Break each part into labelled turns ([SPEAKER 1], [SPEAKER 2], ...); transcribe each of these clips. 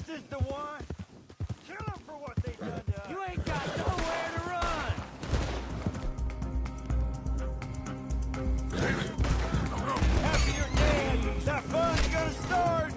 [SPEAKER 1] This is the one. Kill them for what they done to us.
[SPEAKER 2] You ain't got nowhere to run.
[SPEAKER 1] After you're dead, that fun's gonna start.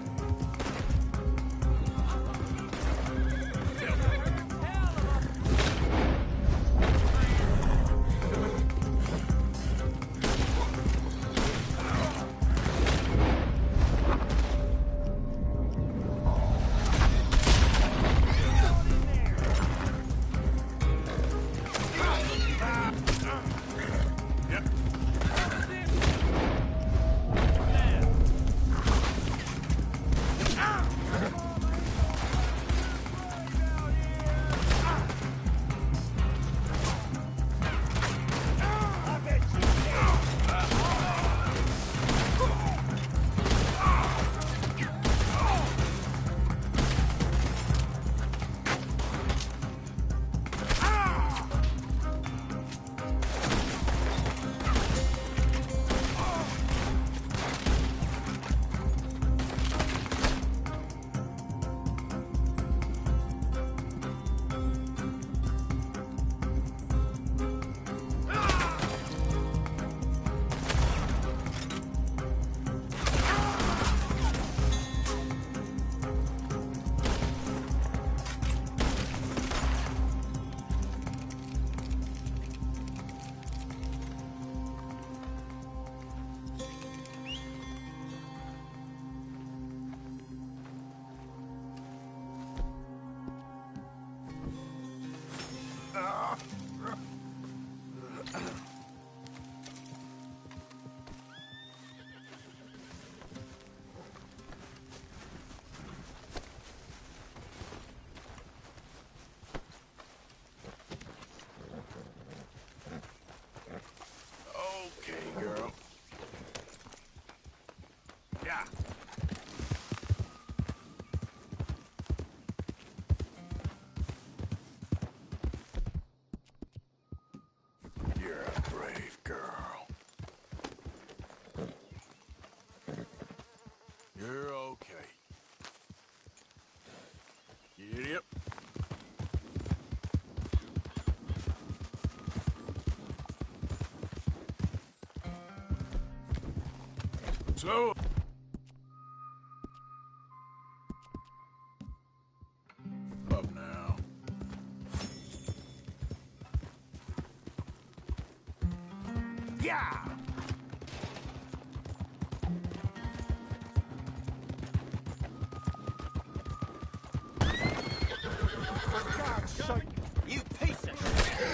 [SPEAKER 3] Okay, girl. Yeah. You're a brave girl. You're okay. Yep. So... up now.
[SPEAKER 1] Yeah! For God's sake, you piece of shit!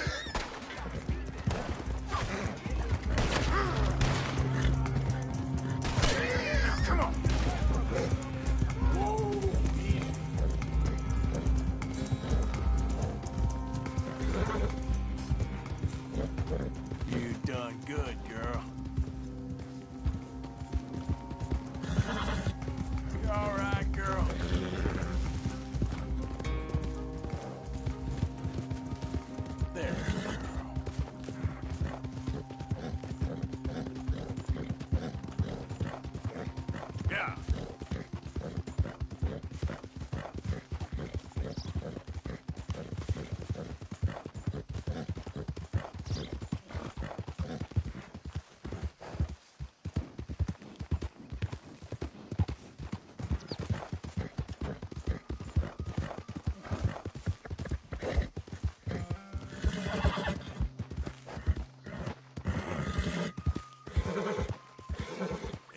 [SPEAKER 1] Come on!
[SPEAKER 3] You done good, girl. You all right, girl? There, girl. Yeah.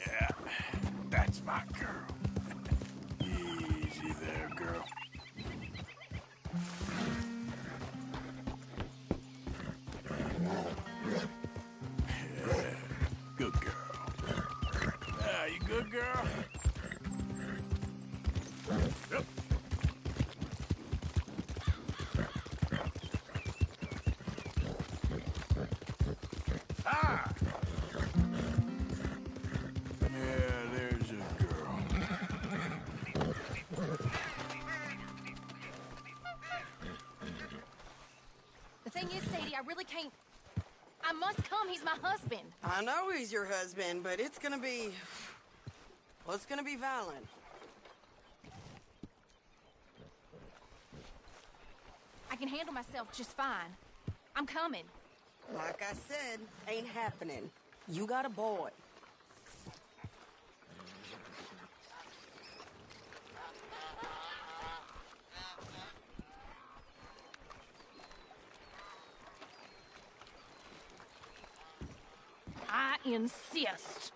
[SPEAKER 3] Yeah, that's my girl. Easy there, girl. Yeah, good girl. Yeah, you good, girl? Yep. Ah! Yeah, there's a girl.
[SPEAKER 4] The thing is, Sadie, I really can't... I must come. He's my husband.
[SPEAKER 5] I know he's your husband, but it's gonna be... well, it's gonna be violent.
[SPEAKER 4] can handle myself just fine. I'm coming.
[SPEAKER 5] Like I said, ain't happening. You got a boy.
[SPEAKER 4] I insist.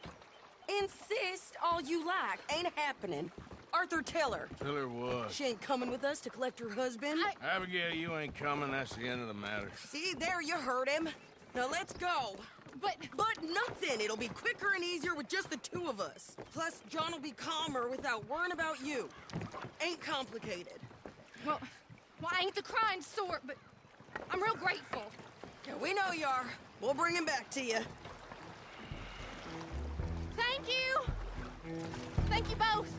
[SPEAKER 5] Insist all you like. Ain't happening. Arthur, tell her.
[SPEAKER 3] Tell her what?
[SPEAKER 5] She ain't coming with us to collect her husband.
[SPEAKER 3] Abigail, you ain't coming. That's the end of the matter.
[SPEAKER 5] See, there you heard him. Now let's go.
[SPEAKER 4] But
[SPEAKER 5] Nothing. It'll be quicker and easier with just the two of us. Plus, John will be calmer without worrying about you. Ain't complicated.
[SPEAKER 4] well, I ain't the crying sort, but I'm real grateful.
[SPEAKER 5] Yeah, we know you are. We'll bring him back to you.
[SPEAKER 4] Thank you. Thank you both.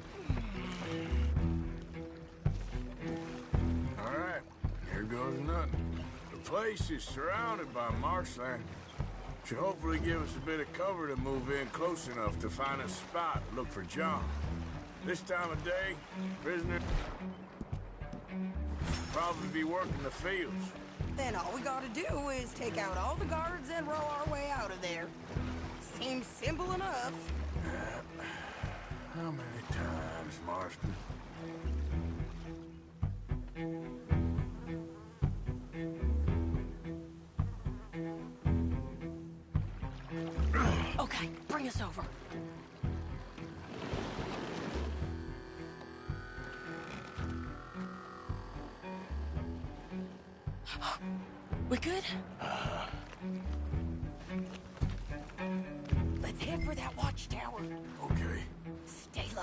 [SPEAKER 3] All right, here goes nothing. The place is surrounded by marshland. Should hopefully give us a bit of cover to move in close enough to find a spot to look for John. This time of day, prisoner probably be working the fields.
[SPEAKER 5] Then all we gotta do is take out all the guards and row our way out of there. Seems simple enough.
[SPEAKER 3] How many times, Marston?
[SPEAKER 5] Okay, bring us over. We good? Let's head for that watchtower.
[SPEAKER 3] Okay.
[SPEAKER 5] Stay low.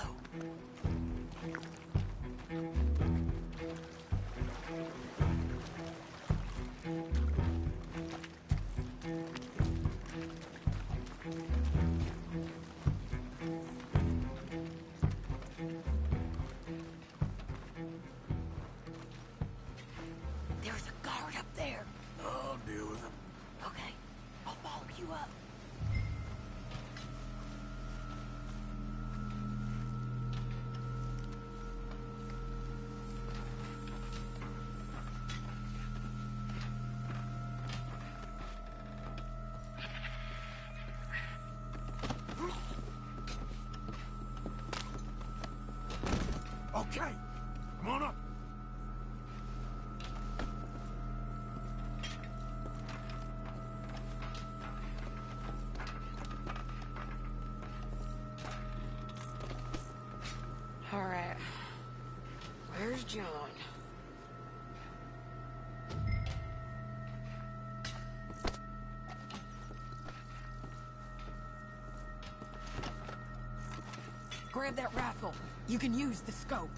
[SPEAKER 5] There's a guard up there.
[SPEAKER 3] I'll deal with him.
[SPEAKER 5] Okay, I'll follow you up.
[SPEAKER 3] Okay, come on up.
[SPEAKER 5] All right. Where's John? Grab that rifle. You can use the scope.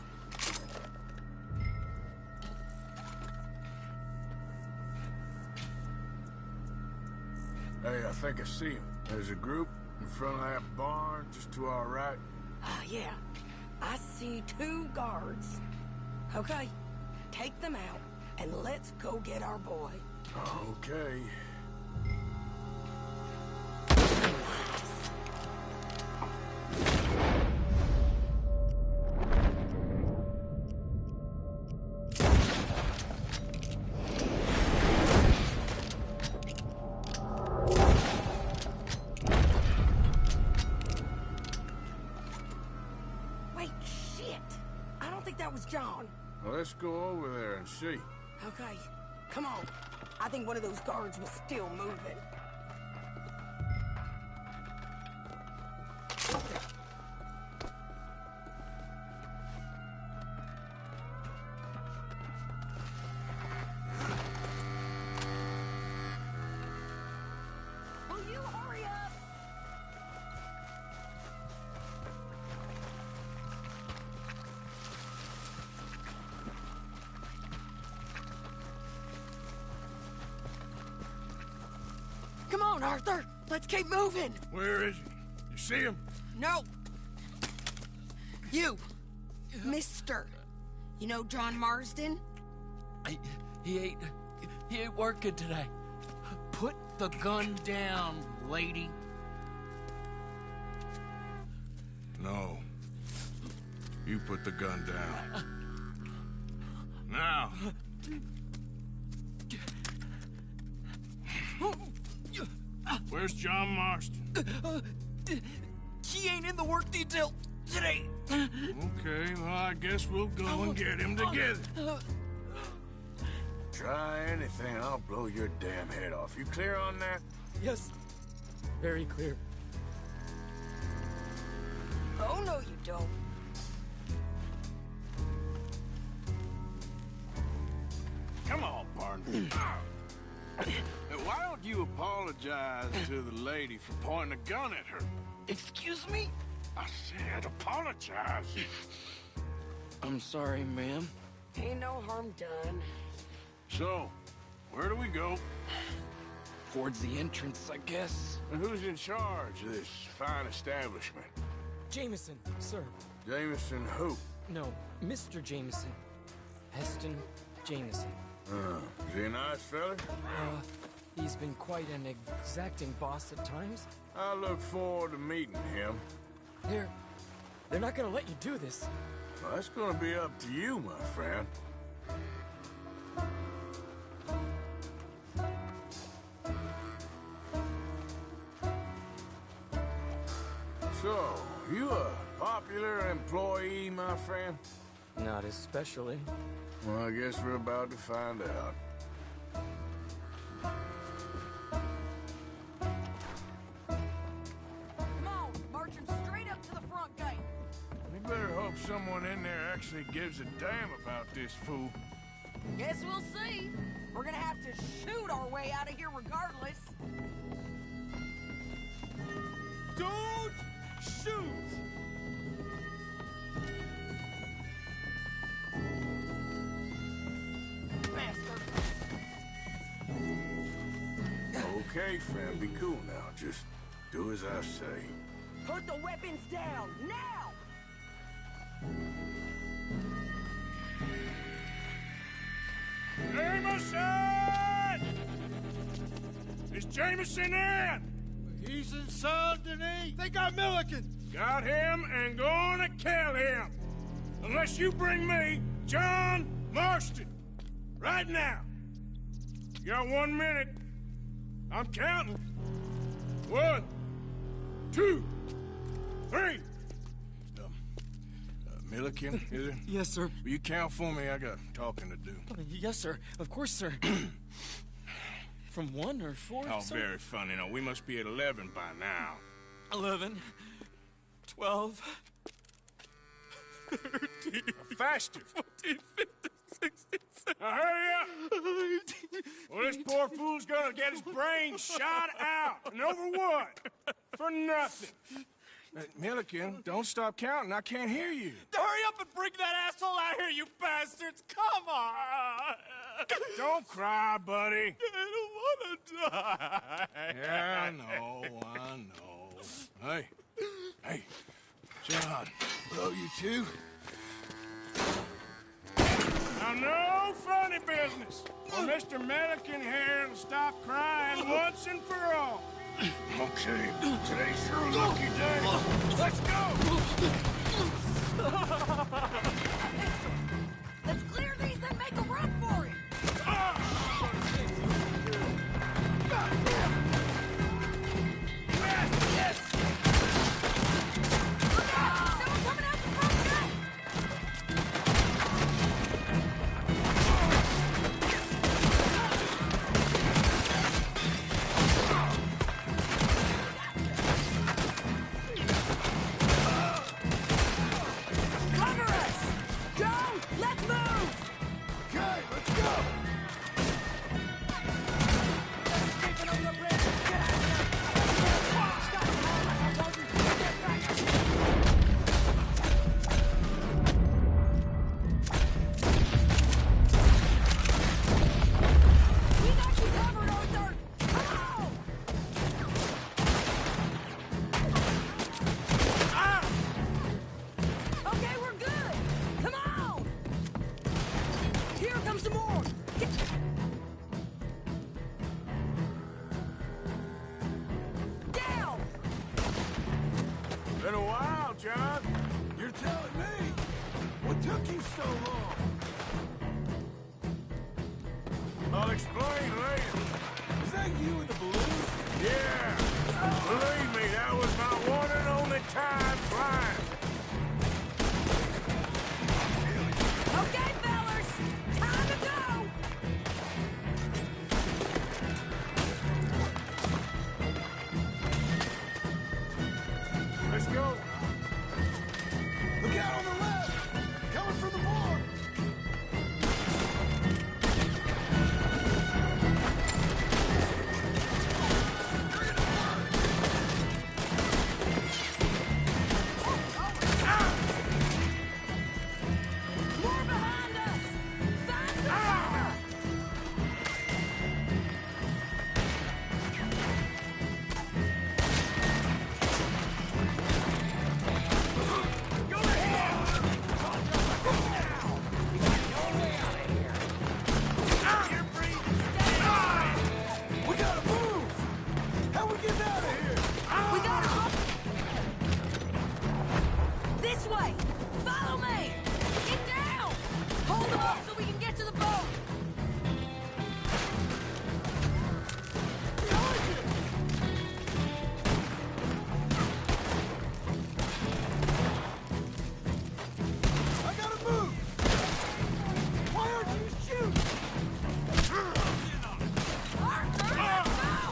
[SPEAKER 3] Hey, I think I see him. There's a group in front of that barn just to our right.
[SPEAKER 5] Ah, yeah. I see 2 guards. Okay, take them out, and let's go get our boy.
[SPEAKER 3] Okay.
[SPEAKER 5] Wait, shit! I don't think that was John.
[SPEAKER 3] Well, let's go over there and see.
[SPEAKER 5] Okay, come on. I think one of those guards was still moving. Will you hurry up? Come on, Arthur. Let's keep moving.
[SPEAKER 3] Where is he? You see him?
[SPEAKER 5] No. You. Mister. You know John Marsden?
[SPEAKER 2] He ain't working today. Put the gun down, lady.
[SPEAKER 3] No. You put the gun down. Now. Where's John Marston?
[SPEAKER 2] He ain't in the work detail today.
[SPEAKER 3] Okay, well, I guess we'll go and get him together. Try anything, I'll blow your damn head off. You clear on that?
[SPEAKER 6] Yes. Very clear.
[SPEAKER 5] Oh, no, you don't.
[SPEAKER 3] Come on, partner. Why don't you apologize to the lady for pointing a gun at her?
[SPEAKER 2] Excuse me?
[SPEAKER 3] I said apologize.
[SPEAKER 2] I'm sorry, ma'am.
[SPEAKER 5] Ain't no harm done.
[SPEAKER 3] So, where do we go?
[SPEAKER 2] Towards the entrance, I guess.
[SPEAKER 3] And who's in charge of this fine establishment?
[SPEAKER 6] Jameson, sir.
[SPEAKER 3] Jameson who?
[SPEAKER 6] No, Mr. Jameson. Heston Jameson.
[SPEAKER 3] Is he a nice fella?
[SPEAKER 6] He's been quite an exacting boss at times.
[SPEAKER 3] I look forward to meeting him.
[SPEAKER 6] They're not gonna let you do this.
[SPEAKER 3] Well, that's gonna be up to you, my friend. So, you a popular employee, my friend?
[SPEAKER 6] Not especially.
[SPEAKER 3] Well, I guess we're about to find out.
[SPEAKER 5] Come on, march him straight up to the front gate.
[SPEAKER 3] We better hope someone in there actually gives a damn about this fool.
[SPEAKER 5] Guess we'll see. We're gonna have to shoot our way out of here regardless.
[SPEAKER 1] Don't shoot!
[SPEAKER 5] Bastard.
[SPEAKER 3] Okay, friend, be cool now. Just do as I say.
[SPEAKER 5] Put the weapons down, now!
[SPEAKER 3] Jameson! Is Jameson in?
[SPEAKER 1] He's in Saint Denis. They got Milliken.
[SPEAKER 3] Got him and gonna kill him. Unless you bring me John Marston. Right now. You got 1 minute. I'm counting. 1, 2, 3. Milliken, is it?
[SPEAKER 6] Yes, sir.
[SPEAKER 3] Will you count for me? I got talking to do.
[SPEAKER 6] Yes, sir. Of course, sir. From 1 or 4,
[SPEAKER 3] Oh,
[SPEAKER 6] sir?
[SPEAKER 3] very funny. No, we must be at 11 by now.
[SPEAKER 6] 11, 12, 13,
[SPEAKER 3] Faster.
[SPEAKER 6] 14, 15, 16, 17,
[SPEAKER 3] Now hurry up. Well, this poor fool's gonna get his brains shot out. And over what? For nothing. Milliken, don't stop counting. I can't hear you.
[SPEAKER 1] Hurry up and bring that asshole out here, you bastards! Come on!
[SPEAKER 3] Don't cry, buddy.
[SPEAKER 1] I don't want to die.
[SPEAKER 3] Yeah, I know. Hey, John. Hello, you two. Now, no funny business. Or Mr. Milliken here will stop crying once and for all. Okay, today's your lucky day. Let's go!
[SPEAKER 5] Let's clear these and make a run for it!
[SPEAKER 3] Yes!
[SPEAKER 5] Look out! Someone coming out the front gate! Cover us! Joe, let's move!
[SPEAKER 3] Okay, let's go!
[SPEAKER 5] Creeping over the bridge! Get out of here! Stop calling like I wasn't! Get back! We got you covered, Arthur! Come on! Okay, we're good! Come on! Here comes some more! Down!
[SPEAKER 3] Been a while, John. You're telling me. What took you so long? I'll explain later. Is that you in the balloon? Yeah. time flying.
[SPEAKER 5] Okay, fellas, time to go.
[SPEAKER 3] Let's go.
[SPEAKER 1] Look out on the left! Coming from the bar!
[SPEAKER 5] More behind us. Find the cover.
[SPEAKER 1] We gotta move! How we getting out of here?
[SPEAKER 5] We gotta go. This way. Follow me. Get down. Hold on so we can get to the boat.
[SPEAKER 1] I gotta move! Why aren't you shooting?
[SPEAKER 5] Arthur, let's go.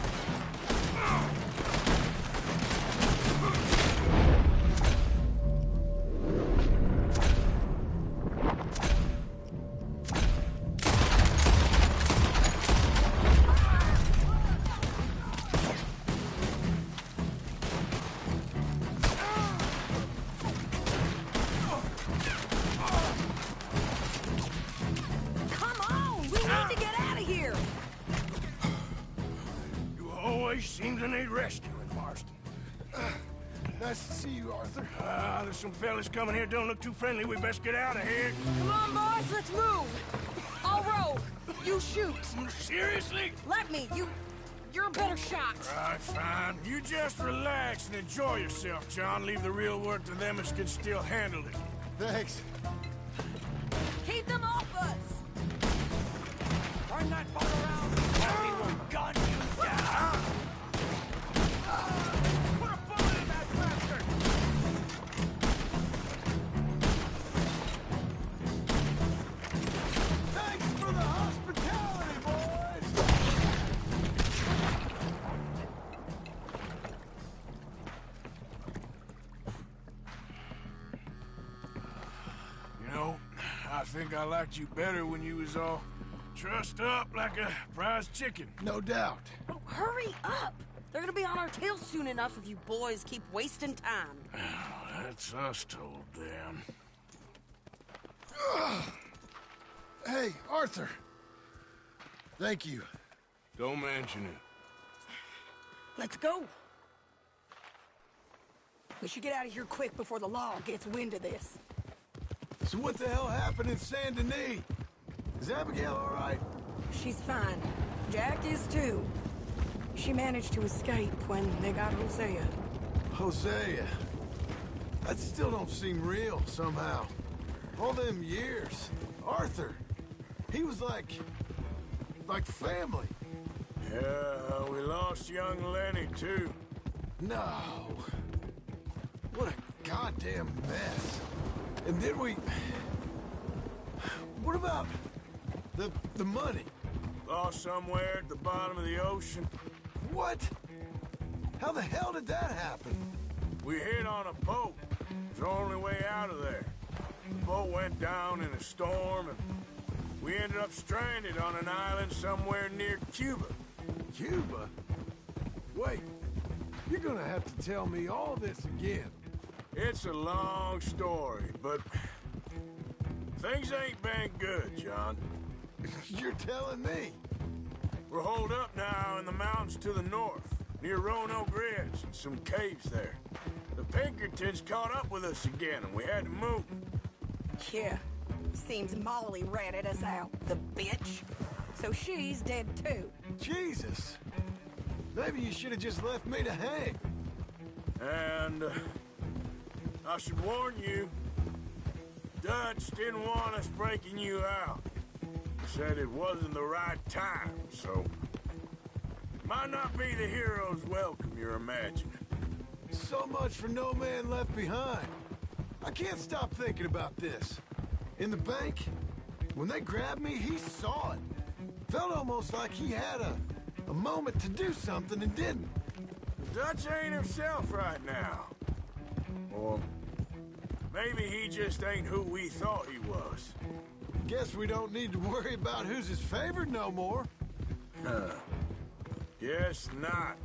[SPEAKER 5] Come on, we need to get out of here.
[SPEAKER 3] You always seem to need rescuing, Marston.
[SPEAKER 1] Nice to see you, Arthur.
[SPEAKER 3] There's some fellas coming here. Don't look too friendly. We best get out of here.
[SPEAKER 5] Come on, boys, let's move. I'll row. You shoot.
[SPEAKER 3] Seriously?
[SPEAKER 5] Let me. You're a better shot.
[SPEAKER 3] Right, fine. You just relax and enjoy yourself, John. Leave the real work to them as can still handle it.
[SPEAKER 1] Thanks.
[SPEAKER 5] Keep them off us.
[SPEAKER 1] Turn that boat around. We will gun you down. Put a bullet in that bastard. Thanks for the hospitality, boys.
[SPEAKER 3] You know, I think I liked you better when you was all trussed up like a prize chicken.
[SPEAKER 1] No doubt.
[SPEAKER 5] Oh, hurry up. They're gonna be on our tails soon enough if you boys keep wasting time.
[SPEAKER 3] That's us told them.
[SPEAKER 1] Hey, Arthur. Thank you.
[SPEAKER 3] Don't mention it.
[SPEAKER 5] Let's go. We should get out of here quick before the law gets wind of this.
[SPEAKER 1] So what the hell happened in Saint Denis? Is Abigail all right?
[SPEAKER 5] She's fine. Jack is too. She managed to escape when they got Hosea.
[SPEAKER 1] Hosea. That still don't seem real, somehow. All them years. Arthur. He was like family.
[SPEAKER 3] Yeah, we lost young Lenny, too.
[SPEAKER 1] No. What a goddamn mess. And then what about the money?
[SPEAKER 3] Lost somewhere at the bottom of the ocean.
[SPEAKER 1] What? How the hell did that happen?
[SPEAKER 3] We hit on a boat. It was the only way out of there. The boat went down in a storm, and we ended up stranded on an island somewhere near Cuba.
[SPEAKER 1] Cuba? Wait, you're gonna have to tell me all this again.
[SPEAKER 3] It's a long story, but things ain't been good, John.
[SPEAKER 1] You're telling me?
[SPEAKER 3] We're holed up now in the mountains to the north, near Roanoke Ridge and some caves there. The Pinkertons caught up with us again, and we had to move.
[SPEAKER 5] Yeah. Seems Molly ratted us out, the bitch. So she's dead too.
[SPEAKER 1] Jesus. Maybe you should have just left me to hang.
[SPEAKER 3] And I should warn you, Dutch didn't want us breaking you out. He said it wasn't the right time, so might not be the hero's welcome you're imagining.
[SPEAKER 1] So much for no man left behind. I can't stop thinking about this. In the bank, when they grabbed me, he saw it. Felt almost like he had a moment to do something and didn't.
[SPEAKER 3] Dutch ain't himself right now. Or maybe he just ain't who we thought he was.
[SPEAKER 1] Guess we don't need to worry about who's his favorite no more.
[SPEAKER 3] Guess not.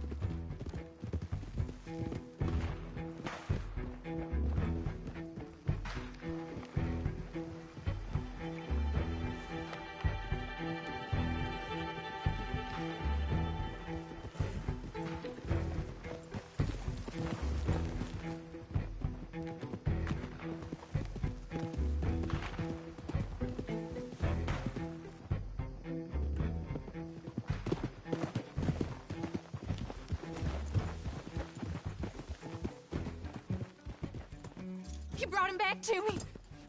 [SPEAKER 4] You brought him back to me.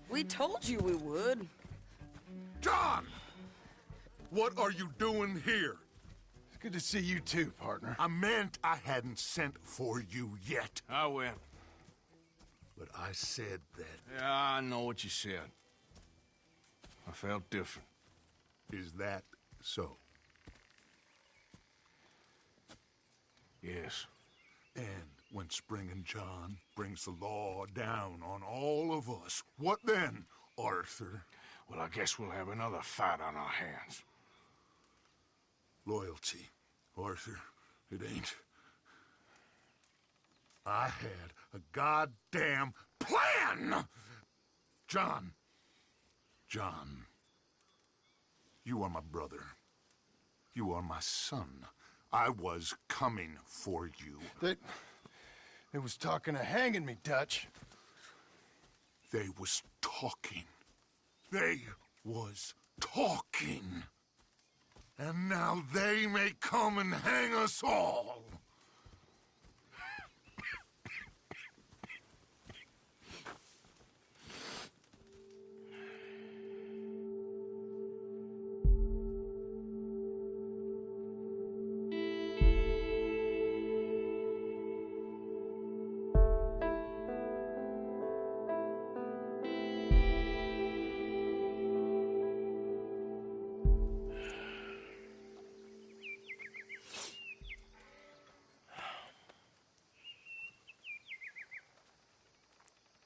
[SPEAKER 5] We told you we would.
[SPEAKER 7] John! What are you doing here?
[SPEAKER 1] It's good to see you too, partner.
[SPEAKER 7] I meant I hadn't sent for you yet.
[SPEAKER 3] I went.
[SPEAKER 7] But I said that.
[SPEAKER 3] Yeah, I know what you said. I felt different.
[SPEAKER 7] Is that so?
[SPEAKER 3] Yes.
[SPEAKER 7] And when Spring and John brings the law down on all of us, what then, Arthur?
[SPEAKER 3] Well, I guess we'll have another fight on our hands.
[SPEAKER 7] Loyalty, Arthur, it ain't. I had a goddamn plan! John, you are my brother. You are my son. I was coming for you.
[SPEAKER 1] They was talking of hanging me, Dutch.
[SPEAKER 7] They was talking. They was talking. And now they may come and hang us all.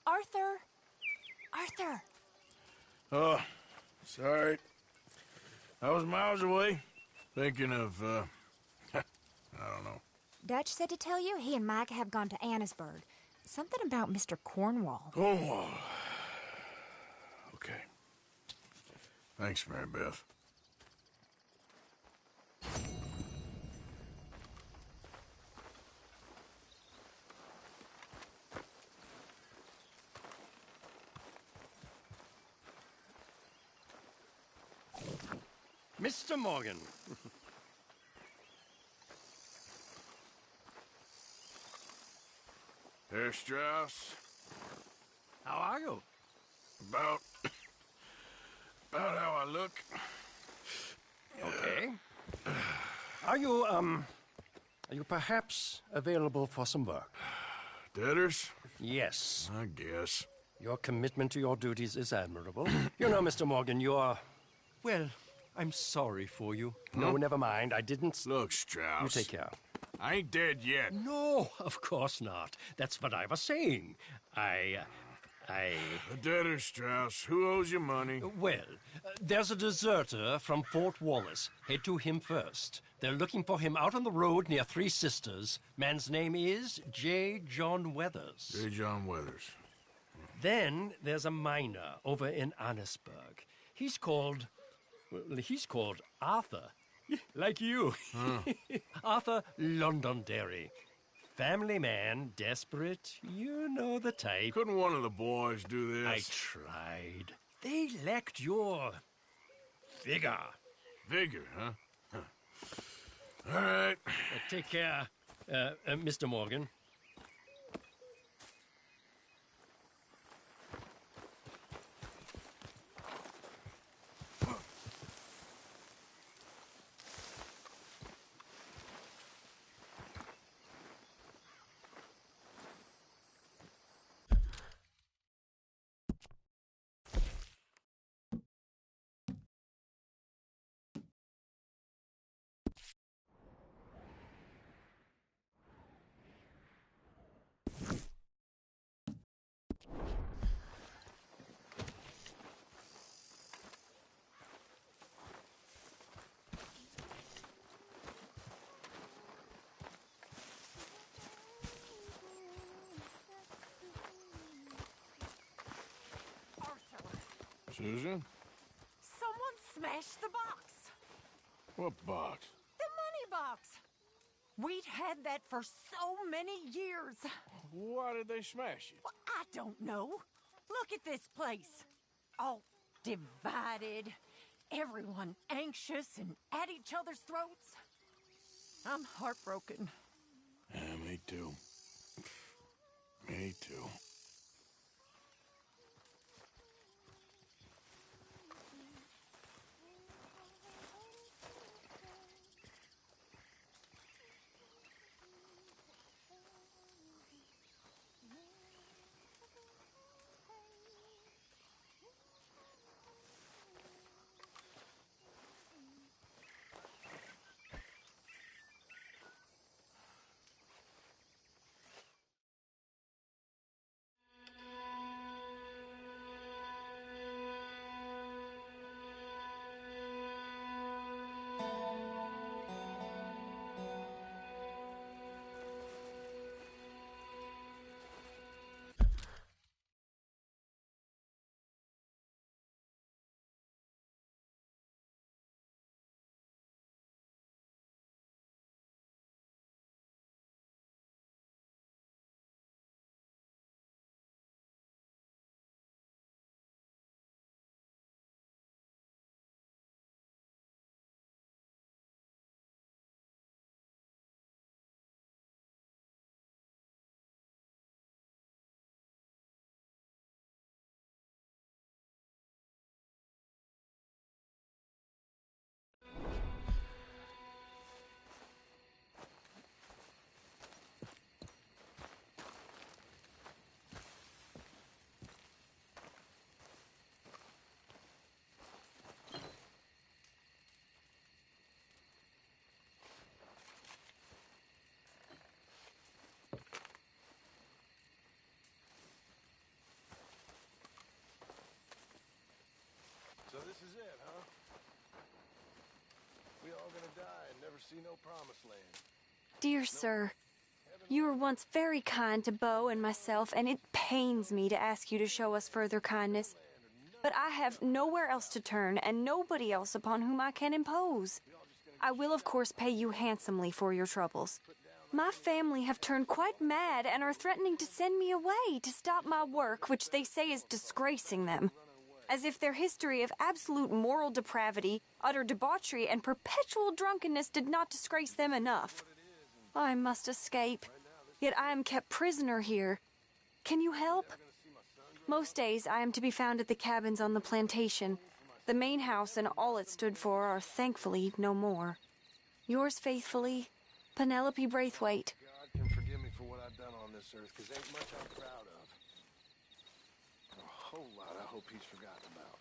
[SPEAKER 4] Arthur!
[SPEAKER 3] Oh, sorry. I was miles away, thinking of, I don't know.
[SPEAKER 8] Dutch said to tell you he and Micah have gone to Annisburg. Something about Mr. Cornwall.
[SPEAKER 3] Cornwall. Okay. Thanks, Mary Beth.
[SPEAKER 9] Mr. Morgan.
[SPEAKER 3] Herr Strauss.
[SPEAKER 9] How are you?
[SPEAKER 3] About how I look.
[SPEAKER 9] Okay. Are you perhaps available for some work?
[SPEAKER 3] Debtors?
[SPEAKER 9] Yes.
[SPEAKER 3] I guess.
[SPEAKER 9] Your commitment to your duties is admirable. You know, Mr. Morgan, you are... Well, I'm sorry for you. No, never mind. I didn't...
[SPEAKER 3] Look, Strauss.
[SPEAKER 9] You take care.
[SPEAKER 3] I ain't dead yet.
[SPEAKER 9] No, of course not. That's what I was saying.
[SPEAKER 3] The debtor, Strauss. Who owes you money?
[SPEAKER 9] Well, there's a deserter from Fort Wallace. Head to him first. They're looking for him out on the road near Three Sisters. Man's name is J. John Weathers.
[SPEAKER 3] J. John Weathers.
[SPEAKER 9] Then there's a miner over in Annisburg. He's called Arthur. Like you. Arthur Londonderry. Family man, desperate. You know the type.
[SPEAKER 3] Couldn't one of the boys do this?
[SPEAKER 9] I tried. They lacked your... vigor.
[SPEAKER 3] Vigor, huh? All right.
[SPEAKER 9] Take care, Mr. Morgan.
[SPEAKER 3] Susan?
[SPEAKER 10] Someone smashed the box.
[SPEAKER 3] What box?
[SPEAKER 10] The money box. We'd had that for so many years.
[SPEAKER 3] Why did they smash it?
[SPEAKER 10] Well, I don't know. Look at this place. All divided. Everyone anxious and at each other's throats. I'm heartbroken.
[SPEAKER 3] Yeah, me too. Me too.
[SPEAKER 1] So this is it, huh? We all gonna die and never see no promised land.
[SPEAKER 11] Dear sir, you were once very kind to Bo and myself, and it pains me to ask you to show us further kindness. But I have nowhere else to turn, and nobody else upon whom I can impose. I will, of course, pay you handsomely for your troubles. My family have turned quite mad and are threatening to send me away to stop my work, which they say is disgracing them. As if their history of absolute moral depravity, utter debauchery, and perpetual drunkenness did not disgrace them enough. I must escape, yet I am kept prisoner here. Can you help? Most days I am to be found at the cabins on the plantation. The main house and all it stood for are thankfully no more. Yours faithfully, Penelope Braithwaite.
[SPEAKER 1] God can forgive me for what I've done on this earth, 'cause ain't much I'm proud of. A whole lot I hope he's forgotten about.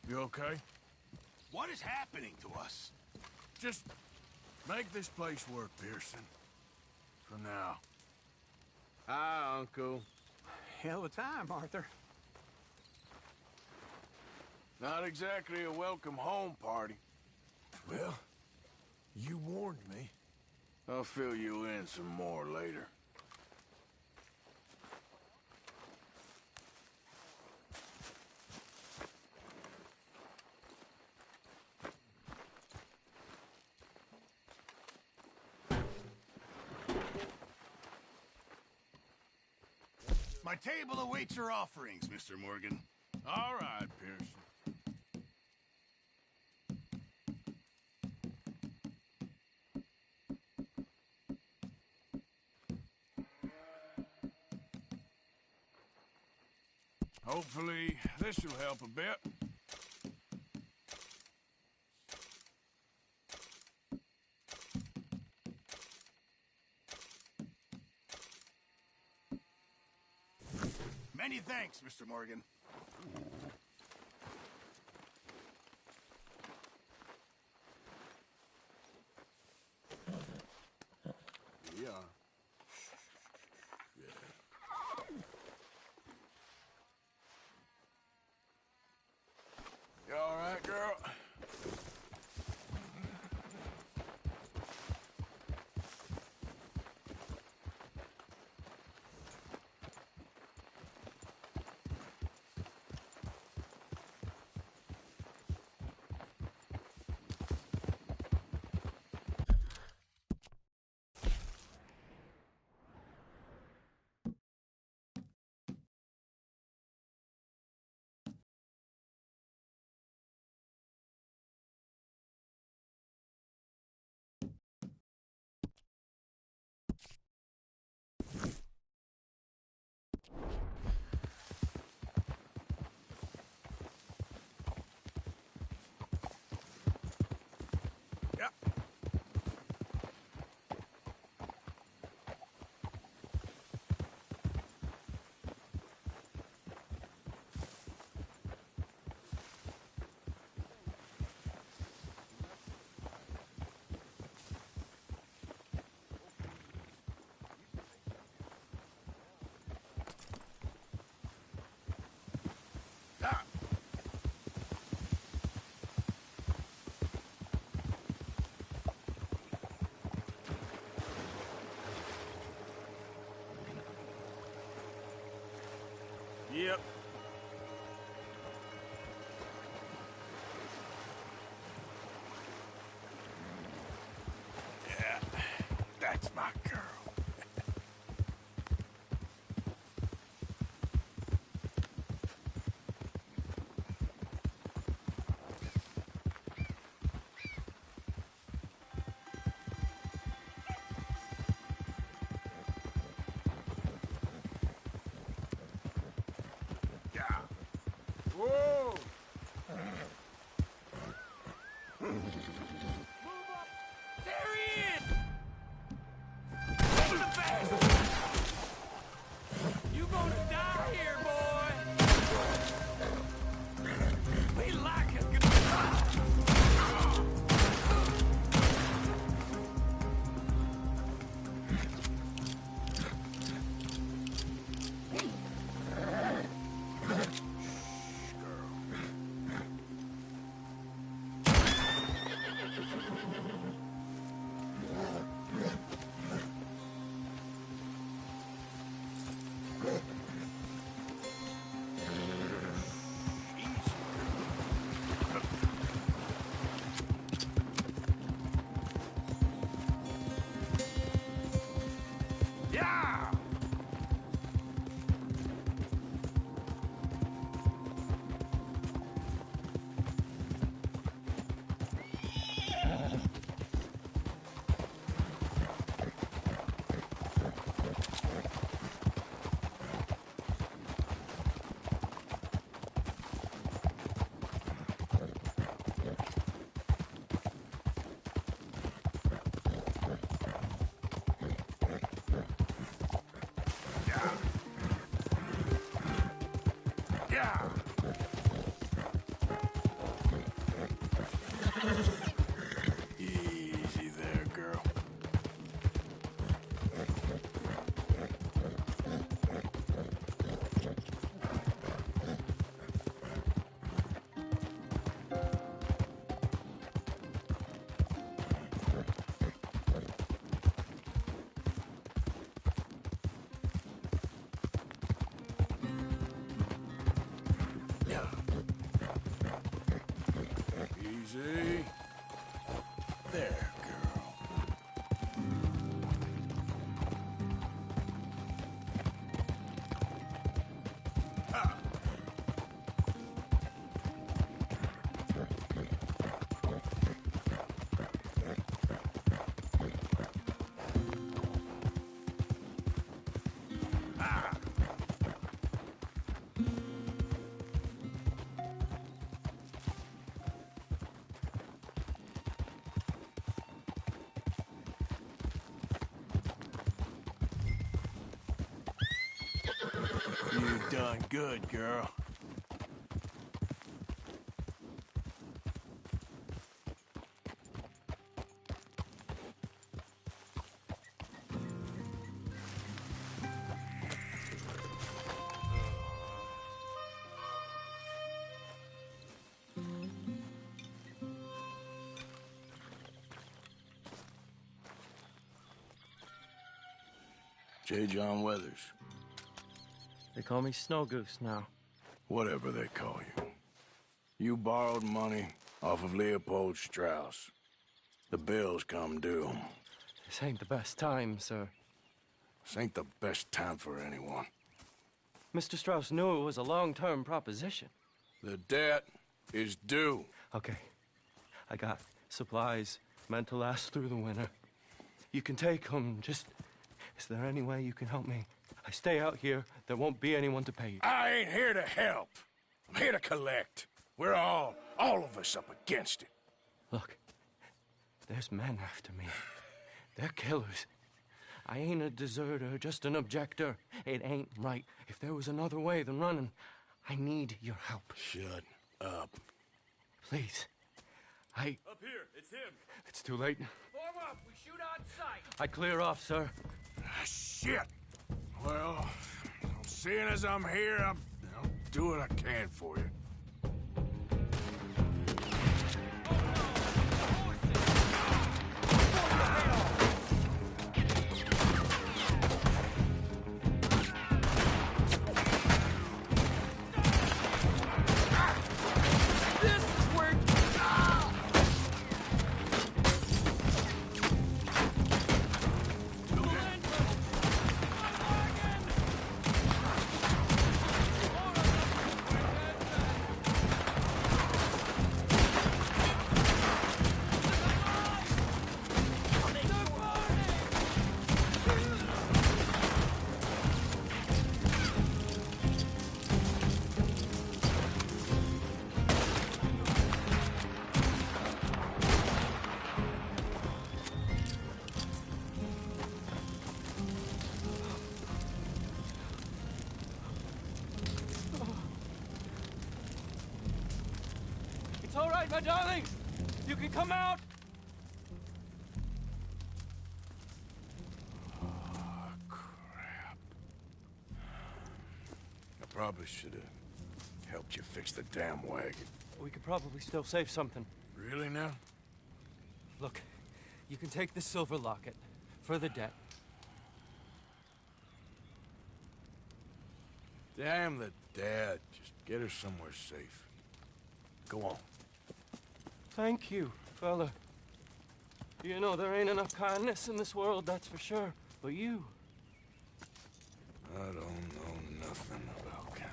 [SPEAKER 3] You okay?
[SPEAKER 12] What is happening to us?
[SPEAKER 3] Just make this place work, Pearson. For now. Hi, Uncle.
[SPEAKER 12] Hell of a time, Arthur.
[SPEAKER 3] Not exactly a welcome home party.
[SPEAKER 1] Well, you warned me.
[SPEAKER 3] I'll fill you in some more later.
[SPEAKER 12] My table awaits your offerings, Mr. Morgan.
[SPEAKER 3] All right, Pearson. Hopefully, this will help a bit.
[SPEAKER 12] Many thanks, Mr. Morgan.
[SPEAKER 3] Yeah. You all right, girl? Yep. Yeah, that's my girl. Whoa!
[SPEAKER 2] There he is! Take the bag! You gonna die here, boy! We like it.
[SPEAKER 3] Yeah! Yeah! Easy there, girl. Easy. There, girl. Ah. Ah. You done good, girl. J. John Weathers.
[SPEAKER 6] They call me Snow Goose now.
[SPEAKER 3] Whatever they call you. You borrowed money off of Leopold Strauss. The bills come due.
[SPEAKER 6] This ain't the best time, sir.
[SPEAKER 3] This ain't the best time for anyone.
[SPEAKER 6] Mr. Strauss knew it was a long-term proposition.
[SPEAKER 3] The debt is due.
[SPEAKER 6] Okay. I got supplies meant to last through the winter. You can take them, just... Is there any way you can help me? I stay out here, there won't be anyone to pay you.
[SPEAKER 3] I ain't here to help. I'm here to collect. We're all of us up against it.
[SPEAKER 6] Look, there's men after me. They're killers. I ain't a deserter, just an objector. It ain't right. If there was another way than running, I need your help.
[SPEAKER 3] Shut up.
[SPEAKER 6] Please.
[SPEAKER 13] Up here, it's him.
[SPEAKER 6] It's too late.
[SPEAKER 13] Form up, we shoot on sight.
[SPEAKER 6] I clear off, sir.
[SPEAKER 3] Shit. Well, seeing as I'm here, I'll do what I can for you.
[SPEAKER 6] It's all right, my darlings. You can come out.
[SPEAKER 3] Oh, crap. I probably should have helped you fix the damn wagon.
[SPEAKER 6] We could probably still save something.
[SPEAKER 3] Really now?
[SPEAKER 6] Look, you can take the silver locket for the debt.
[SPEAKER 3] Damn the dad. Just get her somewhere safe. Go on.
[SPEAKER 6] Thank you, fella. You know, there ain't enough kindness in this world, that's for sure. But you...
[SPEAKER 3] I don't know nothing about kindness.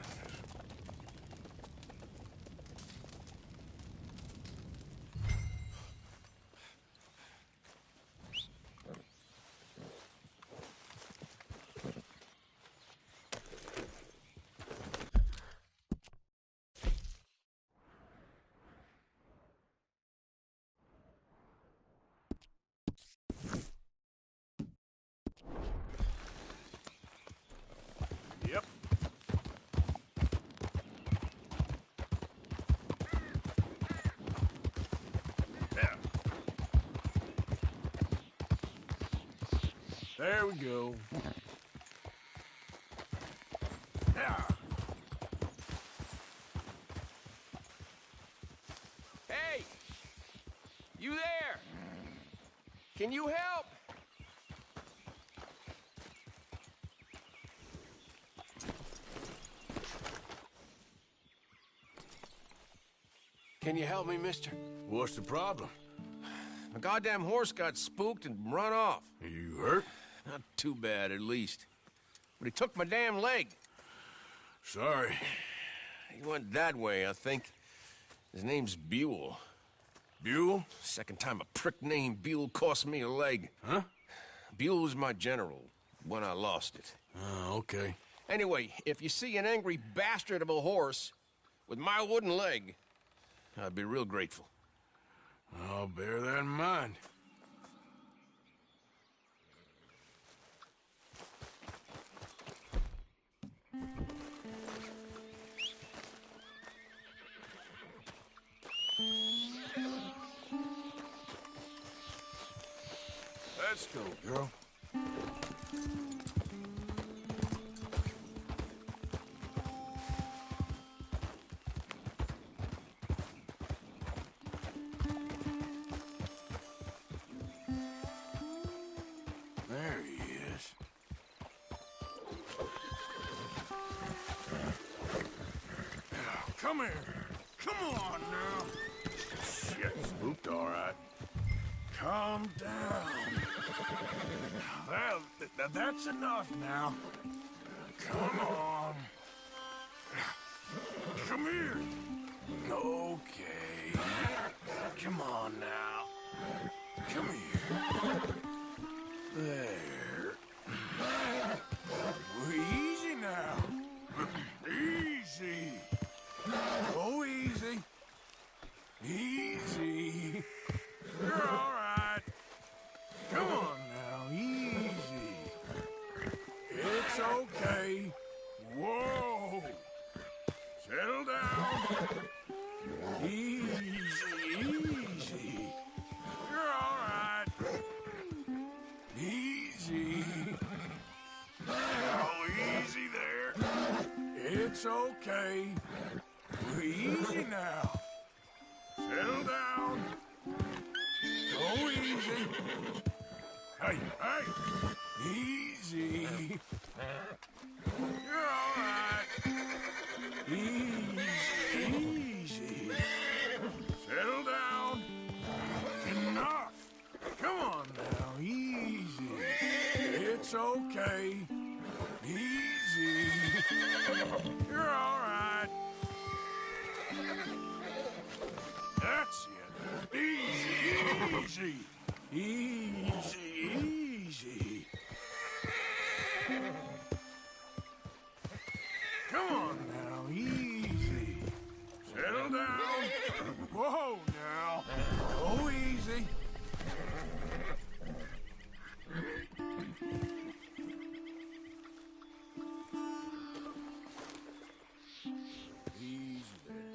[SPEAKER 3] Yep. There. There we go. Yeah.
[SPEAKER 14] Hey! You there? Can you help? Can you help me, mister?
[SPEAKER 3] What's the problem?
[SPEAKER 14] My goddamn horse got spooked and run off.
[SPEAKER 3] Are you hurt?
[SPEAKER 14] Not too bad, at least. But he took my damn leg.
[SPEAKER 3] Sorry.
[SPEAKER 14] He went that way, I think. His name's Buell.
[SPEAKER 3] Buell?
[SPEAKER 14] Second time a prick named Buell cost me a leg.
[SPEAKER 3] Huh?
[SPEAKER 14] Buell was my general when I lost it.
[SPEAKER 3] Oh, okay.
[SPEAKER 14] Anyway, if you see an angry bastard of a horse with my wooden leg, I'd be real grateful.
[SPEAKER 3] I'll bear that in mind. Let's go, girl. There he is. Come here. Come on now. Shit, spooked all right. Calm down. Well, that's enough now. Come on. Come here. Okay. Come on now. Come here. There. Easy now. Easy. Oh, easy. Easy. You're all right. Come on now, easy. It's okay. Whoa. Settle down. Easy, easy. You're all right. Easy. Oh, easy there. It's okay. Easy now. Settle down. Go easy. Hey, hey. Easy. You're all right. Easy, easy. Settle down. Enough. Come on now. Easy. It's okay. Easy. You're all right. That's it. Easy, easy. Easy, easy. Come on now, easy. Settle down. Whoa now. Go easy. Easy there.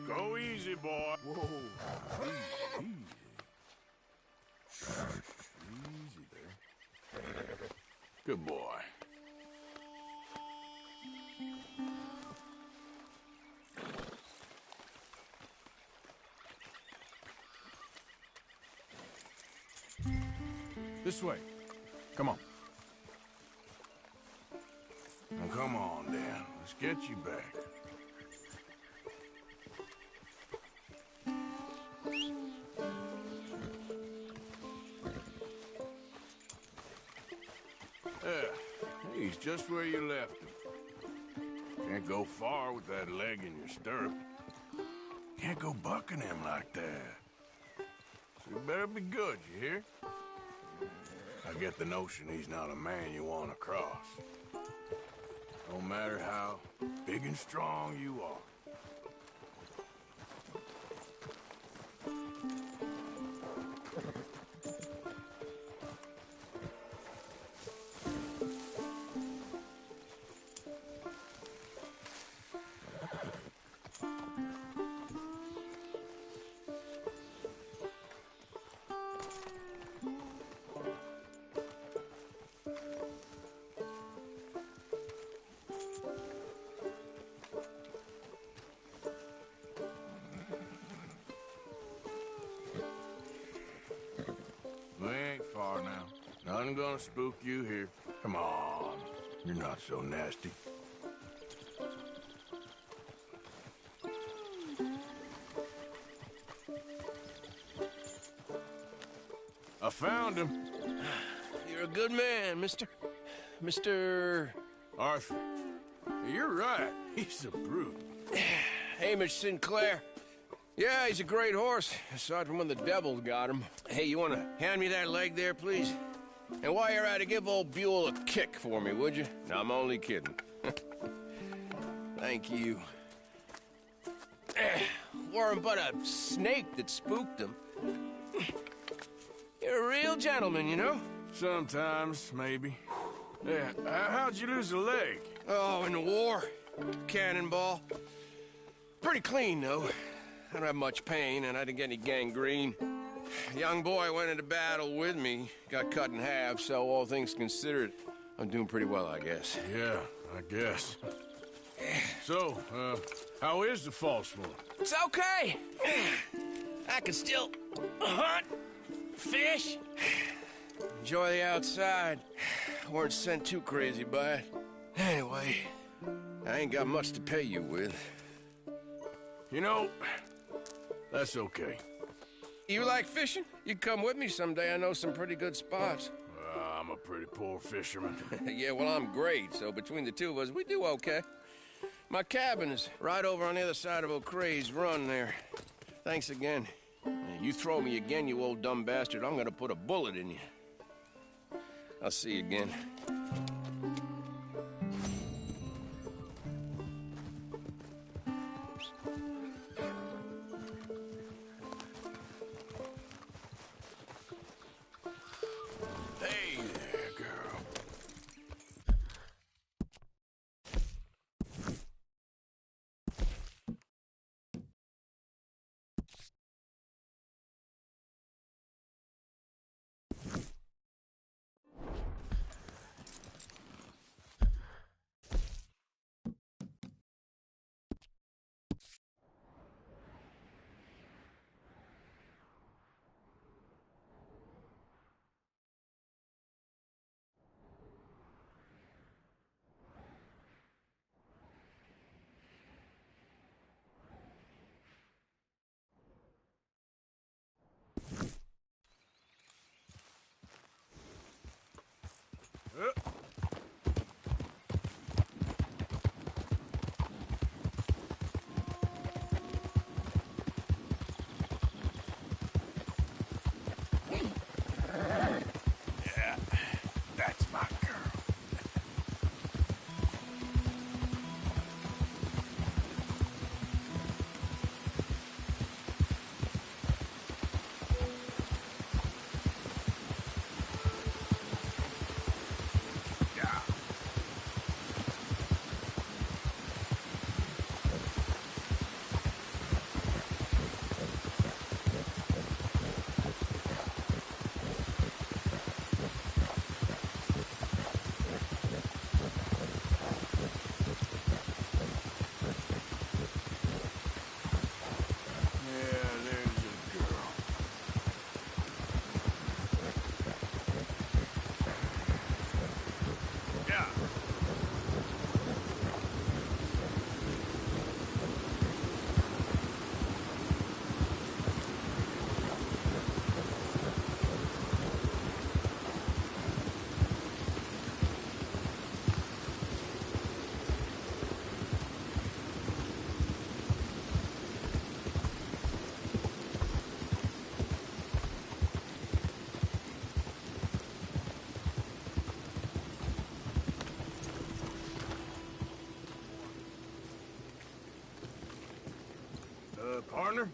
[SPEAKER 3] Go easy, boy. Whoa. Easy. Easy there. Good boy. This way. Come on. Now, come on, Dan. Let's get you back. He's just where you left him. Can't go far with that leg in your stirrup. Can't go bucking him like that. So you better be good, you hear? I get the notion he's not a man you want to cross. No matter how big and strong you are. We ain't far now. Nothing gonna spook you here. Come on. You're not so nasty. I found him.
[SPEAKER 14] You're a good man, Mr.
[SPEAKER 3] Arthur. You're right. He's a brute.
[SPEAKER 14] Hamish Sinclair. Yeah, he's a great horse, aside from when the devil got him. Hey, you want to hand me that leg there, please? And while you're at it, give old Buell a kick for me, would you? No, I'm only kidding. Thank you. Weren't but a snake that spooked him. You're a real gentleman, you know?
[SPEAKER 3] Sometimes, maybe. Yeah, how'd you lose a leg?
[SPEAKER 14] Oh, in the war. Cannonball. Pretty clean, though. I don't have much pain, and I didn't get any gangrene. A young boy went into battle with me, got cut in half, so all things considered, I'm doing pretty well, I guess.
[SPEAKER 3] Yeah, I guess. So, how is the false one?
[SPEAKER 14] It's okay. I can still hunt, fish, enjoy the outside. Weren't sent too crazy by it. Anyway, I ain't got much to pay you with.
[SPEAKER 3] You know, that's okay.
[SPEAKER 14] You like fishing? You come with me someday. I know some pretty good spots.
[SPEAKER 3] I'm a pretty poor fisherman.
[SPEAKER 14] Yeah, well, I'm great, so between the two of us, we do okay. My cabin is right over on the other side of O'Crea's Run there. Thanks again. You throw me again, you old dumb bastard, I'm gonna put a bullet in you. I'll see you again.
[SPEAKER 3] Hey there, girl. Yeah, that's my girl. Partner?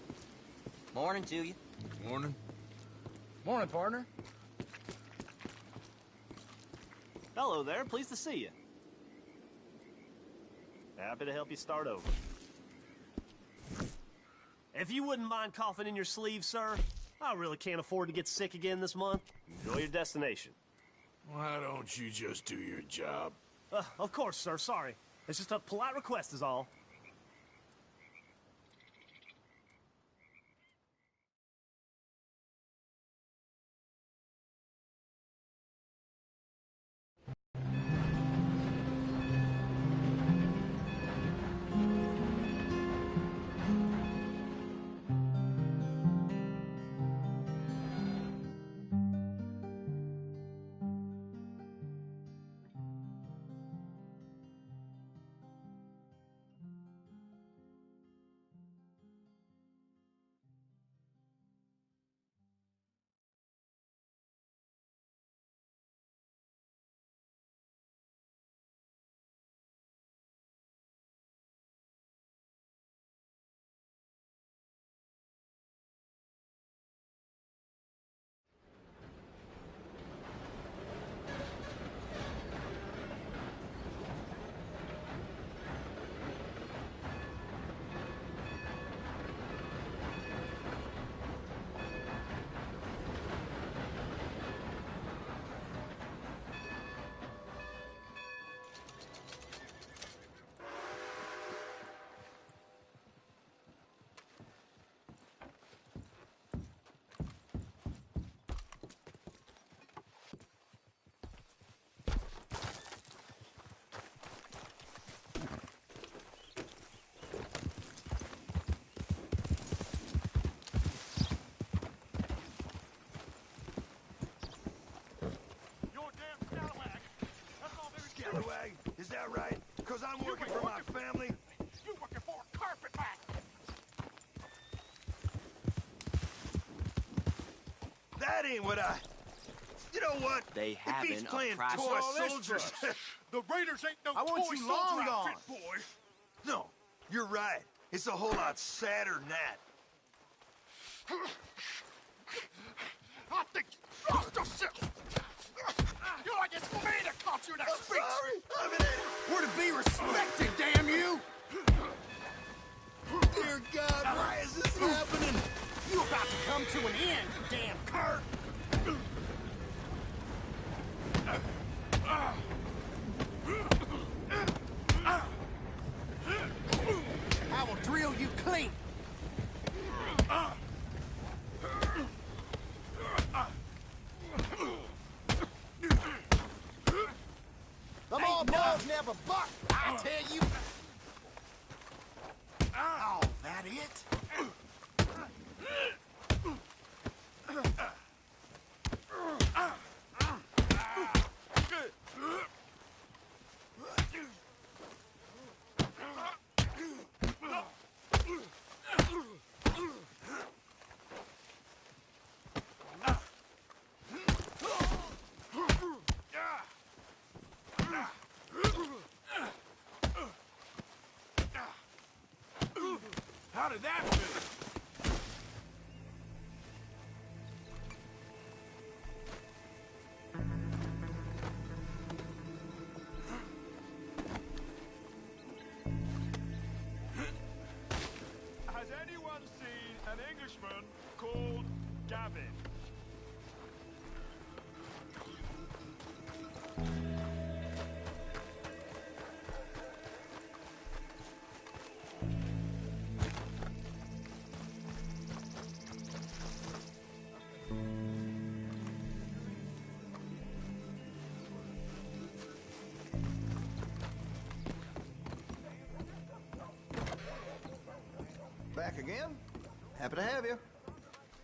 [SPEAKER 15] Morning to you.
[SPEAKER 3] Morning.
[SPEAKER 2] Morning, partner.
[SPEAKER 16] Hello there, pleased to see you. Happy to help you start over. If you wouldn't mind coughing in your sleeve, sir, I really can't afford to get sick again this month. Enjoy your destination.
[SPEAKER 3] Why don't you just do your job?
[SPEAKER 16] Of course, sir, sorry. It's just a polite request is all.
[SPEAKER 12] anyway. Is that right? Because I'm working for my family?
[SPEAKER 13] You working for a carpetbagger!
[SPEAKER 12] That ain't what I... You know what?
[SPEAKER 15] They
[SPEAKER 12] It beats
[SPEAKER 15] having a
[SPEAKER 12] playing
[SPEAKER 15] private...
[SPEAKER 12] toy
[SPEAKER 15] Oh, this
[SPEAKER 12] soldiers.
[SPEAKER 13] The Raiders ain't no
[SPEAKER 12] I want
[SPEAKER 13] toy
[SPEAKER 12] you
[SPEAKER 13] soldier
[SPEAKER 12] long
[SPEAKER 13] outfit,
[SPEAKER 12] gone.
[SPEAKER 13] boy!
[SPEAKER 12] No, you're right. It's a whole lot sadder than that.
[SPEAKER 13] I think you lost yourself! You're like it's me that caught you in that speech!
[SPEAKER 12] Sorry, I'm an idiot.
[SPEAKER 13] We're to be respected, damn you!
[SPEAKER 12] Dear God, why is this happening?
[SPEAKER 13] You about to come to an end, you damn cur! I will drill you clean!
[SPEAKER 12] Them all balls never buck, I tell you. Oh, that it?
[SPEAKER 3] How did that feel?
[SPEAKER 13] Has anyone seen an Englishman called Gavin?
[SPEAKER 17] Back again? Happy to have you.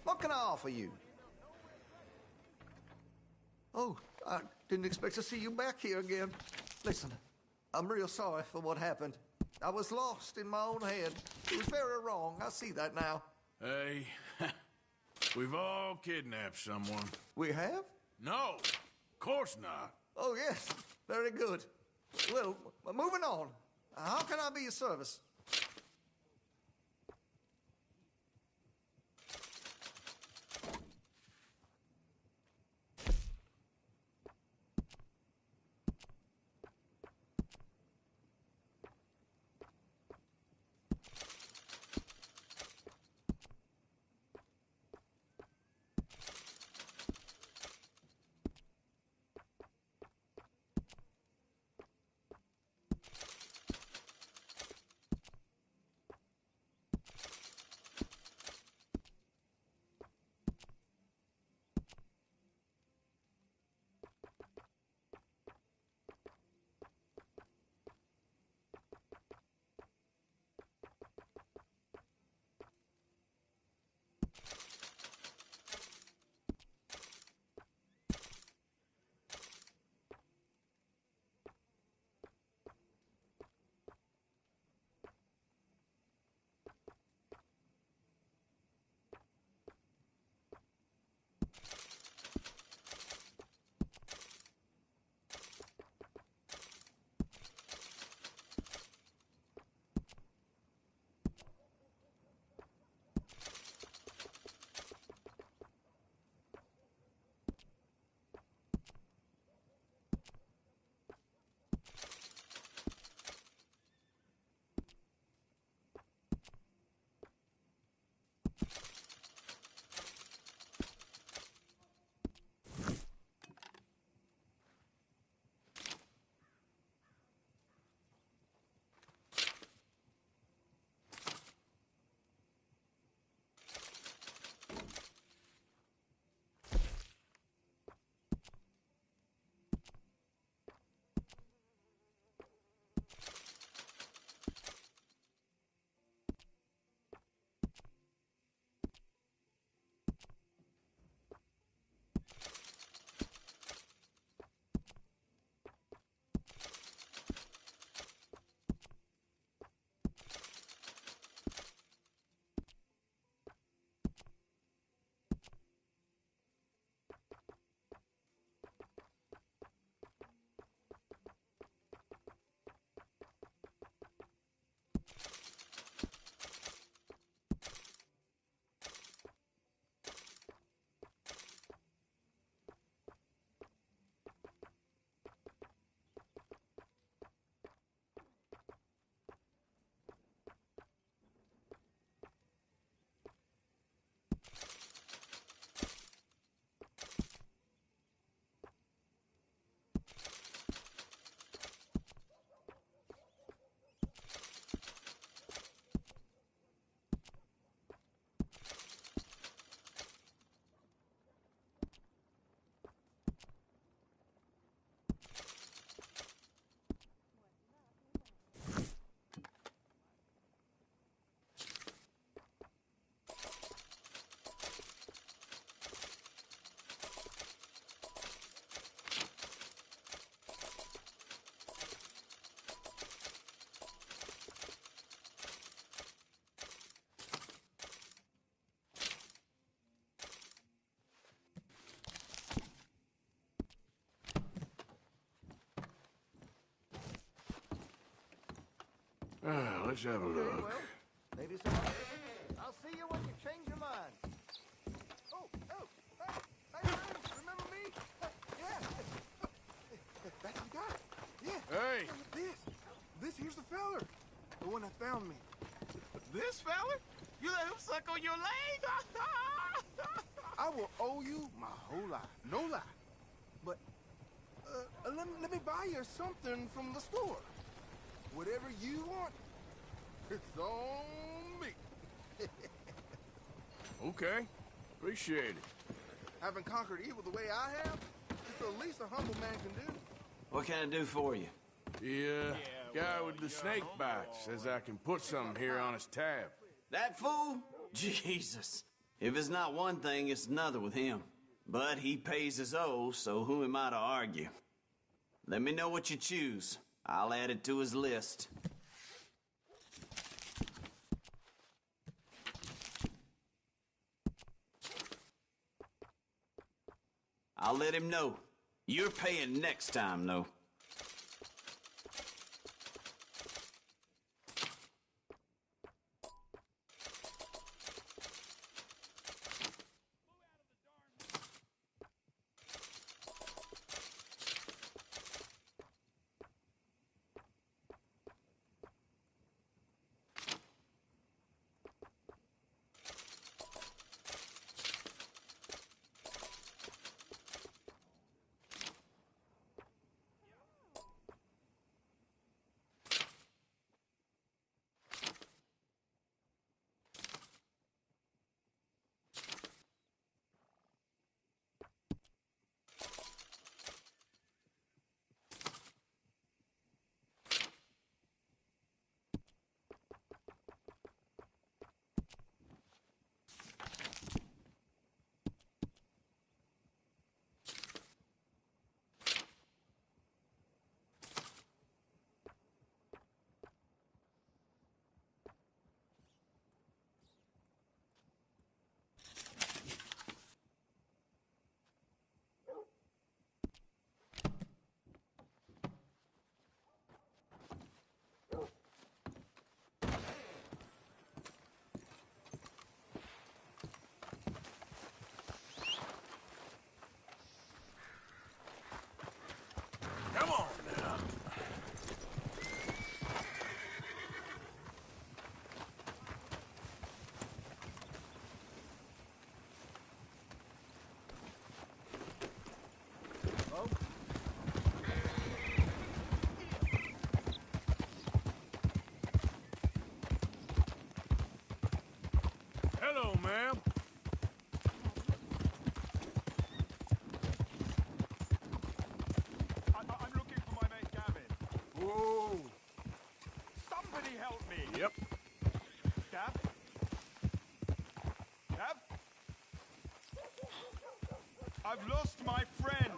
[SPEAKER 17] What can I offer you? Oh, I didn't expect to see you back here again. Listen, I'm real sorry for what happened. I was lost in my own head. It was very wrong. I see that now.
[SPEAKER 3] Hey, we've all kidnapped someone.
[SPEAKER 17] We have?
[SPEAKER 3] No, of course not.
[SPEAKER 17] Oh, yes. Very good. Well, moving on. How can I be of service?
[SPEAKER 3] Let's have a look.
[SPEAKER 17] Well, maybe so. I'll see you when you change your mind. Oh, hey, friends, remember me?
[SPEAKER 13] Yeah. That's the guy. Yeah.
[SPEAKER 3] Hey.
[SPEAKER 13] This here's the feller. The one that found me.
[SPEAKER 12] This fella? You let him suck on your leg?
[SPEAKER 13] I will owe you my whole life. No lie. But, let me buy you something from the store. Whatever you want, it's on me.
[SPEAKER 3] Okay. Appreciate it.
[SPEAKER 13] Having conquered evil the way I have, it's the least a humble man can do.
[SPEAKER 15] What can I do for you?
[SPEAKER 3] The guy with the snake bite says I can put something here on his tab.
[SPEAKER 15] That fool? Jesus. If it's not one thing, it's another with him. But he pays his owe, so who am I to argue? Let me know what you choose. I'll add it to his list. I'll let him know. You're paying next time, though.
[SPEAKER 3] Come on now. Hello, ma'am.
[SPEAKER 12] I'm looking for my mate Gavin.
[SPEAKER 3] Whoa.
[SPEAKER 12] Somebody help me.
[SPEAKER 3] Yep.
[SPEAKER 12] Gav? Gav? I've lost my friend.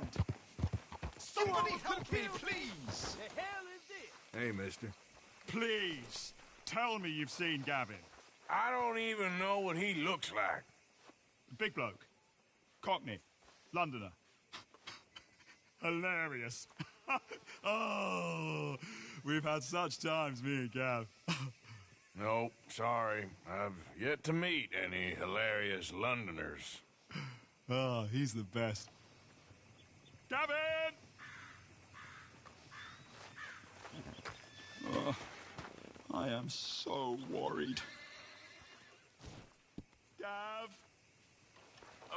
[SPEAKER 12] Somebody help me, please.
[SPEAKER 13] The hell is this?
[SPEAKER 3] Hey, mister.
[SPEAKER 12] Please, tell me you've seen Gavin.
[SPEAKER 3] I don't even know what he looks like.
[SPEAKER 12] Big bloke. Cockney. Londoner. Hilarious. Oh, we've had such times, me and Gav.
[SPEAKER 3] No, sorry. I've yet to meet any hilarious Londoners.
[SPEAKER 12] Oh, he's the best. Gavin! Oh, I am so worried. Gav!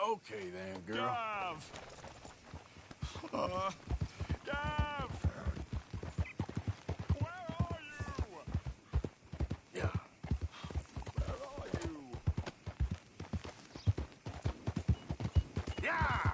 [SPEAKER 3] Okay then, girl.
[SPEAKER 12] Gav! Gav! Where are you?
[SPEAKER 3] Yeah.
[SPEAKER 12] Where are you?
[SPEAKER 3] Yeah!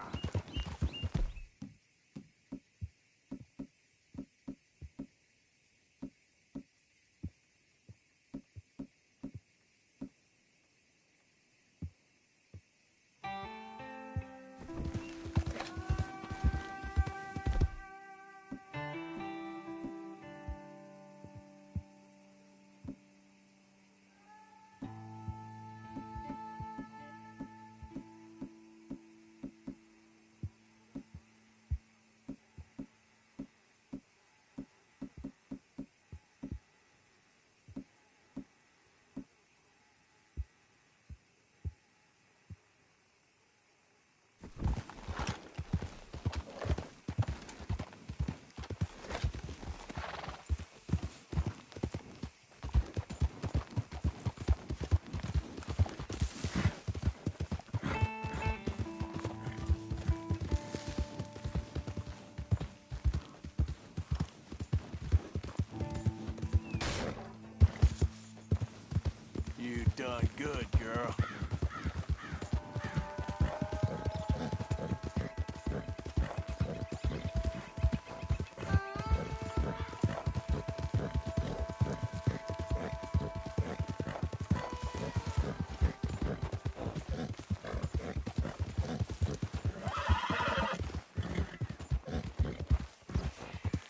[SPEAKER 3] done good, girl.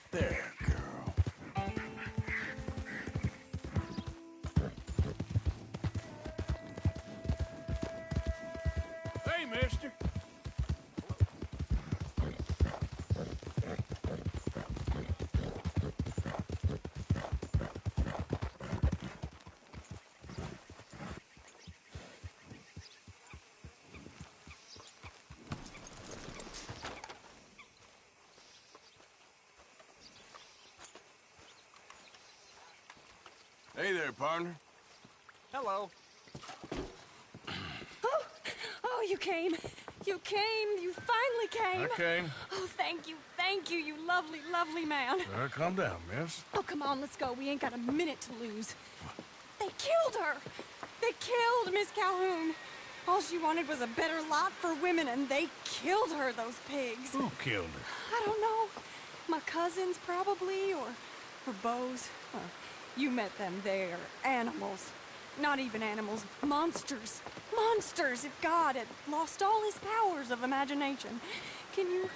[SPEAKER 3] There, girl. Hey, mister. Hey there, partner.
[SPEAKER 16] Hello.
[SPEAKER 11] Oh, you came. You came. You finally came.
[SPEAKER 3] I came.
[SPEAKER 11] Oh, thank you, you lovely, lovely man.
[SPEAKER 3] Calm down, miss.
[SPEAKER 11] Oh, come on, let's go. We ain't got a minute to lose. They killed her. They killed Miss Calhoun. All she wanted was a better lot for women, and they killed her, those pigs.
[SPEAKER 3] Who killed her?
[SPEAKER 11] I don't know. My cousins, probably, or Beau's. You met them. They're animals. Not even animals. Monsters. Monsters, if God had lost all his powers of imagination. Can you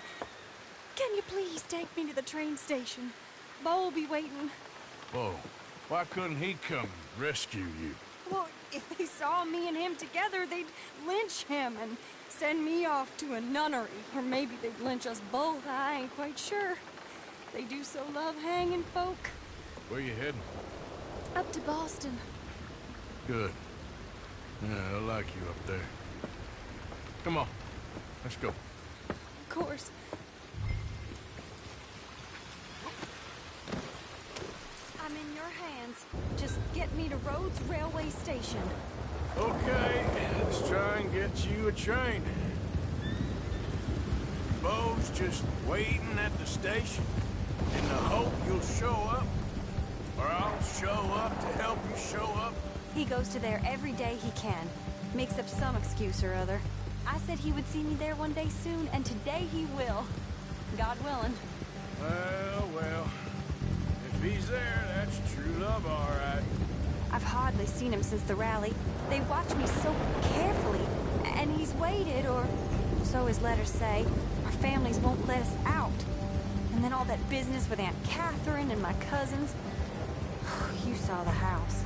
[SPEAKER 11] please take me to the train station? Beau will be waiting.
[SPEAKER 3] Whoa. Why couldn't he come and rescue you?
[SPEAKER 11] Well, if they saw me and him together, they'd lynch him and send me off to a nunnery. Or maybe they'd lynch us both. I ain't quite sure. They do so love hanging folk.
[SPEAKER 3] Where you heading?
[SPEAKER 11] Up to Boston.
[SPEAKER 3] Good. Yeah, I like you up there. Come on. Let's go.
[SPEAKER 11] Of course. I'm in your hands. Just get me to Rhodes Railway Station.
[SPEAKER 3] Okay, let's try and get you a train. Beau's just waiting at the station in the hope you'll show up. Or I'll show up to help you show up.
[SPEAKER 11] He goes to there every day he can. Makes up some excuse or other. I said he would see me there one day soon, and today he will. God willing.
[SPEAKER 3] Well. If he's there, that's true love, all right.
[SPEAKER 11] I've hardly seen him since the rally. They watch me so carefully, and he's waited, or so his letters say. Our families won't let us out. And then all that business with Aunt Catherine and my cousins. You saw the house.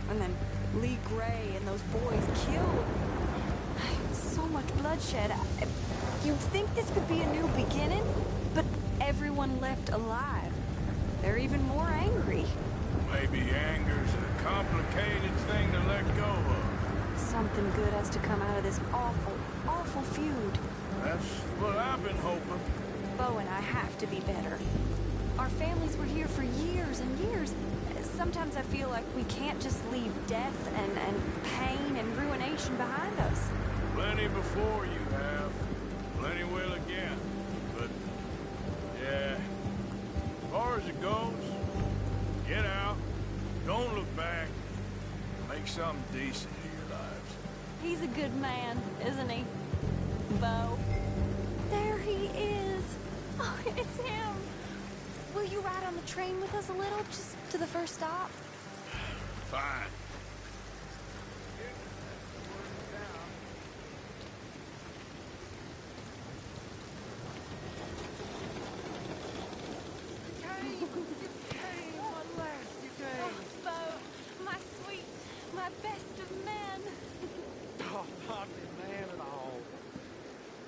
[SPEAKER 11] And then Lee Gray and those boys killed. So much bloodshed. You'd think this could be a new beginning, but everyone left alive. They're even more angry.
[SPEAKER 3] Maybe anger's a complicated thing to let go of.
[SPEAKER 11] Something good has to come out of this awful, awful feud.
[SPEAKER 3] That's what I've been hoping.
[SPEAKER 11] Beau and I have to be better. Our families were here for years and years. Sometimes I feel like we can't just leave death and pain and ruination behind us.
[SPEAKER 3] Plenty before you have. Plenty will again. But, yeah. As far as it goes, get out. Don't look back. Make something decent of your lives.
[SPEAKER 11] He's a good man, isn't he? Beau. There he is. Oh, it's him. Will you ride on the train with us a little, just to the first stop?
[SPEAKER 3] Fine.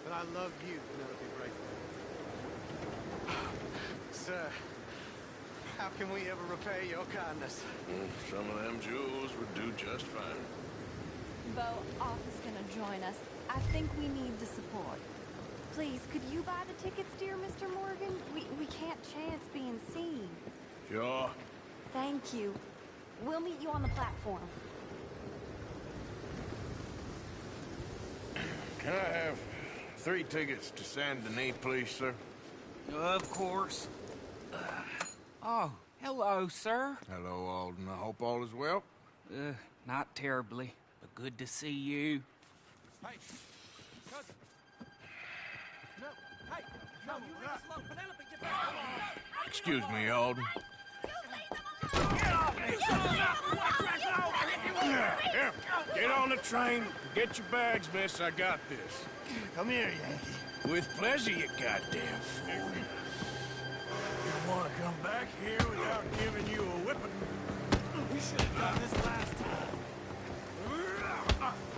[SPEAKER 1] I love you, Penelope Braithwaite. Sir, how can we ever repay your kindness?
[SPEAKER 3] Some of them jewels would do just fine.
[SPEAKER 11] Beau, Arthur's gonna join us. I think we need the support. Please, could you buy the tickets, dear Mr. Morgan? We can't chance being seen.
[SPEAKER 3] Sure.
[SPEAKER 11] Thank you. We'll meet you on the platform.
[SPEAKER 3] Can I have 3 tickets to Saint Denis, please, sir?
[SPEAKER 2] Of course. Oh, hello, sir.
[SPEAKER 3] Hello, Alden. I hope all is well.
[SPEAKER 2] Not terribly, but good to see you.
[SPEAKER 12] Hey, cousin. No, hey, no, you leave us alone. Penelope, get back.
[SPEAKER 3] Excuse me, Alden. Here, get on the train. Get your bags, miss. I got this.
[SPEAKER 12] Come here, Yankee.
[SPEAKER 3] With pleasure, you goddamn fool. You don't want to come back here without giving you a whipping.
[SPEAKER 12] We should have done this last time.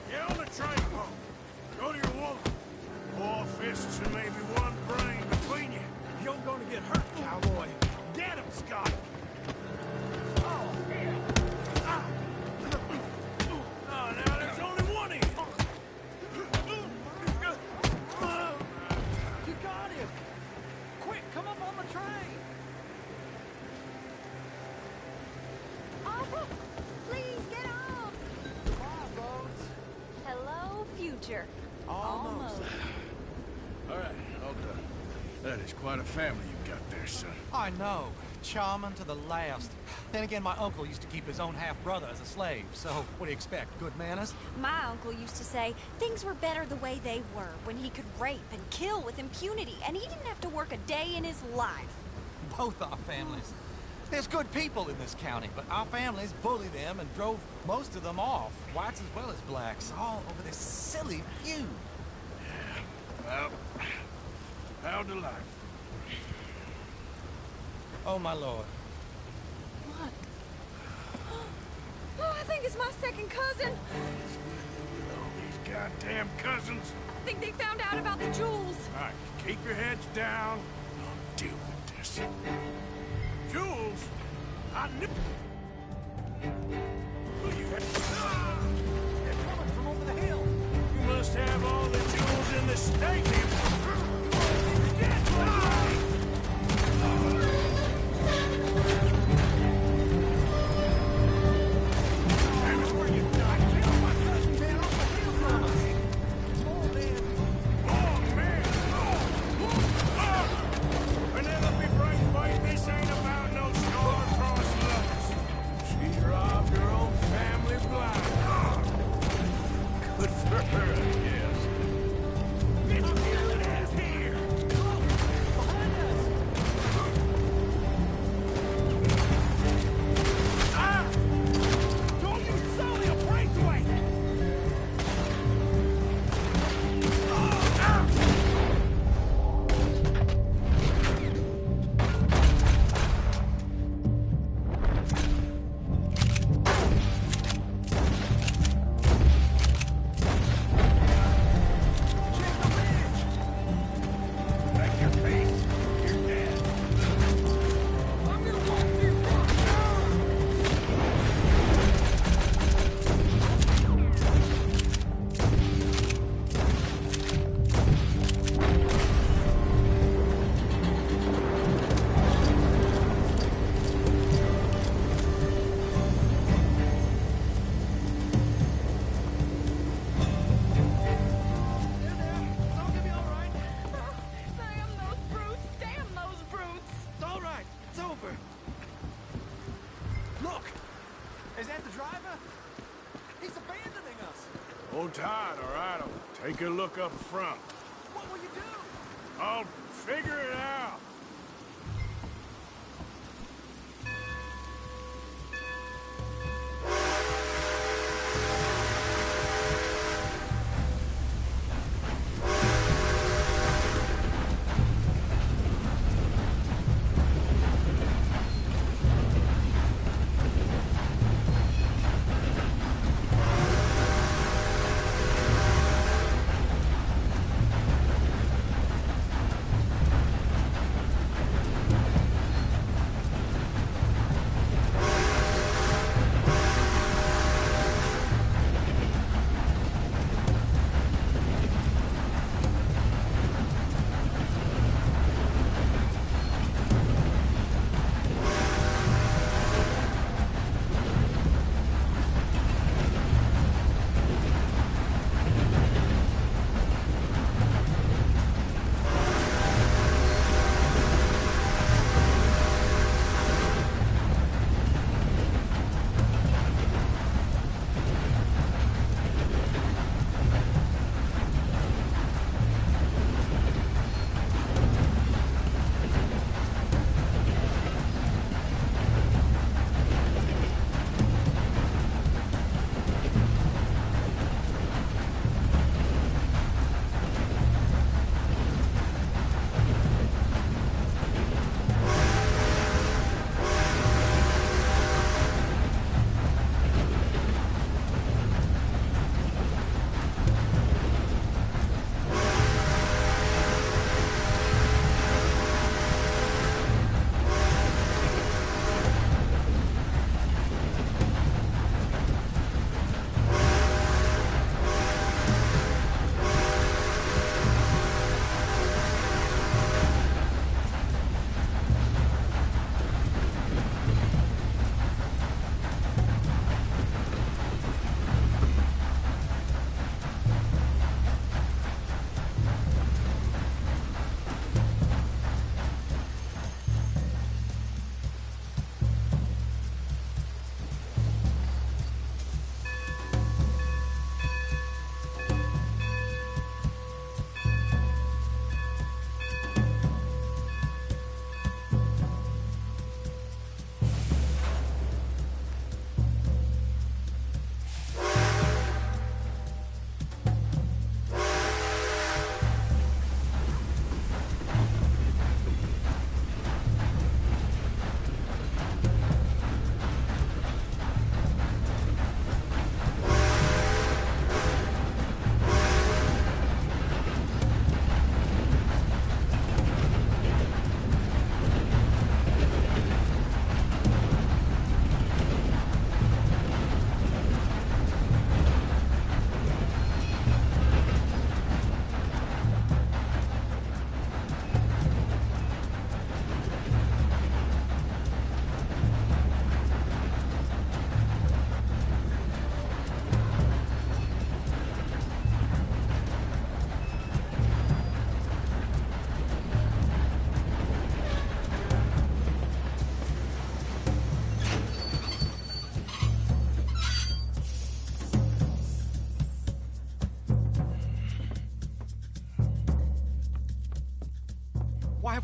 [SPEAKER 3] Get on the train, Paul. Go to your woman. 4 fists and maybe 1 brain between you.
[SPEAKER 12] You're gonna get hurt, cowboy. Get him, Scott.
[SPEAKER 3] Oh, now there's only one of you.
[SPEAKER 12] You got him. Quick, come up on the train.
[SPEAKER 11] Oh, please get off.
[SPEAKER 12] Bye, boats.
[SPEAKER 11] Hello, future.
[SPEAKER 12] Almost.
[SPEAKER 3] All right, all done. That is quite a family you got there, son.
[SPEAKER 18] I know. Charming to the last. Then again, my uncle used to keep his own half-brother as a slave, so what do you expect? Good manners?
[SPEAKER 11] My uncle used to say things were better the way they were, when he could rape and kill with impunity, and he didn't have to work a day in his life.
[SPEAKER 18] Both our families. There's good people in this county, but our families bullied them and drove most of them off, whites as well as blacks, all over this silly feud.
[SPEAKER 3] Well, how to life?
[SPEAKER 18] Oh, my lord.
[SPEAKER 11] What? Oh, I think it's my second cousin.
[SPEAKER 3] All these goddamn cousins.
[SPEAKER 11] I think they found out about the jewels.
[SPEAKER 3] All right, keep your heads down. I'll deal with this. Jules? I knew...
[SPEAKER 12] They're coming from over the hill.
[SPEAKER 3] You must have all the jewels in the state. Hold tight, all right? I'll take a look up front.
[SPEAKER 12] What will you do?
[SPEAKER 3] I'll figure it out.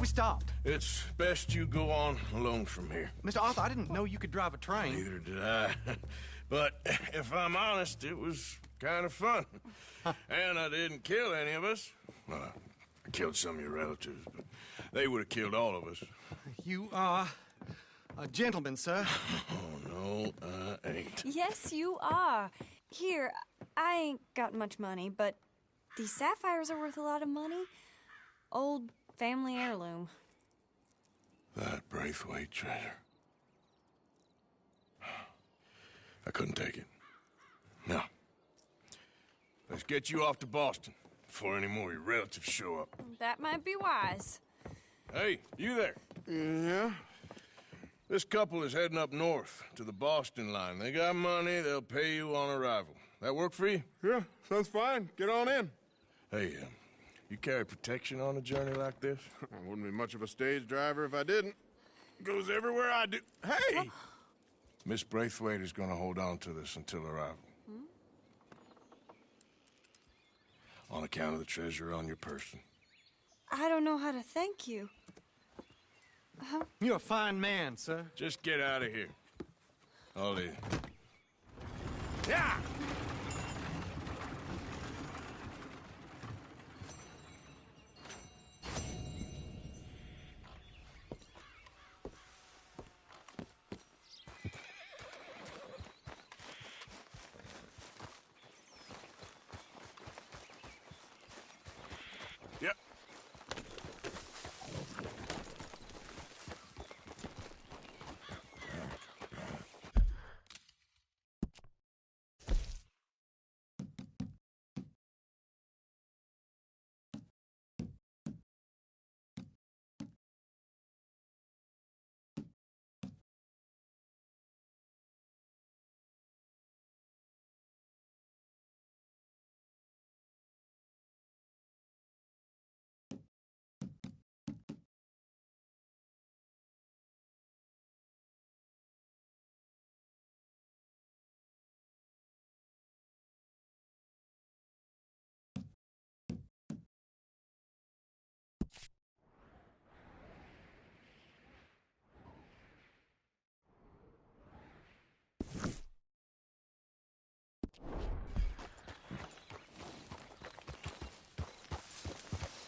[SPEAKER 18] we stopped?
[SPEAKER 3] It's best you go on alone from here.
[SPEAKER 18] Mr. Arthur, I didn't know you could drive a train.
[SPEAKER 3] Neither did I. But if I'm honest, it was kind of fun. And I didn't kill any of us. Well, I killed some of your relatives, but they would have killed all of us.
[SPEAKER 18] You are a gentleman, sir.
[SPEAKER 3] Oh, no, I ain't.
[SPEAKER 11] Yes, you are. Here, I ain't got much money, but these sapphires are worth a lot of money. Old family heirloom.
[SPEAKER 3] That Braithwaite treasure. I couldn't take it. No. Let's get you off to Boston before any more of your relatives show up.
[SPEAKER 11] That might be wise.
[SPEAKER 3] Hey, you there?
[SPEAKER 13] Yeah?
[SPEAKER 3] This couple is heading up north to the Boston line. They got money, they'll pay you on arrival. That work for you?
[SPEAKER 13] Yeah, sounds fine. Get on in.
[SPEAKER 3] Hey, you carry protection on a journey like this?
[SPEAKER 13] I wouldn't be much of a stage driver if I didn't. Goes everywhere I do. Hey!
[SPEAKER 3] Miss Braithwaite is going to hold on to this until arrival. On account of the treasure on your person.
[SPEAKER 11] I don't know how to thank you.
[SPEAKER 18] You're a fine man, sir.
[SPEAKER 3] Just get out of here. I'll leave. Yeah! Yep.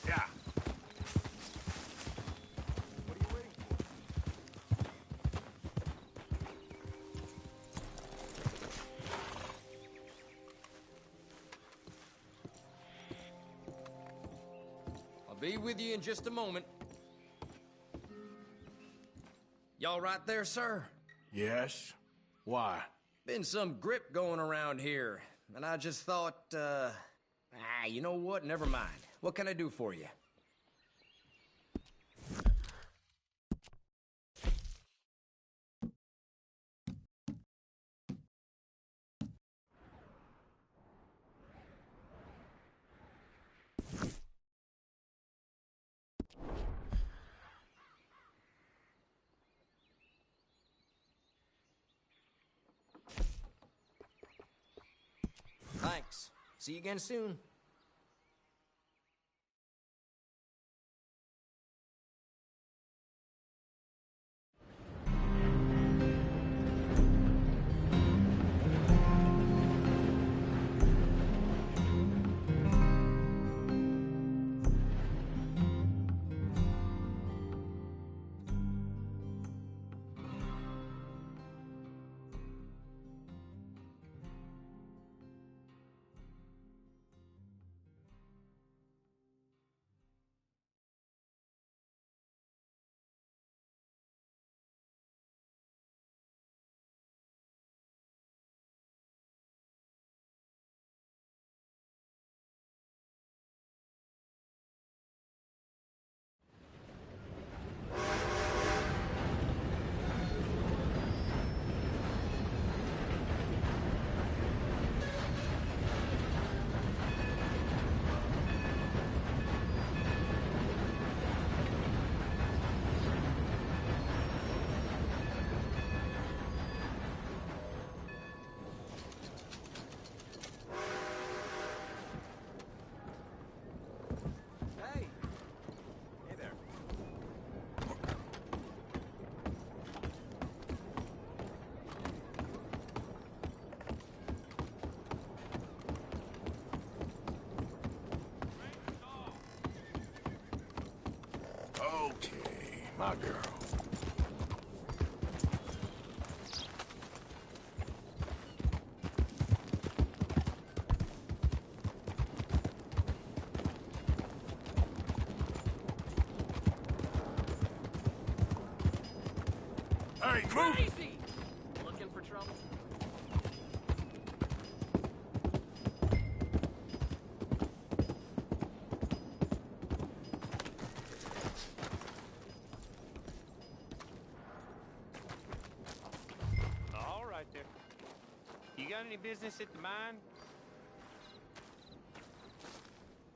[SPEAKER 3] Yeah.
[SPEAKER 6] I'll be with you in just a moment. Y'all right there, sir?
[SPEAKER 3] Yes? Why?
[SPEAKER 6] Been some grip going around here, and I just thought, you know what? Never mind. What can I do for you? Thanks. See you again soon.
[SPEAKER 3] my girl. Hey, move!
[SPEAKER 16] Crazy! Looking for trouble?
[SPEAKER 12] All right there. You got any business at the mine?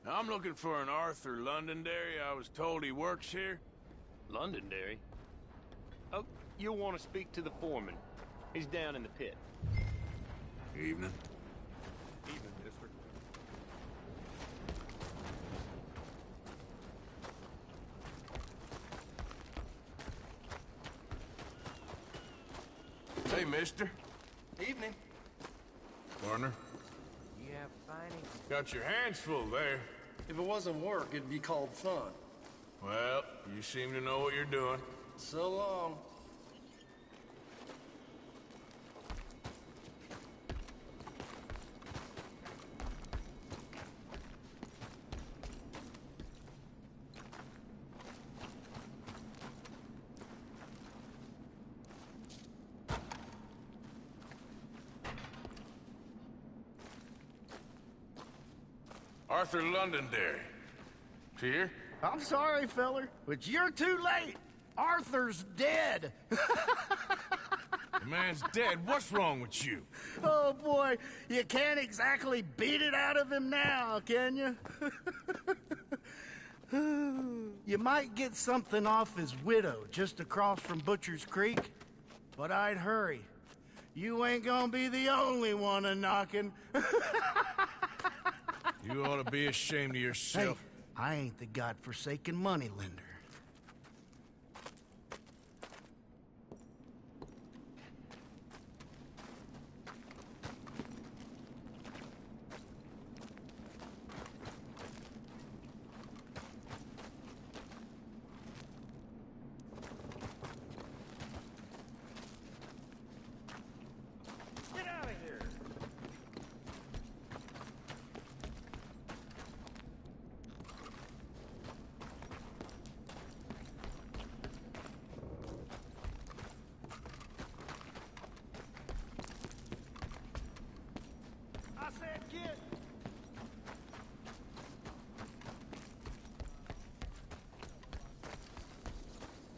[SPEAKER 3] I'm looking for an Arthur Londonderry. I was told he works here.
[SPEAKER 12] Londonderry? Oh, you'll want to speak to the foreman. He's down in the pit.
[SPEAKER 3] Evening.
[SPEAKER 12] Evening, mister.
[SPEAKER 3] Hey, mister.
[SPEAKER 13] Evening.
[SPEAKER 3] Partner.
[SPEAKER 12] You have finding?
[SPEAKER 3] Got your hands full there.
[SPEAKER 13] If it wasn't work, it'd be called fun.
[SPEAKER 3] Well, you seem to know what you're doing.
[SPEAKER 13] So long.
[SPEAKER 3] Arthur Londonderry. Here?
[SPEAKER 19] I'm sorry, feller, but you're too late. Arthur's dead.
[SPEAKER 3] The man's dead. What's wrong with you?
[SPEAKER 19] Oh, boy, you can't exactly beat it out of him now, can you? You might get something off his widow just across from Butcher's Creek, but I'd hurry. You ain't gonna be the only one a-knocking.
[SPEAKER 3] You ought to be ashamed of yourself.
[SPEAKER 19] Hey, I ain't the godforsaken moneylender.
[SPEAKER 12] Get out of here! I said get!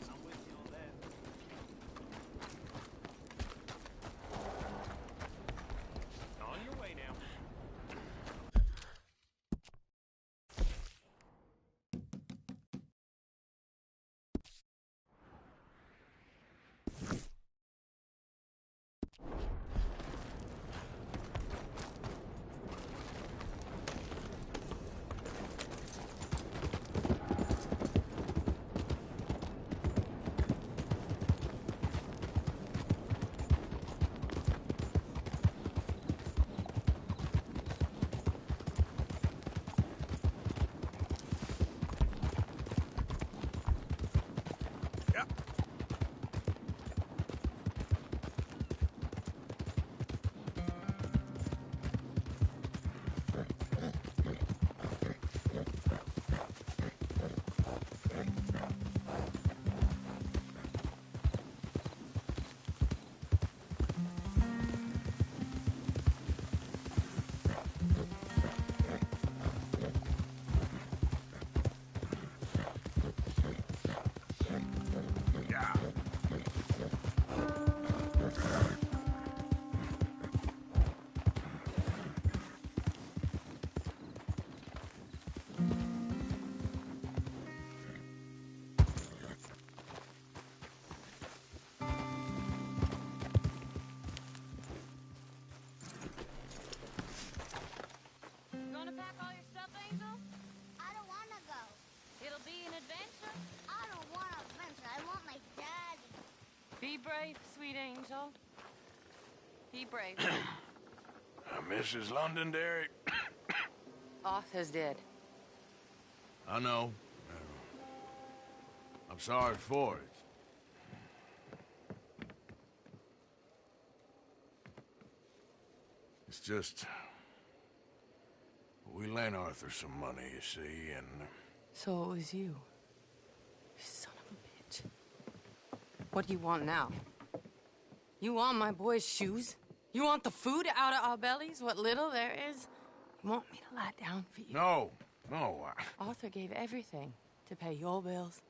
[SPEAKER 12] I'm with you on that. On your way now.
[SPEAKER 4] Gonna pack all your stuff, Angel? I don't wanna go. It'll be an adventure. I don't want an adventure. I want my daddy. Be brave, sweet Angel. Be brave.
[SPEAKER 3] Mrs. Londonderry.
[SPEAKER 4] Arthur's dead.
[SPEAKER 3] I know. I'm sorry for it. It's just... we lent Arthur some money, you see, and...
[SPEAKER 20] So it was you. Son of a bitch. What do you want now? You want my boy's shoes? You want the food out of our bellies, what little there is? You want me to lie down for you?
[SPEAKER 3] No, no.
[SPEAKER 20] Arthur gave everything to pay your bills.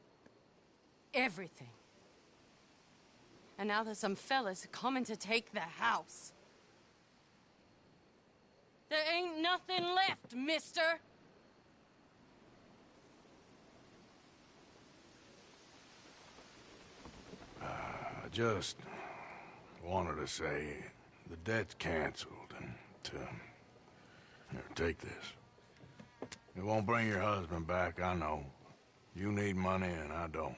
[SPEAKER 20] Everything. And now there's some fellas coming to take the house. There ain't nothing left, mister.
[SPEAKER 3] I just wanted to say the debt's canceled and to... Here, take this. It won't bring your husband back, I know. You need money and I don't.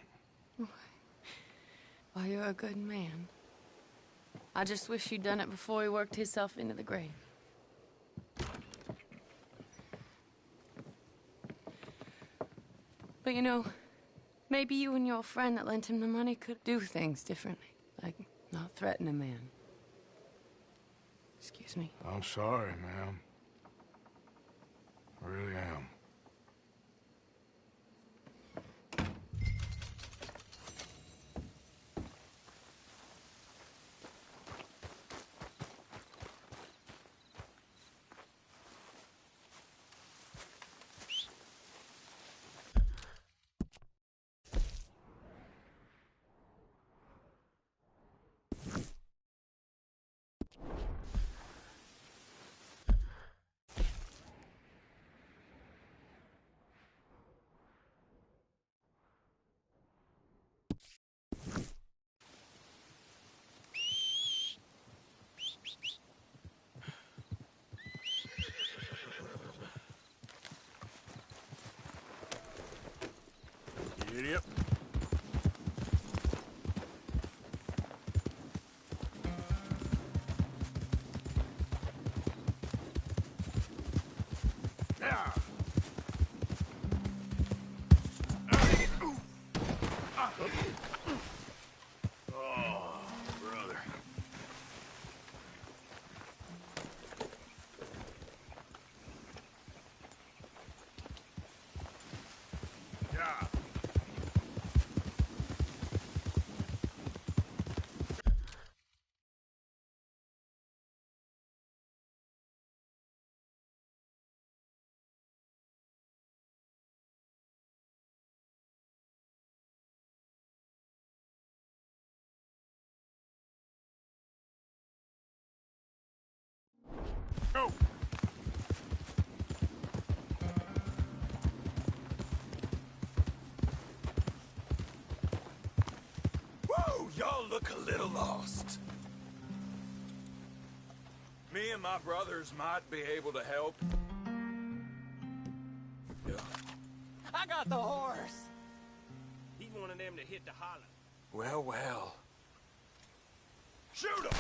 [SPEAKER 20] Well, you're a good man. I just wish you'd done it before he worked himself into the grave. But you know, maybe you and your friend that lent him the money could do things differently. Like, not threaten a man. Excuse me.
[SPEAKER 3] I'm sorry, ma'am. I really am. Idiot. Yeah. Oh, brother. Yeah. Go.
[SPEAKER 21] Whoa, y'all look a little lost. Me and my brothers might be able to help. Yeah.
[SPEAKER 12] I got the horse.
[SPEAKER 16] He wanted them to hit the holler.
[SPEAKER 21] Well, well.
[SPEAKER 3] Shoot him!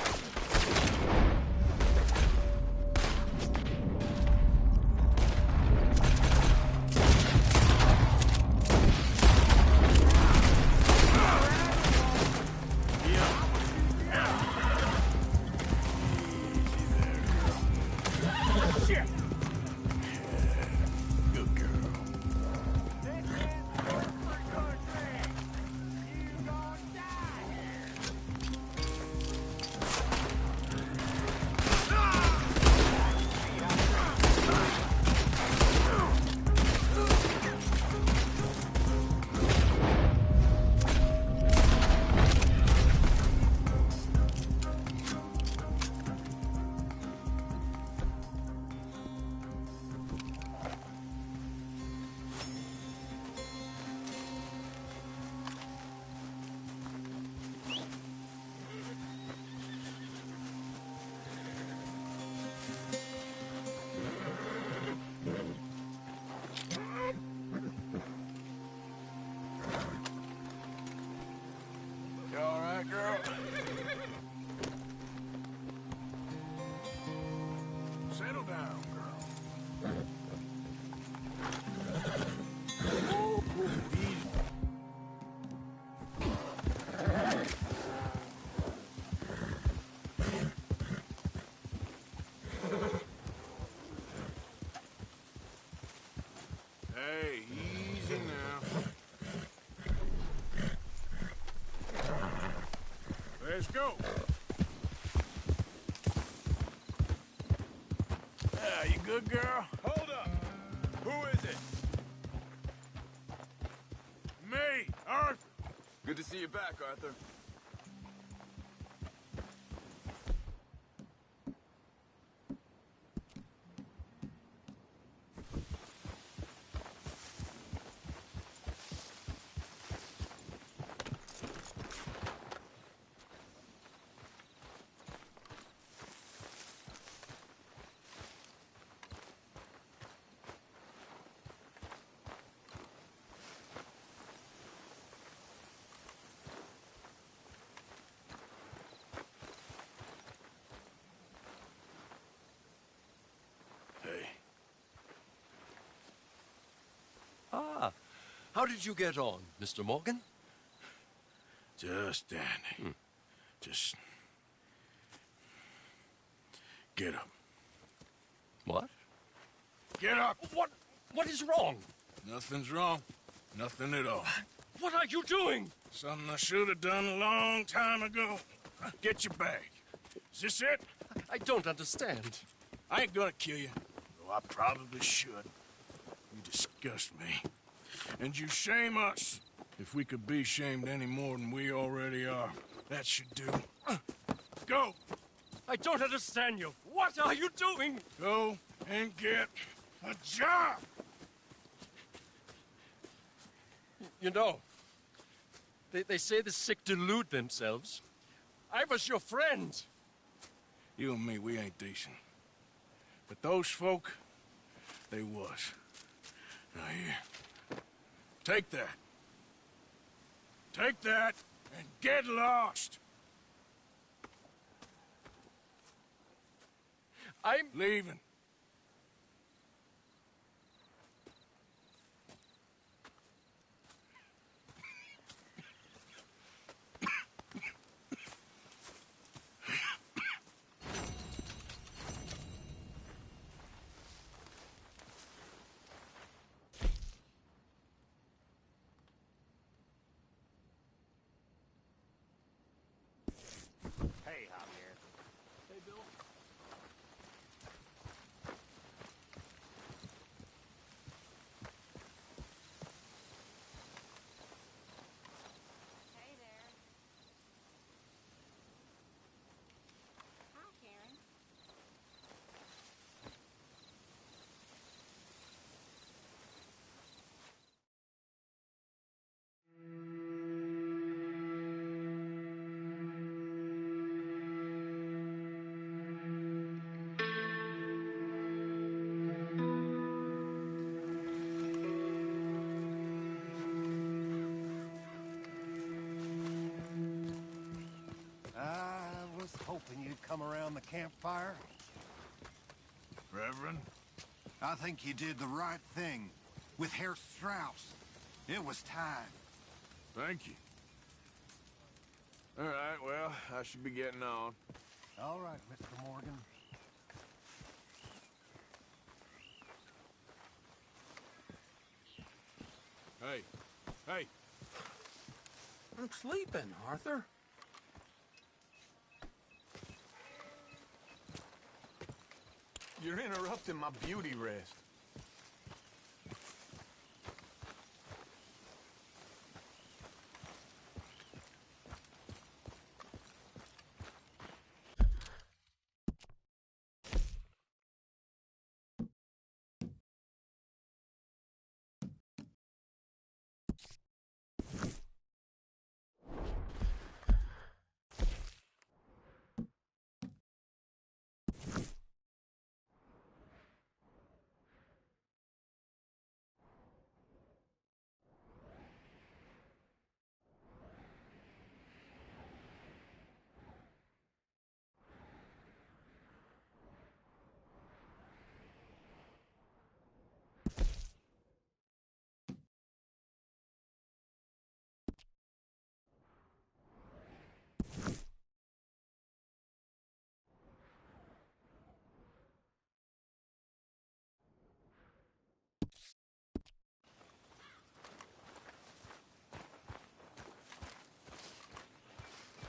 [SPEAKER 3] Let's go. Yeah, you good, girl?
[SPEAKER 5] Hold up. Who is it?
[SPEAKER 3] Me, Arthur.
[SPEAKER 5] Good to see you back, Arthur.
[SPEAKER 9] Ah, how did you get on, Mr. Morgan?
[SPEAKER 3] Just dandy. Just... get up.
[SPEAKER 9] What?
[SPEAKER 3] Get up!
[SPEAKER 9] What is wrong?
[SPEAKER 3] Nothing's wrong. Nothing at all.
[SPEAKER 9] What are you doing?
[SPEAKER 3] Something I should have done a long time ago. Get your bag. Is this it?
[SPEAKER 9] I don't understand.
[SPEAKER 3] I ain't gonna kill you, though I probably should. You disgust me. And you shame us. If we could be shamed any more than we already are, that should do. Go!
[SPEAKER 9] I don't understand you. What are you doing?
[SPEAKER 3] Go and get a job!
[SPEAKER 9] You know, they say the sick delude themselves. I was your friend.
[SPEAKER 3] You and me, we ain't decent. But those folk, they was. Now here, take that. Take that and get lost.
[SPEAKER 9] I'm
[SPEAKER 3] leaving.
[SPEAKER 16] Hey, Javier. Hey, Bill.
[SPEAKER 4] Hey there. Hi, Karen.
[SPEAKER 22] I was hoping you'd come around the campfire.
[SPEAKER 3] Reverend?
[SPEAKER 22] I think you did the right thing with Herr Strauss. It was time.
[SPEAKER 3] Thank you. All right, well, I should be getting on.
[SPEAKER 22] All right, Mr. Morgan.
[SPEAKER 3] Hey, hey.
[SPEAKER 5] I'm sleeping, Arthur. You're interrupting my beauty rest.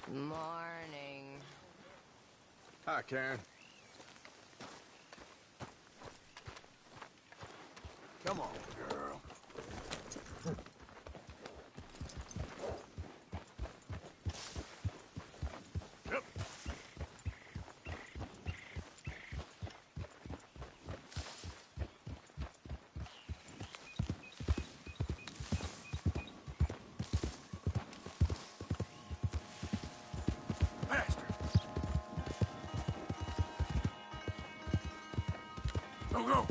[SPEAKER 20] Morning.
[SPEAKER 3] Bye, Karen. Come on, girl. Yep. Faster. Go, go.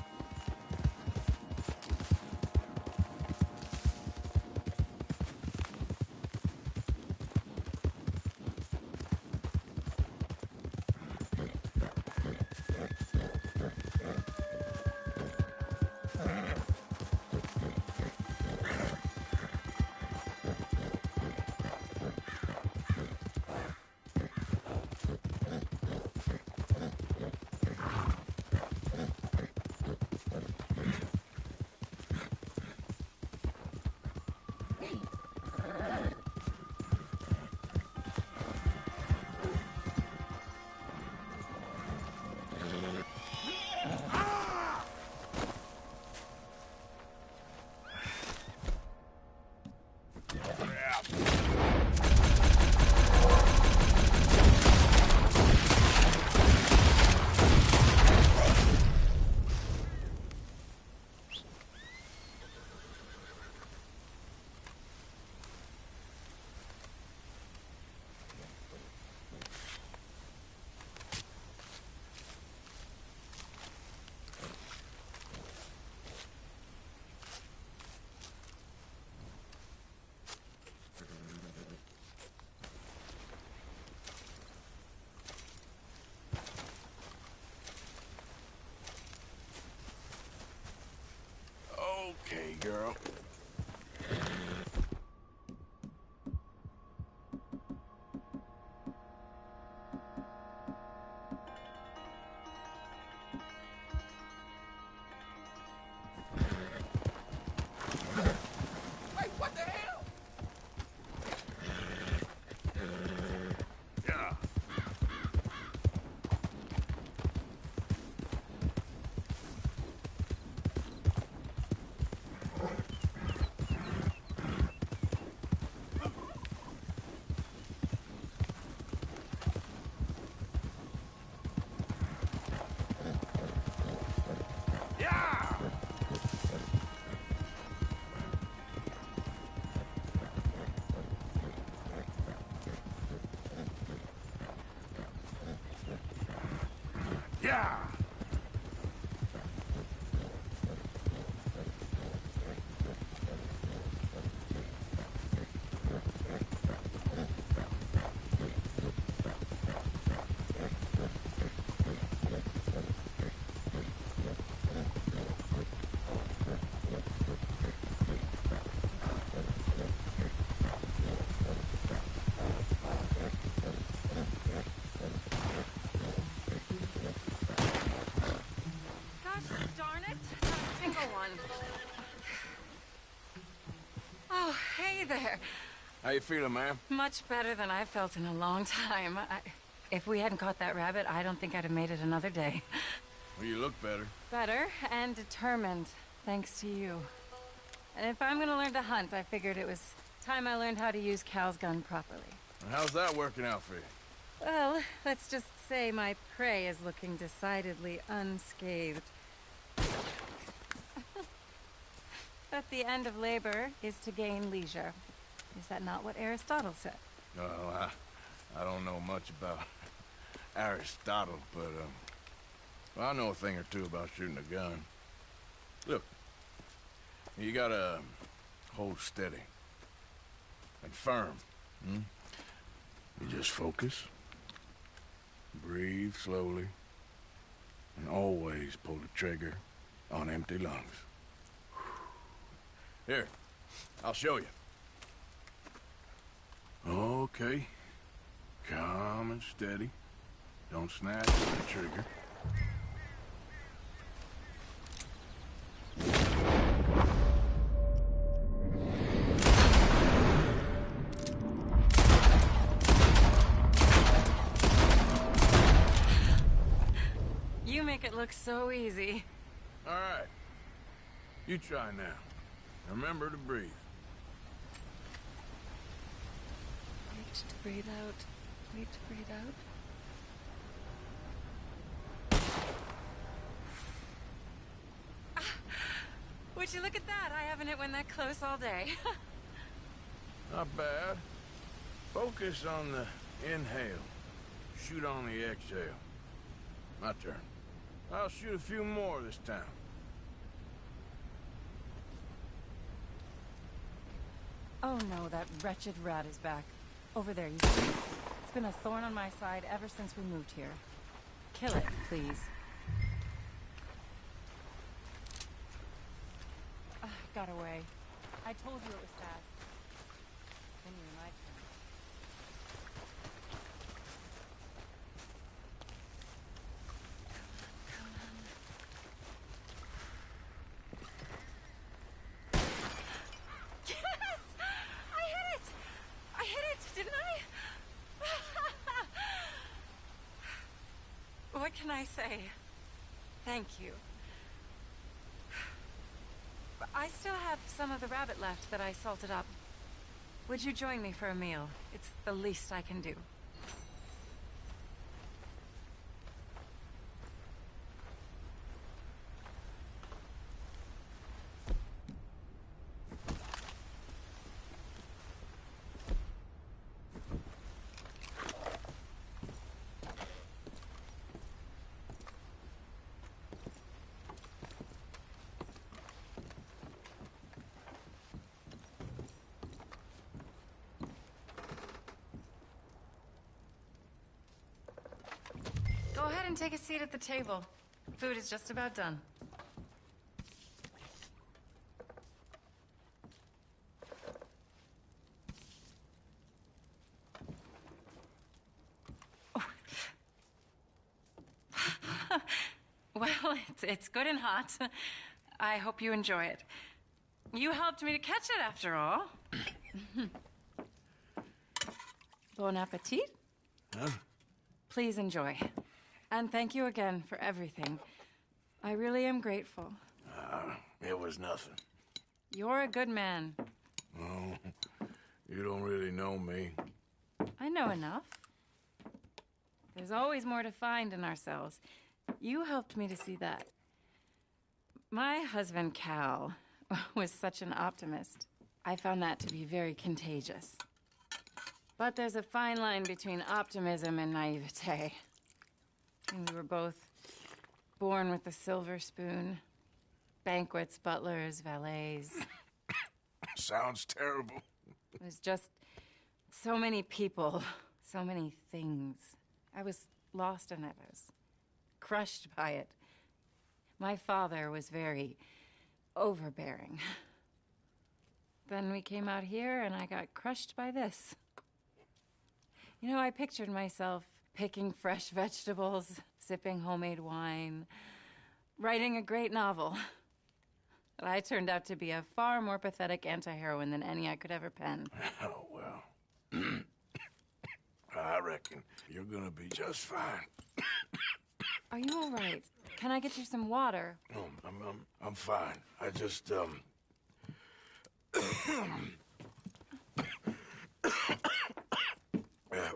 [SPEAKER 3] Okay, girl.
[SPEAKER 12] Wait, what the hell?
[SPEAKER 3] Yeah. Yeah!
[SPEAKER 20] Oh, hey there.
[SPEAKER 3] How you feeling, ma'am?
[SPEAKER 20] Much better than I felt in a long time. If we hadn't caught that rabbit, I don't think I'd have made it another day.
[SPEAKER 3] Well, you look better.
[SPEAKER 20] Better and determined, thanks to you. And if I'm gonna learn to hunt, I figured it was time I learned how to use Cal's gun properly.
[SPEAKER 3] And how's that working out for you?
[SPEAKER 20] Well, let's just say my prey is looking decidedly unscathed. But the end of labor is to gain leisure. Is that not what Aristotle said?
[SPEAKER 3] Well, I don't know much about Aristotle, but, well, I know a thing or two about shooting a gun. Look, you gotta hold steady and firm. Hmm? You just focus, breathe slowly, and always pull the trigger on empty lungs. Here, I'll show you. Okay. Calm and steady. Don't snatch at the trigger.
[SPEAKER 20] it looks so easy.
[SPEAKER 3] All right. You try now. Remember to breathe.
[SPEAKER 20] Wait to breathe out. Wait to breathe out. Would you look at that? I haven't hit one that close all day.
[SPEAKER 3] Not bad. Focus on the inhale. Shoot on the exhale. My turn. I'll shoot a few more this time.
[SPEAKER 10] Oh no, that wretched rat is back. Over there, you see? It's been a thorn on my side ever since we moved here. Kill it, please. Got away. I told you it was fast. Anyway, my turn.
[SPEAKER 20] Yes! I hit it! I hit it, didn't I? What can I say? Thank you. I still have some of the rabbit left that I salted up. Would you join me for a meal? It's the least I can do. Go ahead and take a seat at the table. Food is just about done. Well, it's good and hot. I hope you enjoy it. You helped me to catch it, after all. Bon appetit.
[SPEAKER 3] Huh?
[SPEAKER 20] Please enjoy. And thank you again for everything. I really am grateful.
[SPEAKER 3] It was nothing.
[SPEAKER 20] You're a good man.
[SPEAKER 3] Oh, you don't really know me.
[SPEAKER 20] I know enough. There's always more to find in ourselves. You helped me to see that. My husband, Cal, was such an optimist. I found that to be very contagious. But there's a fine line between optimism and naivete. And we were both born with a silver spoon. Banquets, butlers, valets.
[SPEAKER 3] Sounds terrible.
[SPEAKER 20] There's just so many people, so many things. I was lost in it. I was crushed by it. My father was very overbearing. Then we came out here and I got crushed by this. You know, I pictured myself picking fresh vegetables, sipping homemade wine, writing a great novel. But I turned out to be a far more pathetic anti-heroine than any I could ever pen.
[SPEAKER 3] Oh, well. I reckon you're gonna be just fine.
[SPEAKER 20] Are you all right? Can I get you some water?
[SPEAKER 3] No, I'm fine. I just,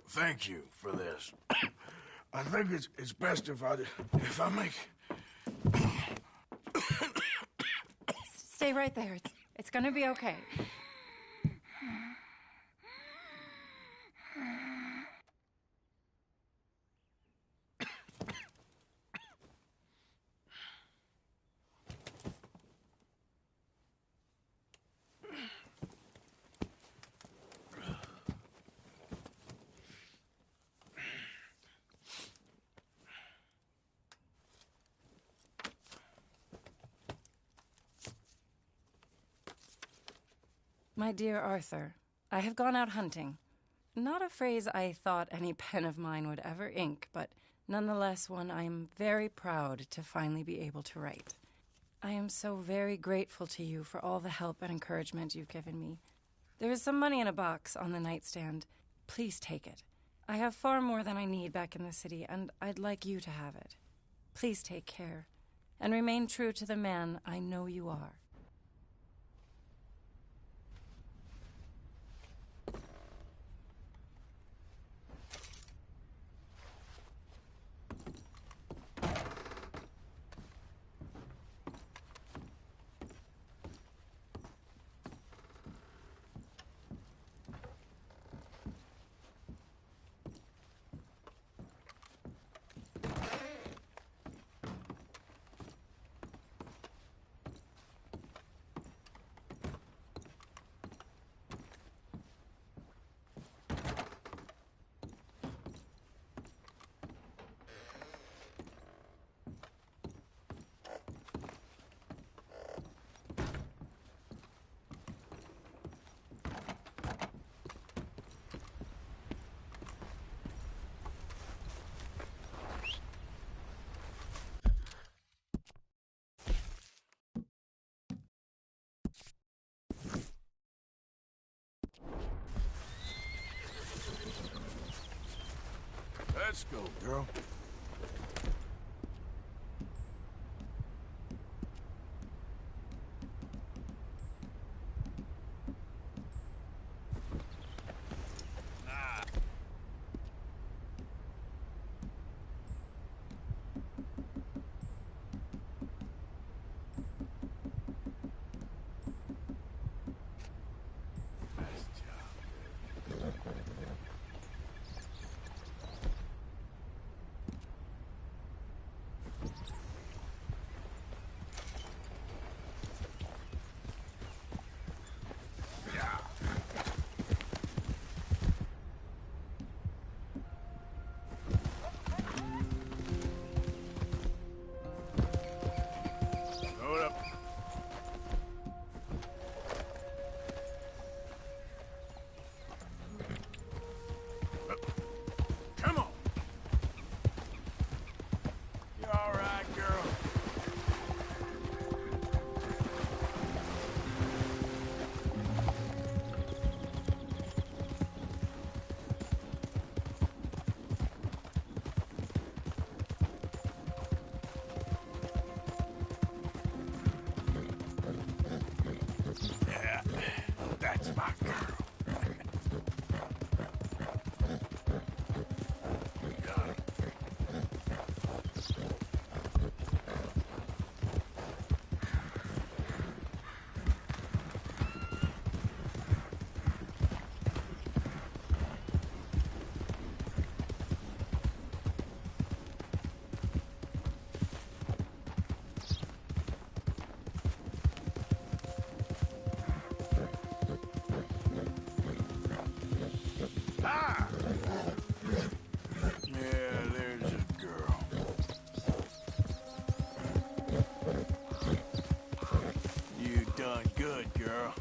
[SPEAKER 3] thank you for this. I think it's best if I make...
[SPEAKER 20] Stay right there. It's gonna be okay. My dear Arthur, I have gone out hunting. Not a phrase I thought any pen of mine would ever ink, but nonetheless one I am very proud to finally be able to write. I am so very grateful to you for all the help and encouragement you've given me. There is some money in a box on the nightstand. Please take it. I have far more than I need back in the city, and I'd like you to have it.
[SPEAKER 7] Please take care, and remain true to the man I know you are.
[SPEAKER 3] Let's go, girl. Hold up. Come on. You all right, girl? Yeah, that's my girl. Got it. Ah! Yeah, there's a girl. You done good, girl.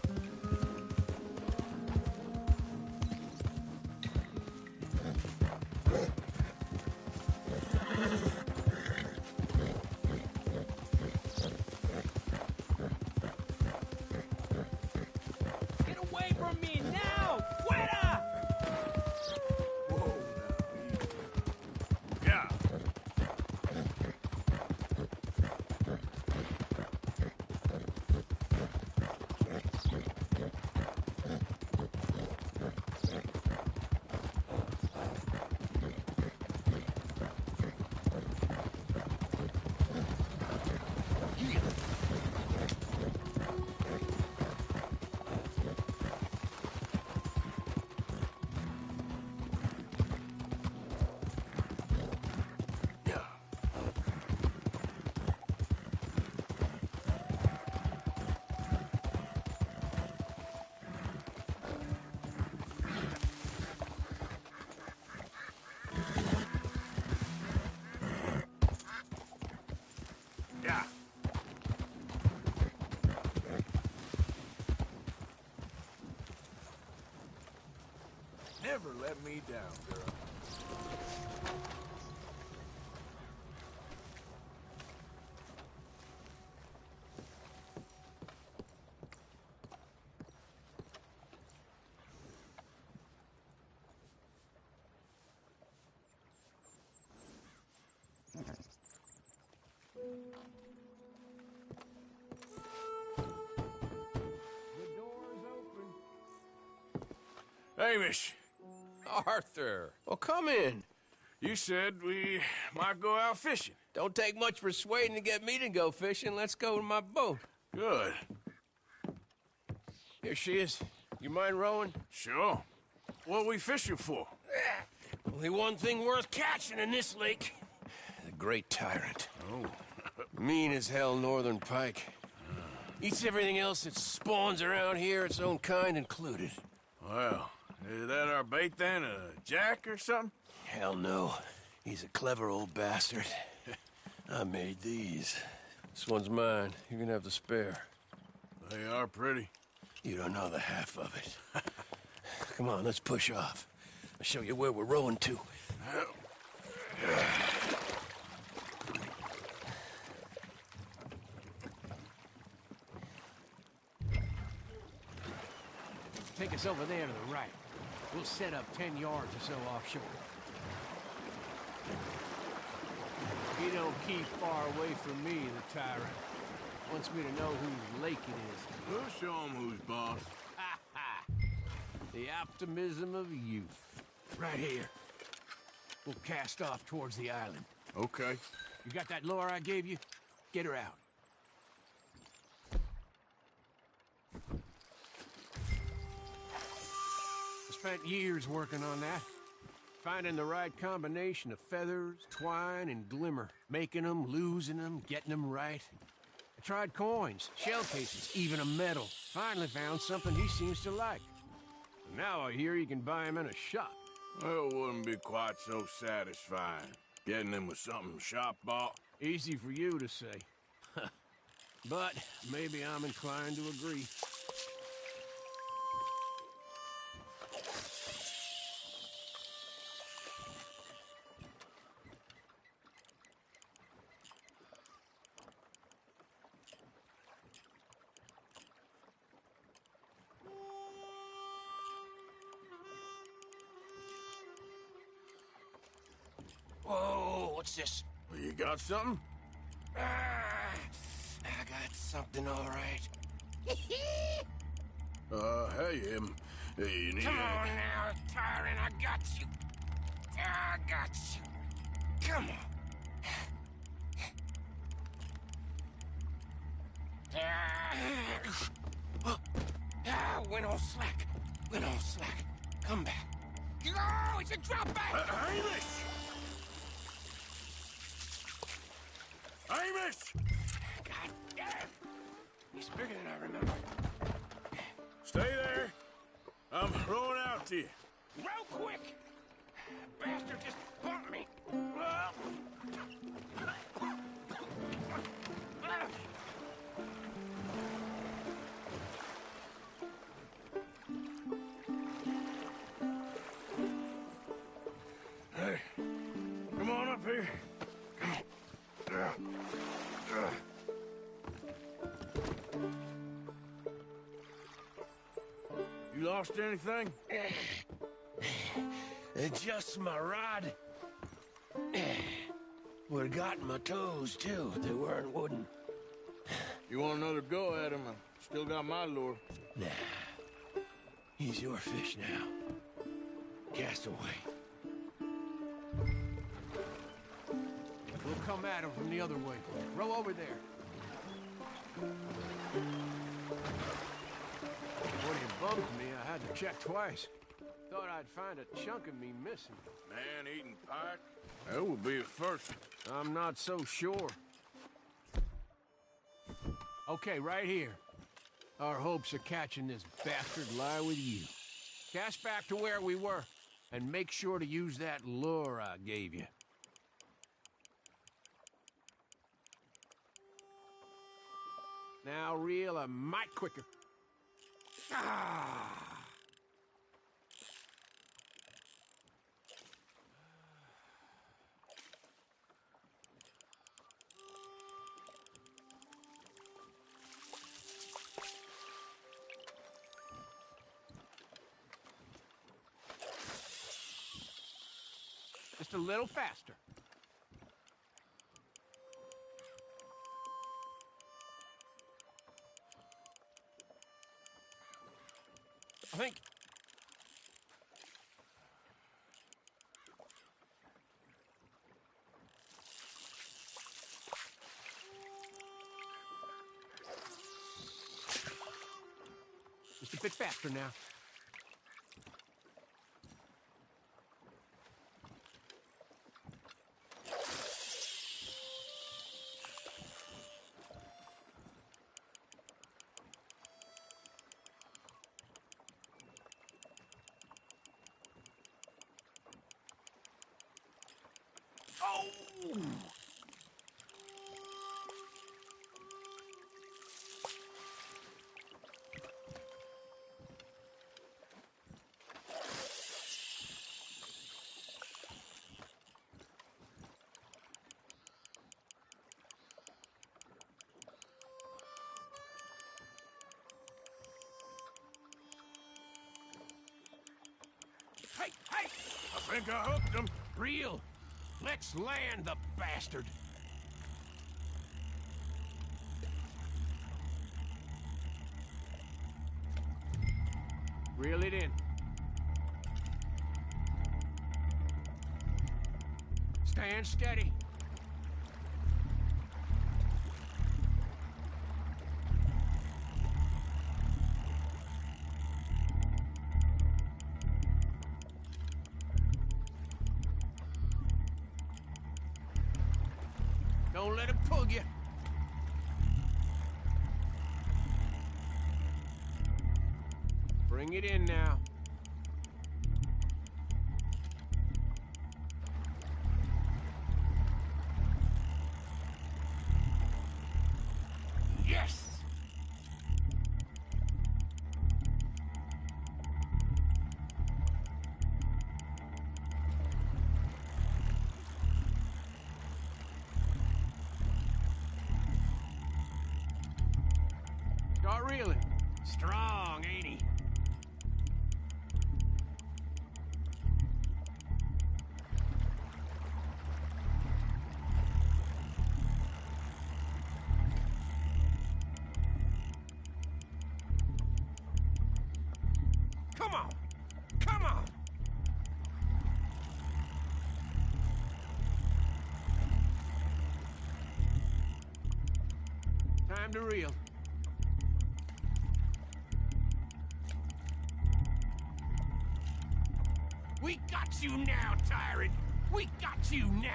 [SPEAKER 12] Get away from me now! Fuera!
[SPEAKER 3] Whoa, now. Yeah. Yeah. Never let me down, girl. Hamish.
[SPEAKER 8] Arthur, well, come in.
[SPEAKER 3] You said we might go out fishing.
[SPEAKER 8] Don't take much persuading to get me to go fishing. Let's go to my boat.
[SPEAKER 3] Good.
[SPEAKER 8] Here she is. You mind rowing?
[SPEAKER 3] Sure. What are we fishing for?
[SPEAKER 8] Only one thing worth catching in this lake. The Great Tyrant.
[SPEAKER 3] Oh.
[SPEAKER 8] Mean as hell northern pike. Eats everything else that spawns around here, its own kind included.
[SPEAKER 3] Well, is that our bait then? A jack or something?
[SPEAKER 8] Hell no. He's a clever old bastard. I made these. This one's mine. You can have the spare.
[SPEAKER 3] They are pretty.
[SPEAKER 8] You don't know the half of it. Come on, let's push off. I'll show you where we're rowing to.
[SPEAKER 14] Take us over there to the right. We'll set up 10 yards or so offshore. He don't keep far away from me, the tyrant. Wants me to know whose lake it is.
[SPEAKER 3] We'll show him who's boss.
[SPEAKER 14] Ha ha! The optimism of youth. Right here. We'll cast off towards the island.
[SPEAKER 3] Okay.
[SPEAKER 14] You got that lure I gave you? Get her out. I spent years working on that. Finding the right combination of feathers, twine, and glimmer. Making them, losing them, getting them right. I tried coins, shell cases, even a medal. Finally found something he seems to like. Now I hear you can buy him in a shop.
[SPEAKER 3] Well, it wouldn't be quite so satisfying. Getting him with something shop bought.
[SPEAKER 14] Easy for you to say. But maybe I'm inclined to agree.
[SPEAKER 8] Whoa, what's this?
[SPEAKER 3] You got something?
[SPEAKER 8] I got something, all right.
[SPEAKER 3] Hey, you need
[SPEAKER 8] Come on now, tyrant, I got you. I got you. Come on. Went all slack. Went all slack. Come back. Oh, it's a drop back!
[SPEAKER 3] Hamish! Hamish!
[SPEAKER 8] God damn! He's bigger than I remember.
[SPEAKER 3] Stay there. I'm rowing out to you.
[SPEAKER 8] Real quick! Bastard just bumped me.
[SPEAKER 3] Hey, come on up here. You lost anything?
[SPEAKER 8] Just my rod. Would have gotten my toes, too, if they weren't wooden.
[SPEAKER 3] You want another go at him? I still got my lure.
[SPEAKER 8] Nah. He's your fish now. Cast away.
[SPEAKER 14] We'll come at him from the other way. Row over there. When he bumped me, I had to check twice. Thought I'd find a chunk of me missing.
[SPEAKER 3] Man-eating pike? That would be a first.
[SPEAKER 14] I'm not so sure. Okay, right here. Our hopes of catching this bastard lie with you. Cast back to where we were, and make sure to use that lure I gave you. Now reel a mite quicker. Ah! Just a little faster. I think bit faster now. Hey, hey! I think I hooked him. Reel. Let's land the bastard. Reel it in. Stand steady. Don't let him pull you. Bring it in now. Yes! Start reeling. Strong, ain't he? Come on! Come on! Time to reel. We got you now, tyrant! We got you now!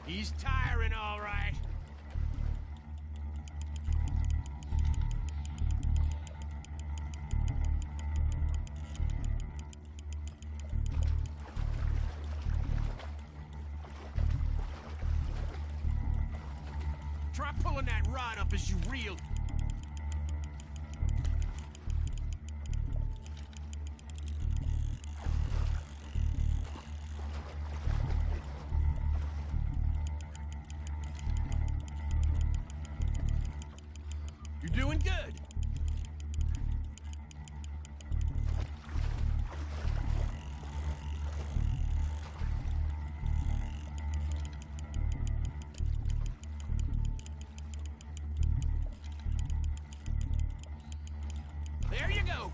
[SPEAKER 14] He's tiring, all right. Try pulling that rod up as you reel. You're doing good. There you go.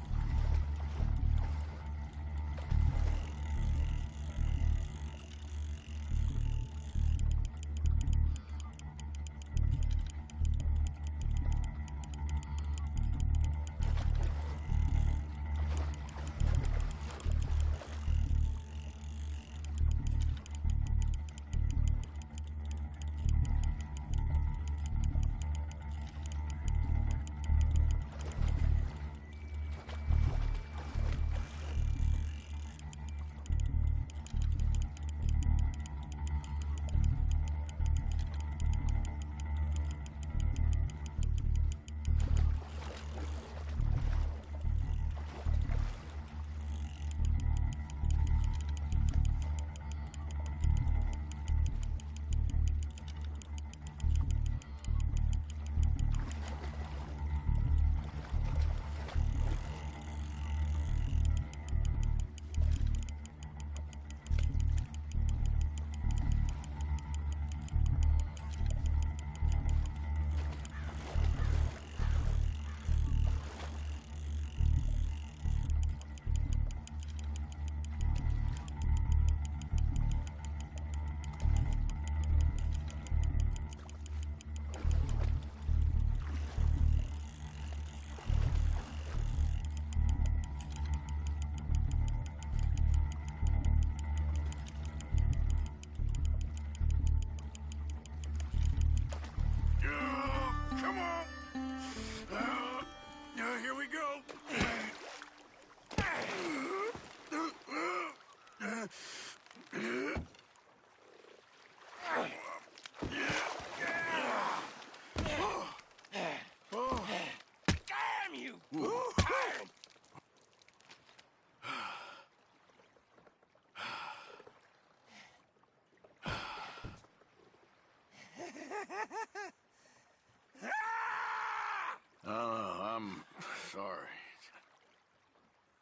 [SPEAKER 3] here we go.
[SPEAKER 14] Damn you!
[SPEAKER 3] I'm sorry.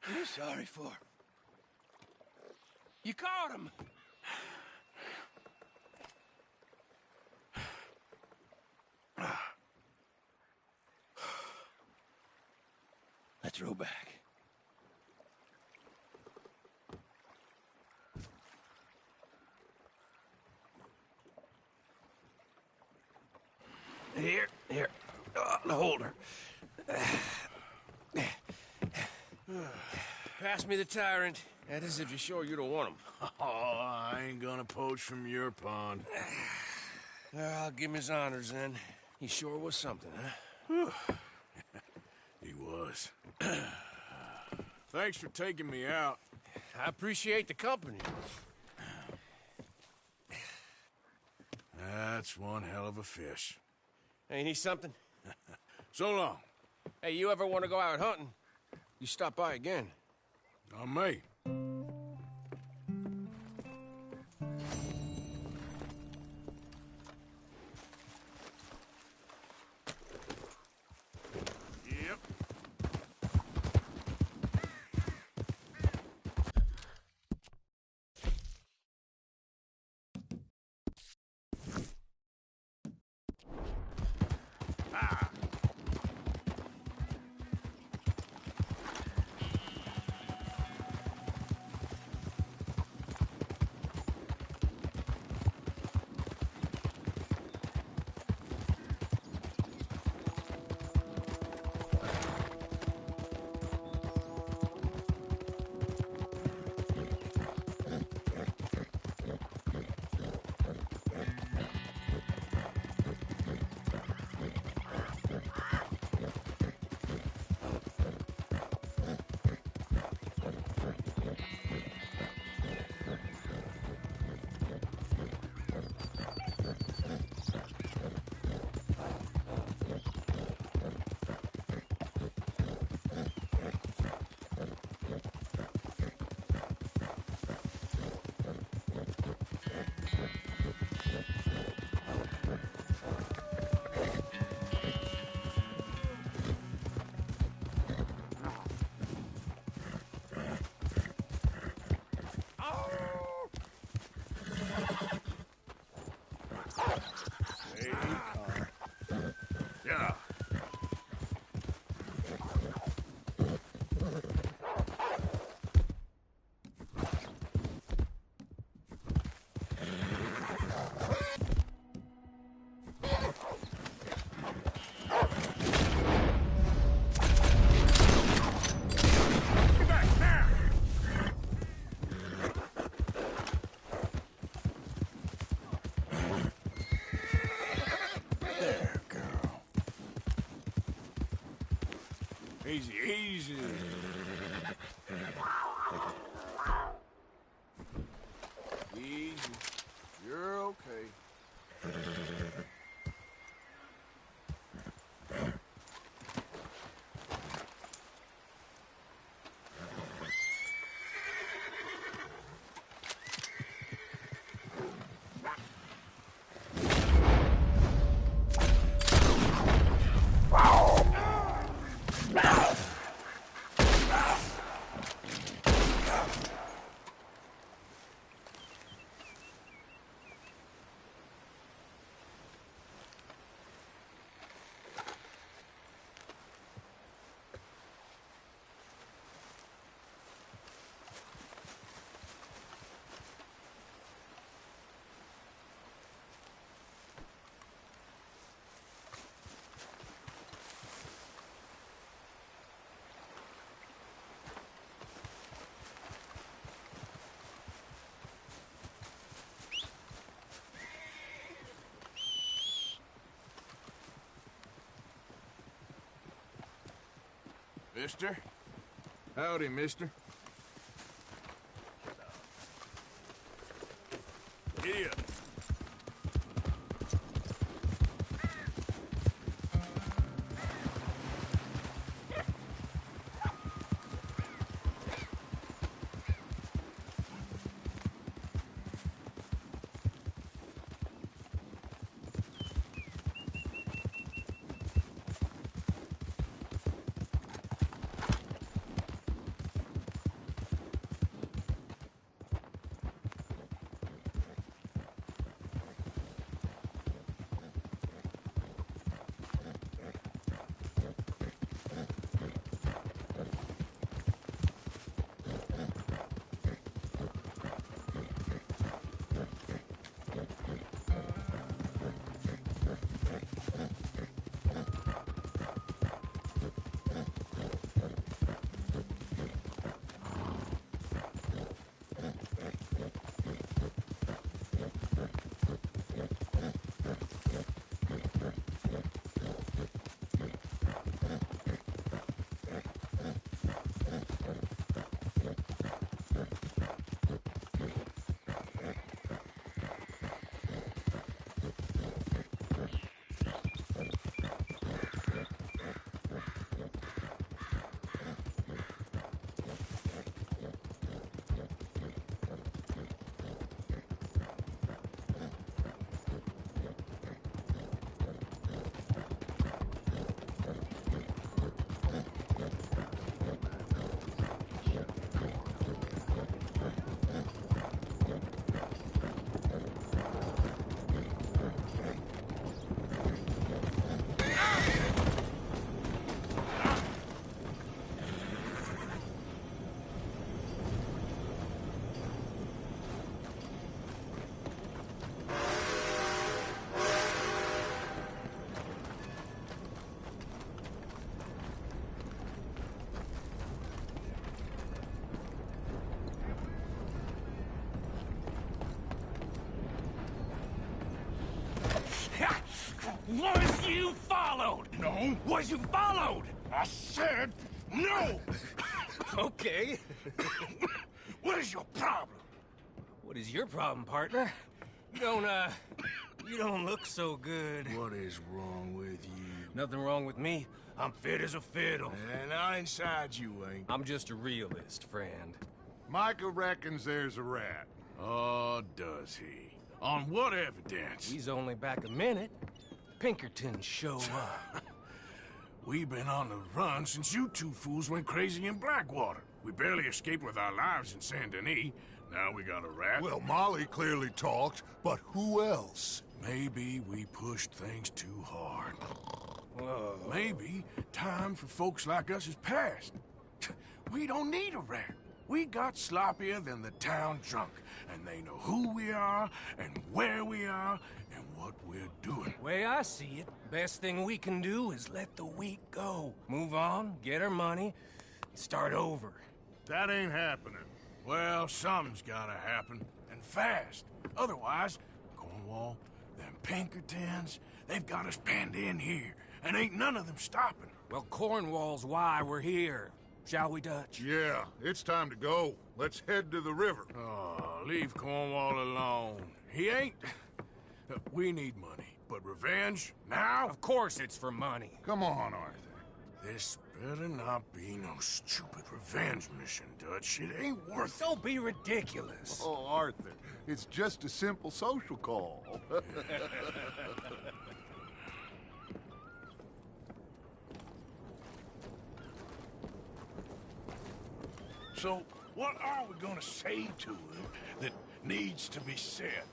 [SPEAKER 14] What are you sorry for? You caught him. Let's row back. Here. The holder. Pass me the tyrant. That is if you're sure you don't want him.
[SPEAKER 3] Oh, I ain't gonna poach from your pond.
[SPEAKER 14] I'll give him his honors then. He sure was something, huh?
[SPEAKER 3] He was. Thanks for taking me out.
[SPEAKER 14] I appreciate the company.
[SPEAKER 3] That's one hell of a fish.
[SPEAKER 14] Ain't he something?
[SPEAKER 3] So long.
[SPEAKER 14] Hey, you ever want to go out hunting? You stop by again.
[SPEAKER 3] On me. Yep. Yeah. Easy, easy. Easy. You're okay. Mister? Howdy, mister. Giddy up.
[SPEAKER 21] Was you followed? No. Was you followed? I said no.
[SPEAKER 6] Okay.
[SPEAKER 21] What is your problem?
[SPEAKER 6] What is your problem, partner? You don't look so good.
[SPEAKER 3] What is wrong with you?
[SPEAKER 6] Nothing wrong with me. I'm fit as a fiddle.
[SPEAKER 3] And not inside you ain't.
[SPEAKER 6] I'm just a realist, friend.
[SPEAKER 15] Micah reckons there's a rat.
[SPEAKER 3] Oh, does he? On what evidence?
[SPEAKER 6] He's only back a minute. Pinkerton show up.
[SPEAKER 3] We've been on the run since you two fools went crazy in Blackwater. We barely escaped with our lives in Saint Denis. Now we got a rat.
[SPEAKER 15] Well, Molly clearly talked, but who else?
[SPEAKER 3] Maybe we pushed things too hard.
[SPEAKER 6] Whoa.
[SPEAKER 3] Maybe time for folks like us is past. We don't need a rat. We got sloppier than the town drunk, and they know who we are, and where we are, and what we're doing.
[SPEAKER 6] Way I see it, best thing we can do is let the week go. Move on, get our money, start over.
[SPEAKER 15] That ain't happening.
[SPEAKER 3] Well, something's gotta happen, and fast. Otherwise, Cornwall, them Pinkertons, they've got us penned in here, and ain't none of them stopping.
[SPEAKER 6] Well, Cornwall's why we're here. Shall we, Dutch?
[SPEAKER 15] Yeah, it's time to go. Let's head to the river.
[SPEAKER 3] Oh, leave Cornwall alone. He ain't... We need money, but revenge, now?
[SPEAKER 6] Of course it's for money.
[SPEAKER 15] Come on, Arthur.
[SPEAKER 3] This better not be no stupid revenge mission, Dutch. It ain't worth it.
[SPEAKER 6] Don't be ridiculous.
[SPEAKER 15] Oh, Arthur, it's just a simple social call.
[SPEAKER 3] So, what are we gonna say to him that needs to be said?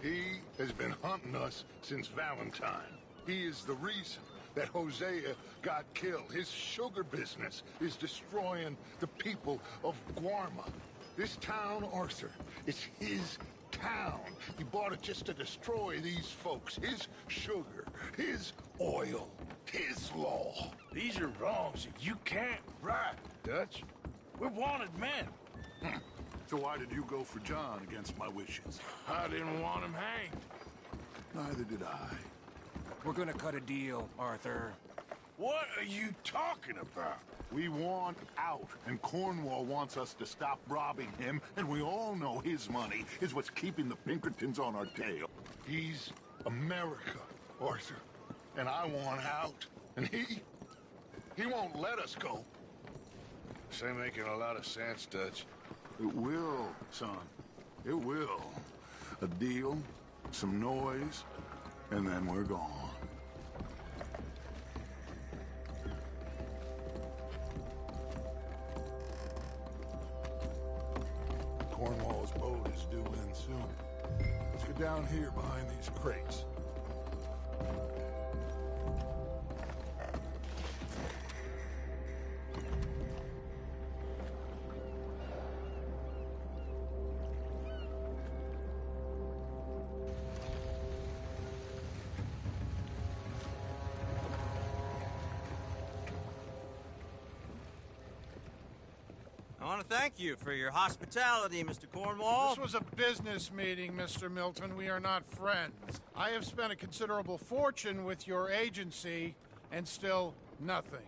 [SPEAKER 15] He has been hunting us since Valentine. He is the reason that Hosea got killed. His sugar business is destroying the people of Guarma. This town, Arthur, it's his town. He bought it just to destroy these folks. His sugar, his oil, his law.
[SPEAKER 3] These are wrongs that you can't right, Dutch. We're wanted men.
[SPEAKER 15] So why did you go for John against my wishes?
[SPEAKER 3] I didn't want him hanged.
[SPEAKER 15] Neither did I.
[SPEAKER 6] We're gonna cut a deal, Arthur.
[SPEAKER 15] What are you talking about? We want out, and Cornwall wants us to stop robbing him, and we all know his money is what's keeping the Pinkertons on our tail. He's America, Arthur, and I want out. And he won't let us go.
[SPEAKER 3] This ain't making a lot of sense, Dutch.
[SPEAKER 15] It will, son. It will. A deal, some noise, and then we're gone. Cornwall's boat is due in soon. Let's get down here behind these crates.
[SPEAKER 1] I want to thank you for your hospitality, Mr. Cornwall.
[SPEAKER 19] This was a business meeting, Mr. Milton. We are not friends. I have spent a considerable fortune with your agency, and still nothing.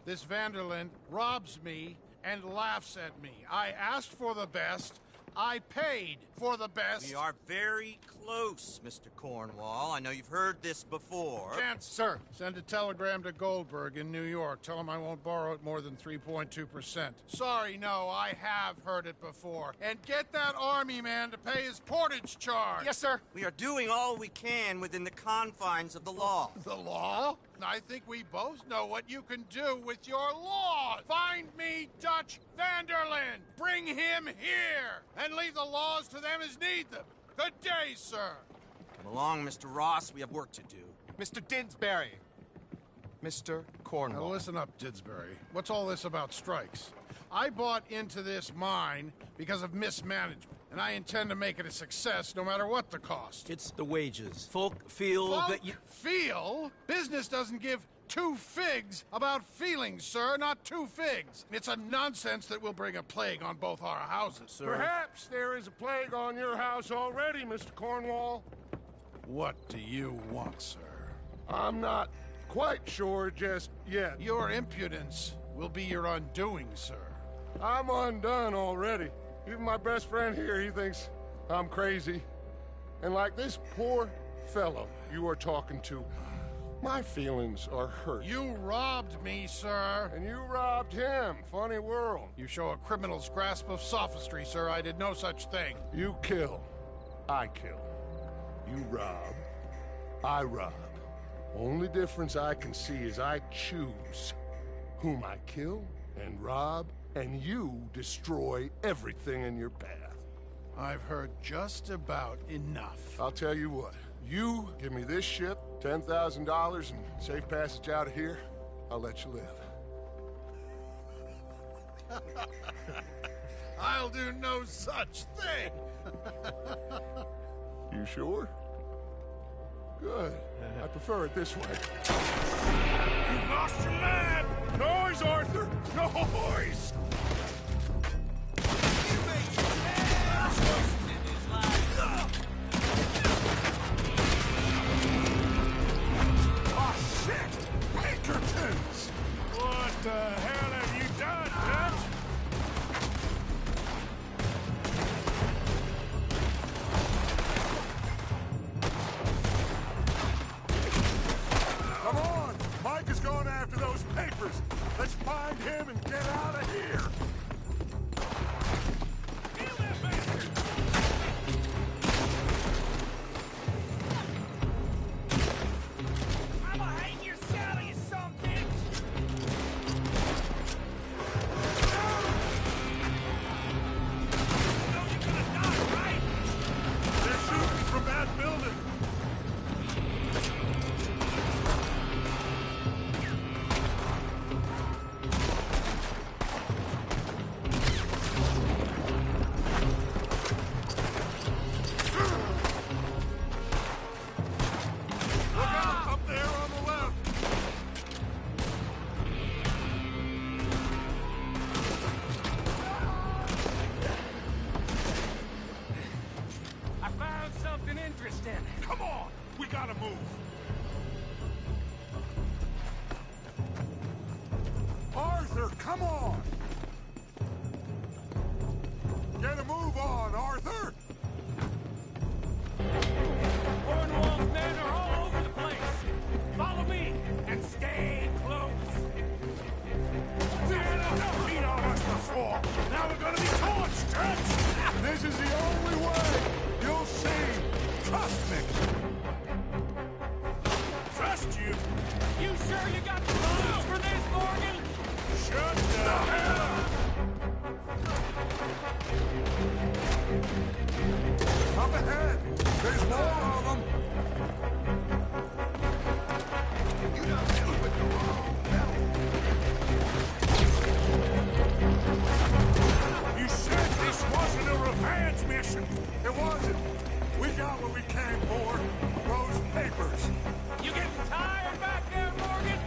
[SPEAKER 19] This Vanderlyn robs me and laughs at me. I asked for the best. I paid for the best.
[SPEAKER 1] We are very close, Mr. Cornwall. I know you've heard this before.
[SPEAKER 19] Chance, sir. Send a telegram to Goldberg in New York. Tell him I won't borrow it more than 3.2%. Sorry, no, I have heard it before. And get that army man to pay his portage charge.
[SPEAKER 1] Yes, sir. We are doing all we can within the confines of the law.
[SPEAKER 19] The law? I think we both know what you can do with your law. Find me Dutch Vanderlyn. Bring him here. And leave the laws to them as need them. Good day, sir.
[SPEAKER 1] Come along, Mr. Ross. We have work to do.
[SPEAKER 12] Mr. Didsbury. Mr. Cornwall.
[SPEAKER 19] Now listen up, Didsbury. What's all this about strikes? I bought into this mine because of mismanagement, and I intend to make it a success no matter what the cost.
[SPEAKER 9] It's the wages. Folk feel that you...
[SPEAKER 19] Feel? Business doesn't give two figs about feelings, sir, not two figs. It's a nonsense that will bring a plague on both our houses, sir.
[SPEAKER 15] Perhaps there is a plague on your house already, Mr. Cornwall.
[SPEAKER 19] What do you want, sir?
[SPEAKER 15] I'm not quite sure just yet.
[SPEAKER 19] Your impudence will be your undoing, sir.
[SPEAKER 15] I'm undone already. Even my best friend here, he thinks I'm crazy. And like this poor fellow you are talking to, my feelings are hurt.
[SPEAKER 19] You robbed me, sir.
[SPEAKER 15] And you robbed him. Funny world.
[SPEAKER 19] You show a criminal's grasp of sophistry, sir. I did no such thing.
[SPEAKER 15] You kill. I kill. You rob. I rob. Only difference I can see is I choose whom I kill and rob, and you destroy everything in your path.
[SPEAKER 19] I've heard just about enough.
[SPEAKER 15] I'll tell you what. You give me this ship, $10,000, and safe passage out of here, I'll let you live.
[SPEAKER 19] I'll do no such thing.
[SPEAKER 15] You sure? Good. I prefer it this way.
[SPEAKER 3] You lost your man!
[SPEAKER 15] Noise, Arthur! Noise!
[SPEAKER 3] Pinkertons! What the hell have you done, Dutch?
[SPEAKER 15] Come on! Mike is going after those papers. Let's find him and get out of here. Arthur, come on! Get a move on, Arthur!
[SPEAKER 12] Cornwall's men are all over the place. Follow me and stay close.
[SPEAKER 15] We had enough meat on us before. Now we're gonna be torched, Stretch! This is the only way. You'll see. Trust me.
[SPEAKER 12] Trust you? You sure you got the balls for this, Morgan?
[SPEAKER 15] Shut the hell up! Up ahead! There's more of them! You done dealing with the wrong belly. You said this wasn't a revenge mission! It wasn't! We got what we came for. Those papers.
[SPEAKER 12] You getting tired back there, Morgan?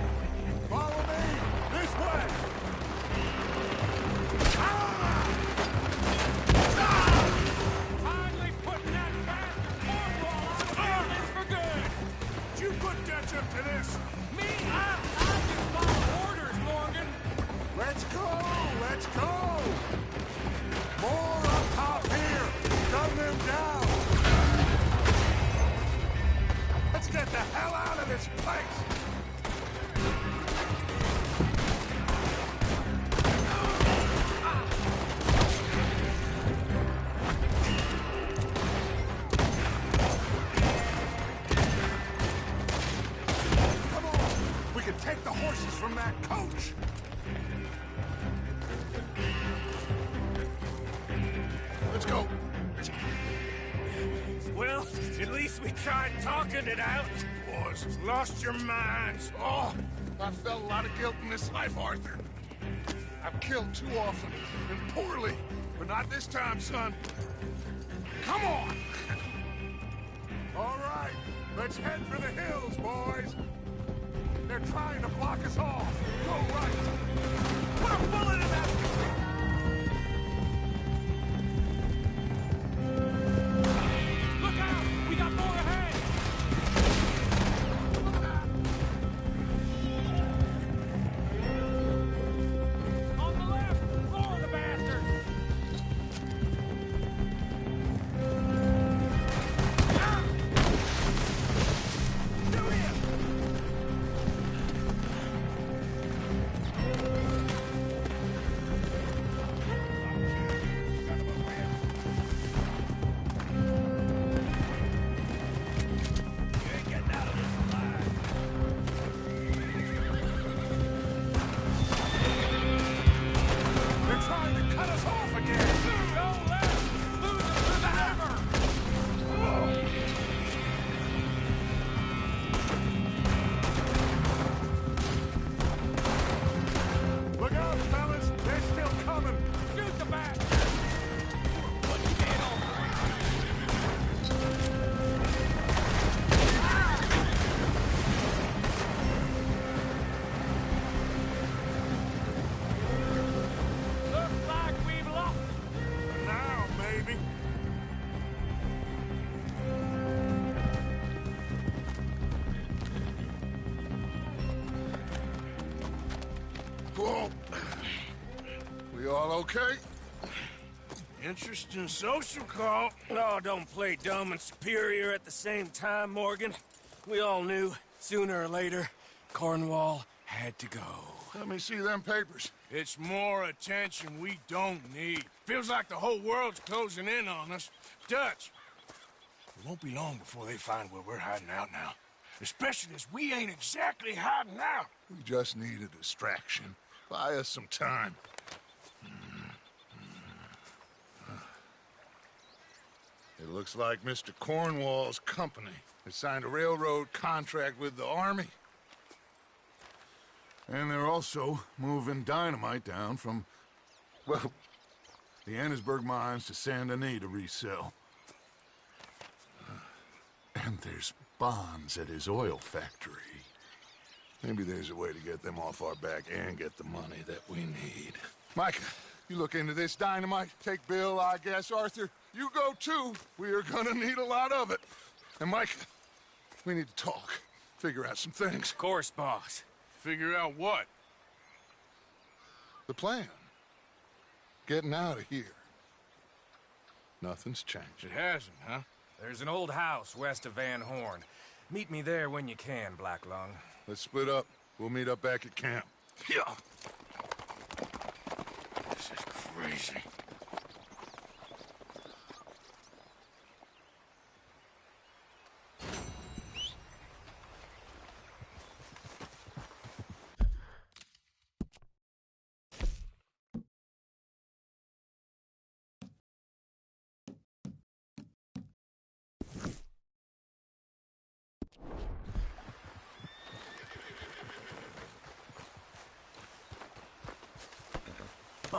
[SPEAKER 15] Follow me! This way!
[SPEAKER 12] Finally putting that bastard Cornwall out of business for good!
[SPEAKER 15] Did you put Dutch up to this?
[SPEAKER 12] Me? I just follow orders, Morgan!
[SPEAKER 15] Let's go! Let's go! More up top here! Gun them down! Let's get the hell out of this place! Come on! We can take the horses from that coach! Let's go!
[SPEAKER 12] Well, at least we tried talking it out.
[SPEAKER 15] Boys, you've lost your minds. Oh, I've felt a lot of guilt in this life, Arthur. I've killed too often, and poorly. But not this time, son. Come on! All right, let's head for the hills, boys. They're trying to block us off. Go right. Put a bullet in that...
[SPEAKER 12] Look out! We got more ahead! On the left! For the bastard! Shoot him!
[SPEAKER 15] They're trying to cut us off again.
[SPEAKER 12] Go left! Lose them to the hammer!
[SPEAKER 15] Look out, fellas. They're still coming.
[SPEAKER 12] Shoot the bastard! Looks like we've lost it.
[SPEAKER 15] Now, maybe. Whoa. We all okay?
[SPEAKER 12] Interesting social call. Oh, don't play dumb and superior at the same time, Morgan. We all knew, sooner or later, Cornwall had to go.
[SPEAKER 15] Let me see them papers.
[SPEAKER 3] It's more attention we don't need. Feels like the whole world's closing in on us. Dutch, it won't be long before they find where we're hiding out now. Especially as we ain't exactly hiding out.
[SPEAKER 15] We just need a distraction. Buy us some time. It looks like Mr. Cornwall's company has signed a railroad contract with the Army. And they're also moving dynamite down from, well, the Annesburg mines to Saint Denis to resell. And there's bonds at his oil factory. Maybe there's a way to get them off our back and get the money that we need. Micah, you look into this dynamite. Take Bill, I guess. Arthur, you go too. We are gonna need a lot of it. And Micah, we need to talk. Figure out some things.
[SPEAKER 3] Of course, boss. Figure out what?
[SPEAKER 15] The plan. Getting out of here. Nothing's changed.
[SPEAKER 2] It hasn't, huh? There's an old house west of Van Horn. Meet me there when you can, Black Lung.
[SPEAKER 15] Let's split up. We'll meet up back at camp.
[SPEAKER 2] Yeah. This is crazy.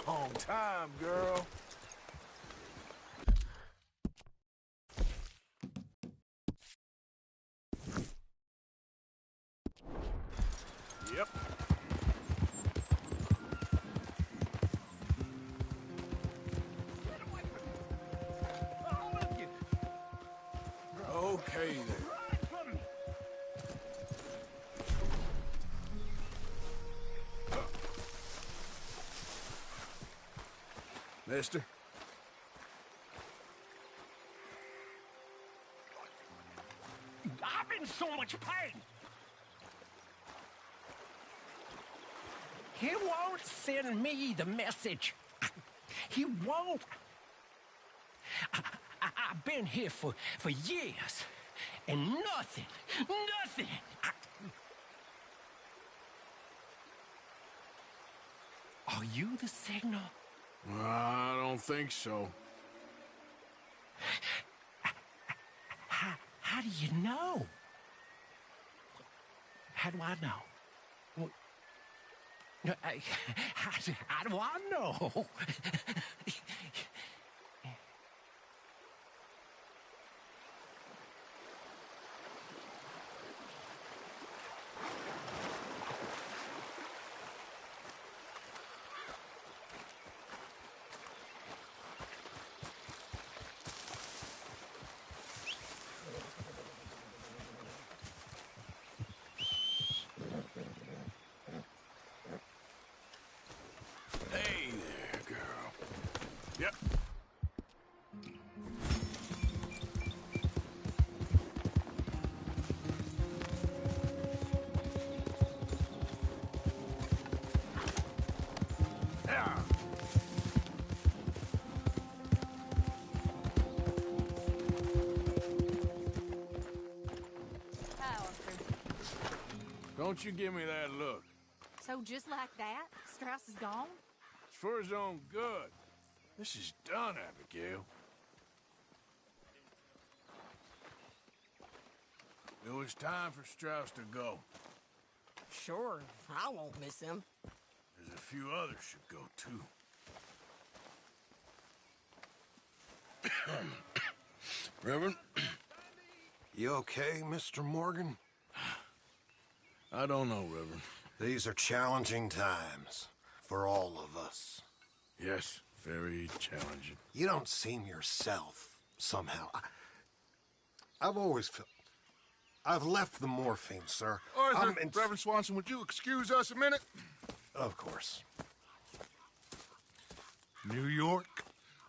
[SPEAKER 3] Long time, girl. Yep. Okay then. Mister?
[SPEAKER 14] I'm in so much pain. He won't send me the message. He won't. I've been here for years, and nothing. Are you the signal?
[SPEAKER 3] I don't think so.
[SPEAKER 14] How do you know? How do I know? Well, how do I know?
[SPEAKER 3] Hey there, girl. Yep. Yeah. Don't you give me that look.
[SPEAKER 10] So just like that, Strauss is gone?
[SPEAKER 3] It's for his own good. This is done, Abigail. It was time for Strauss to go.
[SPEAKER 10] Sure, I won't miss him.
[SPEAKER 3] There's a few others should go, too.
[SPEAKER 8] Reverend? You okay, Mr. Morgan?
[SPEAKER 3] I don't know, Reverend.
[SPEAKER 8] These are challenging times for all of us.
[SPEAKER 3] Yes, very challenging.
[SPEAKER 8] You don't seem yourself, somehow. I've always felt... I've left the morphine, sir.
[SPEAKER 15] Arthur, Reverend Swanson, would you excuse us a minute?
[SPEAKER 8] Of course.
[SPEAKER 15] New York.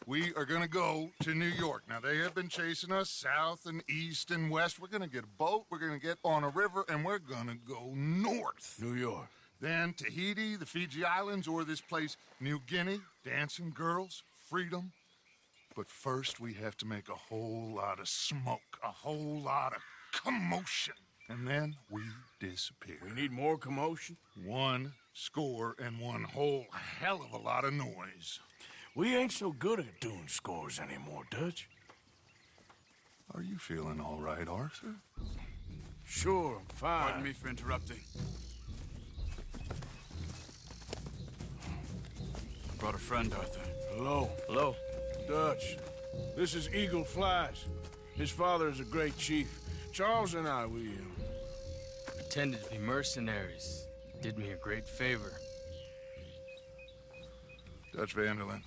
[SPEAKER 15] We are going to go to New York. Now, they have been chasing us south and east and west. We're going to get a boat, we're going to get on a river, and we're going to go north.
[SPEAKER 3] New York.
[SPEAKER 15] Then Tahiti, the Fiji Islands, or this place, New Guinea, dancing girls, freedom. But first, we have to make a whole lot of smoke, a whole lot of commotion. And then we disappear.
[SPEAKER 3] We need more commotion?
[SPEAKER 15] 1 score and 1 whole hell of a lot of noise.
[SPEAKER 3] We ain't so good at doing scores anymore, Dutch.
[SPEAKER 15] Are you feeling all right, Arthur?
[SPEAKER 3] Sure, I'm fine.
[SPEAKER 2] Pardon me for interrupting. I brought a friend, Arthur.
[SPEAKER 3] Hello.
[SPEAKER 2] Hello.
[SPEAKER 3] Dutch. This is Eagle Flies. His father is a great chief. Charles and I, we
[SPEAKER 2] pretended to be mercenaries. Did me a great favor.
[SPEAKER 15] Dutch Vanderlyn,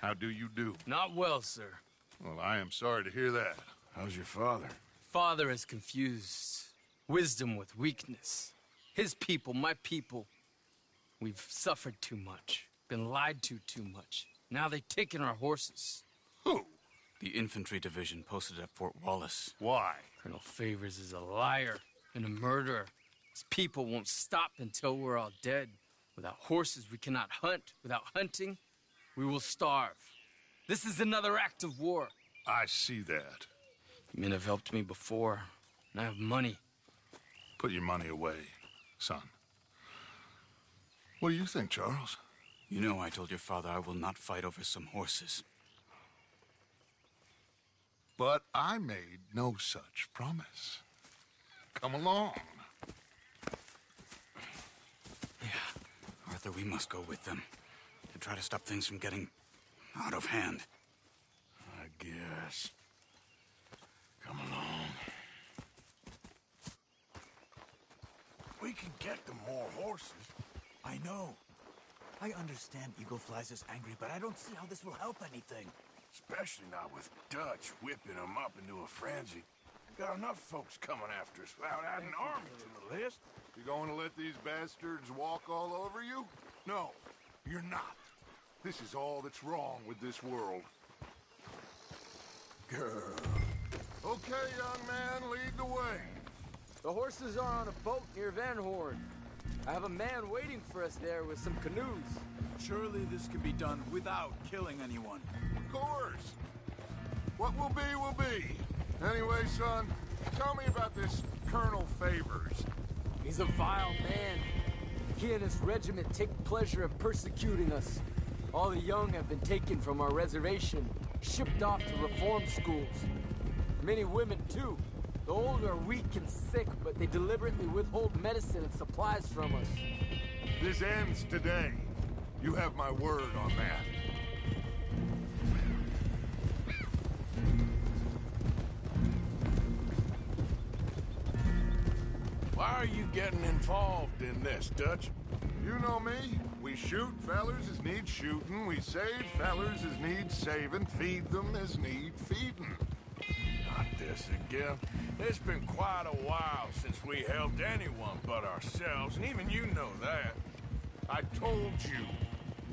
[SPEAKER 15] how do you do?
[SPEAKER 2] Not well, sir.
[SPEAKER 15] Well, I am sorry to hear that.
[SPEAKER 3] How's your father?
[SPEAKER 2] Father has confused wisdom with weakness. His people, my people.
[SPEAKER 11] We've suffered too much, been lied to too much. Now they've taken our horses.
[SPEAKER 15] Who?
[SPEAKER 17] The infantry division posted at Fort Wallace.
[SPEAKER 15] Why?
[SPEAKER 11] Colonel Favors is a liar and a murderer. His people won't stop until we're all dead. Without horses, we cannot hunt. Without hunting, we will starve. This is another act of war.
[SPEAKER 15] I see that.
[SPEAKER 11] Men have helped me before, and I have money.
[SPEAKER 15] Put your money away, son. What do you think, Charles?
[SPEAKER 17] You know I told your father I will not fight over some horses.
[SPEAKER 15] But I made no such promise. Come along.
[SPEAKER 17] Yeah, Arthur, we must go with them to try to stop things from getting out of hand.
[SPEAKER 15] I guess. Come along.
[SPEAKER 23] We can get them more horses. I know. I understand Eagle Flies is angry, but I don't see how this will help anything.
[SPEAKER 3] Especially not with Dutch whipping them up into a frenzy. Got enough folks coming after us without adding an army to the list.
[SPEAKER 15] You going to let these bastards walk all over you?
[SPEAKER 3] No, you're not.
[SPEAKER 15] This is all that's wrong with this world.
[SPEAKER 3] Girl.
[SPEAKER 15] Okay, young man, lead the way.
[SPEAKER 24] The horses are on a boat near Van Horn. I have a man waiting for us there with some canoes.
[SPEAKER 23] Surely this can be done without killing anyone.
[SPEAKER 15] Of course. What will be. Anyway, son, tell me about this Colonel Favors.
[SPEAKER 24] He's a vile man. He and his regiment take pleasure in persecuting us. All the young have been taken from our reservation, shipped off to reform schools. Many women, too. The old are weak and sick, but they deliberately withhold medicine and supplies from us.
[SPEAKER 15] This ends today. You have my word on that.
[SPEAKER 3] Why are you getting involved in this, Dutch?
[SPEAKER 15] You know me. We shoot fellers as need shooting. We save fellers as need saving. Feed them as need feeding.
[SPEAKER 3] Not this again. It's been quite a while since we helped anyone but ourselves, and even you know that.
[SPEAKER 15] I told you.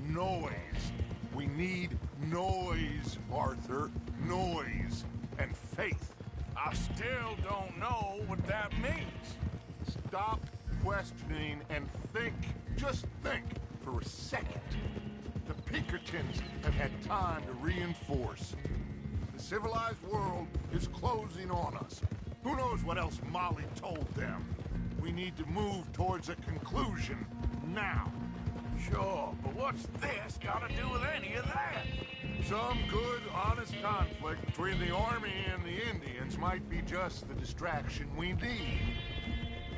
[SPEAKER 15] Noise. We need noise, Arthur. Noise. And faith.
[SPEAKER 3] I still don't know what that means.
[SPEAKER 15] Stop questioning and think. Just think for a second. The Pinkertons have had time to reinforce. The civilized world is closing on us. Who knows what else Molly told them? We need to move towards a conclusion now.
[SPEAKER 3] Sure, but what's this got to do with any of that?
[SPEAKER 15] Some good, honest conflict between the army and the Indians might be just the distraction we need.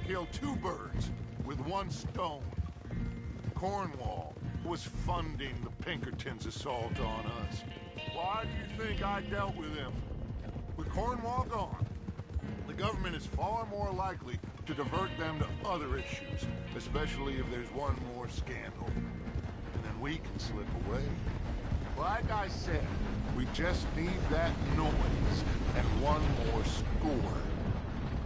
[SPEAKER 15] Kill two birds with one stone. Cornwall was funding the Pinkertons' assault on us. Why do you think I dealt with him? With Cornwall gone, the government is far more likely to divert them to other issues, especially if there's one more scandal. And then we can slip away. Like I said, we just need that noise and one more score.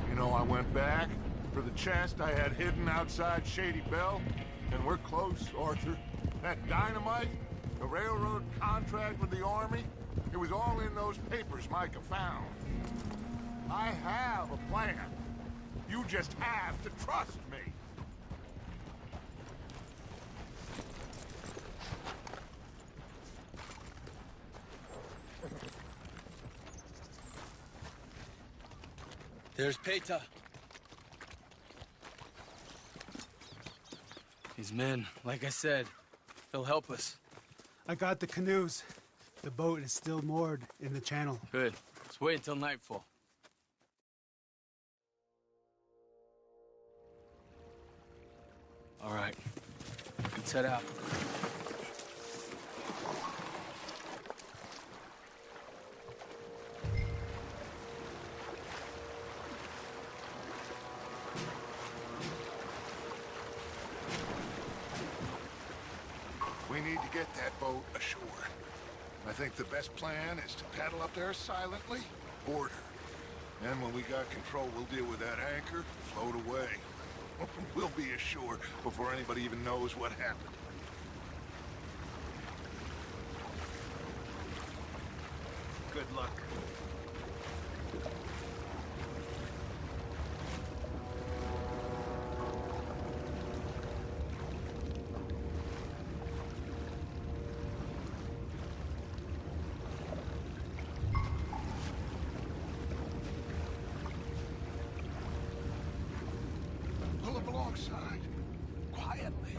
[SPEAKER 15] You know, I went back for the chest I had hidden outside Shady Bell, and we're close, Arthur. That dynamite, the railroad contract with the army, it was all in those papers Micah found. I have a plan. You just have to trust me.
[SPEAKER 11] There's Peta. These men, like I said, they'll help us.
[SPEAKER 25] I got the canoes. The boat is still moored in the channel.
[SPEAKER 11] Good. Let's wait until nightfall. All right. Let's head out.
[SPEAKER 15] We need to get that boat ashore. I think the best plan is to paddle up there silently, board her. Then when we got control, we'll deal with that anchor, float away. We'll be ashore before anybody even knows what happened.
[SPEAKER 4] Good luck.
[SPEAKER 15] Pull up alongside. Quietly.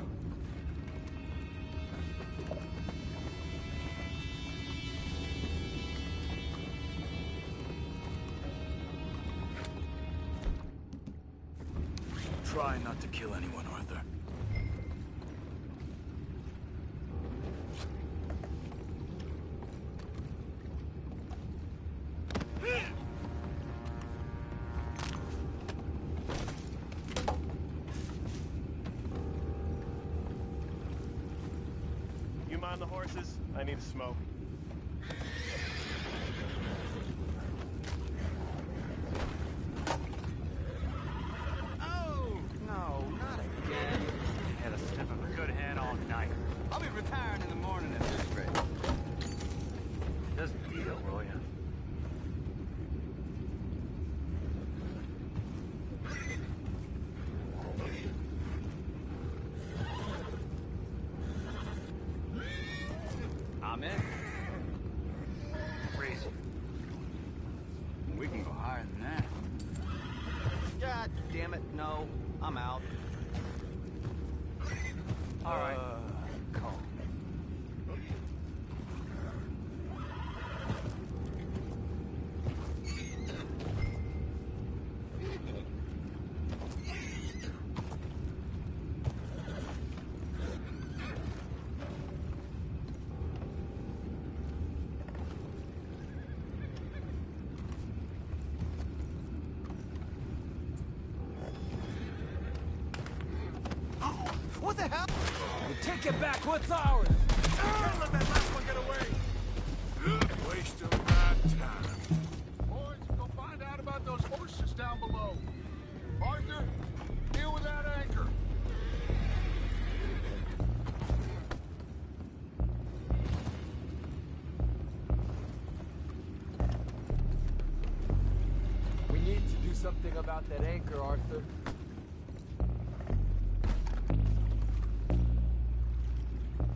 [SPEAKER 17] Try not to kill anyone, Arthur.
[SPEAKER 13] You mind the horses? I need a smoke.
[SPEAKER 16] Oh, no, not again. Had a sniff of a good hand all night. I'll be retiring in the morning at this rate. Just deal, will ya? I'm in. Crazy. We can go higher than that. God damn it, no. I'm out. All right. Calm.
[SPEAKER 24] What the hell? We'll take it back. What's ours?
[SPEAKER 3] Can't let that last one get away. Waste of my time.
[SPEAKER 15] Boys, go find out about those horses down below. Arthur, deal with that anchor.
[SPEAKER 24] We need to do something about that anchor, Arthur.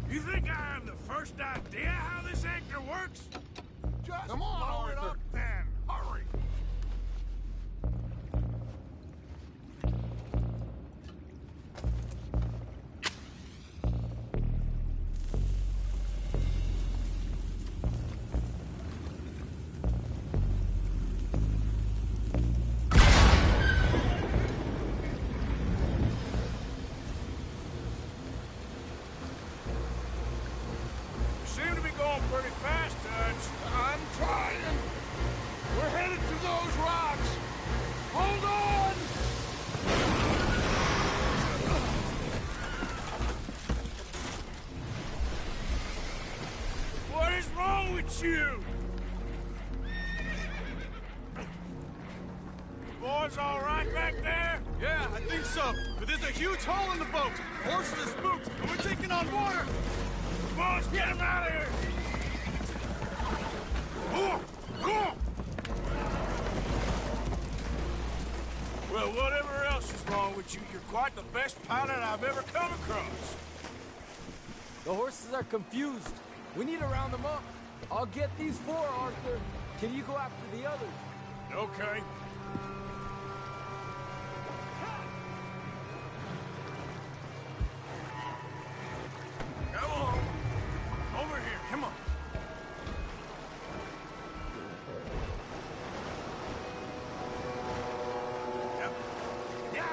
[SPEAKER 3] You think I have the first idea how this anchor works?
[SPEAKER 15] Just
[SPEAKER 3] Come on,
[SPEAKER 15] blow it
[SPEAKER 3] Arthur.
[SPEAKER 15] up then. Hurry.
[SPEAKER 3] You seem to be going pretty fast, Dutch.
[SPEAKER 15] I'm trying. We're headed to those rocks. Hold on!
[SPEAKER 3] What is wrong with you? Boys all right back there?
[SPEAKER 5] Yeah, I think so. But there's a huge hole in the boat. Horses are spooked, and we're taking on water.
[SPEAKER 3] Boys, get him out of here! Well, whatever else is wrong with you, you're quite the best pilot I've ever come across.
[SPEAKER 24] The horses are confused. We need to round them up. I'll get these four, Arthur. Can you go after the others?
[SPEAKER 3] Okay. Come on. Over here, come on. Yep. Yeah.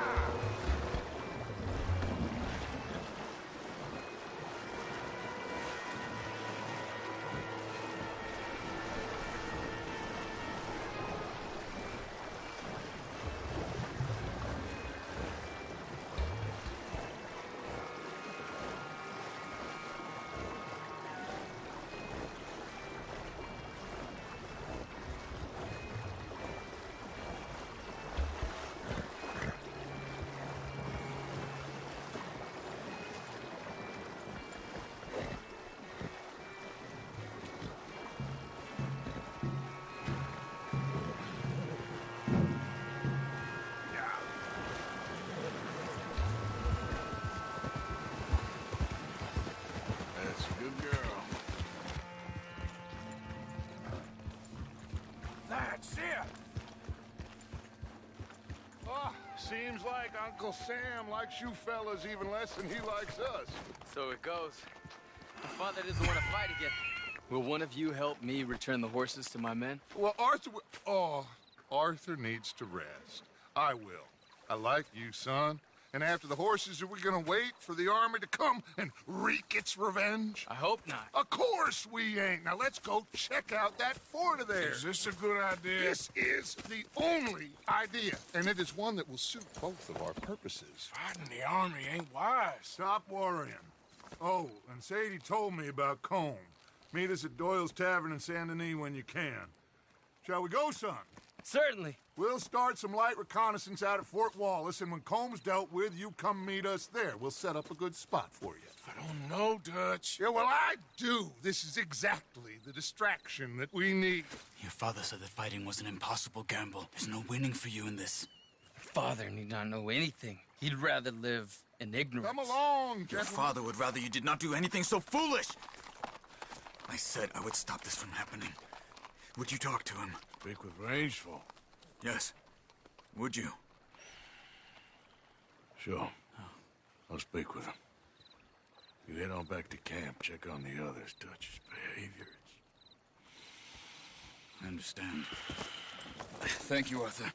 [SPEAKER 15] Seems like Uncle Sam likes you fellas even less than he likes us.
[SPEAKER 11] So it goes. My father doesn't want to fight again. Will one of you help me return the horses to my men?
[SPEAKER 15] Well, Arthur needs to rest. I will. I like you, son. And after the horses, are we gonna wait for the army to come and wreak its revenge?
[SPEAKER 11] I hope not.
[SPEAKER 15] Of course we ain't. Now let's go check out that fort of theirs.
[SPEAKER 3] Is this a good idea?
[SPEAKER 15] This is the only idea, and it is one that will suit both of our purposes.
[SPEAKER 3] Fighting the army ain't wise.
[SPEAKER 15] Stop worrying. Oh, and Sadie told me about Combe. Meet us at Doyle's Tavern in Saint Denis when you can. Shall we go, son?
[SPEAKER 11] Certainly.
[SPEAKER 15] We'll start some light reconnaissance out at Fort Wallace, and when Combs dealt with, you come meet us there. We'll set up a good spot for you.
[SPEAKER 3] I don't know, Dutch.
[SPEAKER 15] Yeah, well, I do. This is exactly the distraction that we need.
[SPEAKER 17] Your father said that fighting was an impossible gamble. There's no winning for you in this.
[SPEAKER 11] Father need not know anything. He'd rather live in ignorance.
[SPEAKER 15] Come along,
[SPEAKER 17] Your
[SPEAKER 15] gentlemen.
[SPEAKER 17] father would rather you did not do anything so foolish. I said I would stop this from happening. Would you talk to him?
[SPEAKER 3] Speak with Rangeful.
[SPEAKER 17] Yes. Would you?
[SPEAKER 3] Sure. I'll speak with him. You head on back to camp, check on the others. Dutch's behavior.
[SPEAKER 17] I understand. Thank you, Arthur.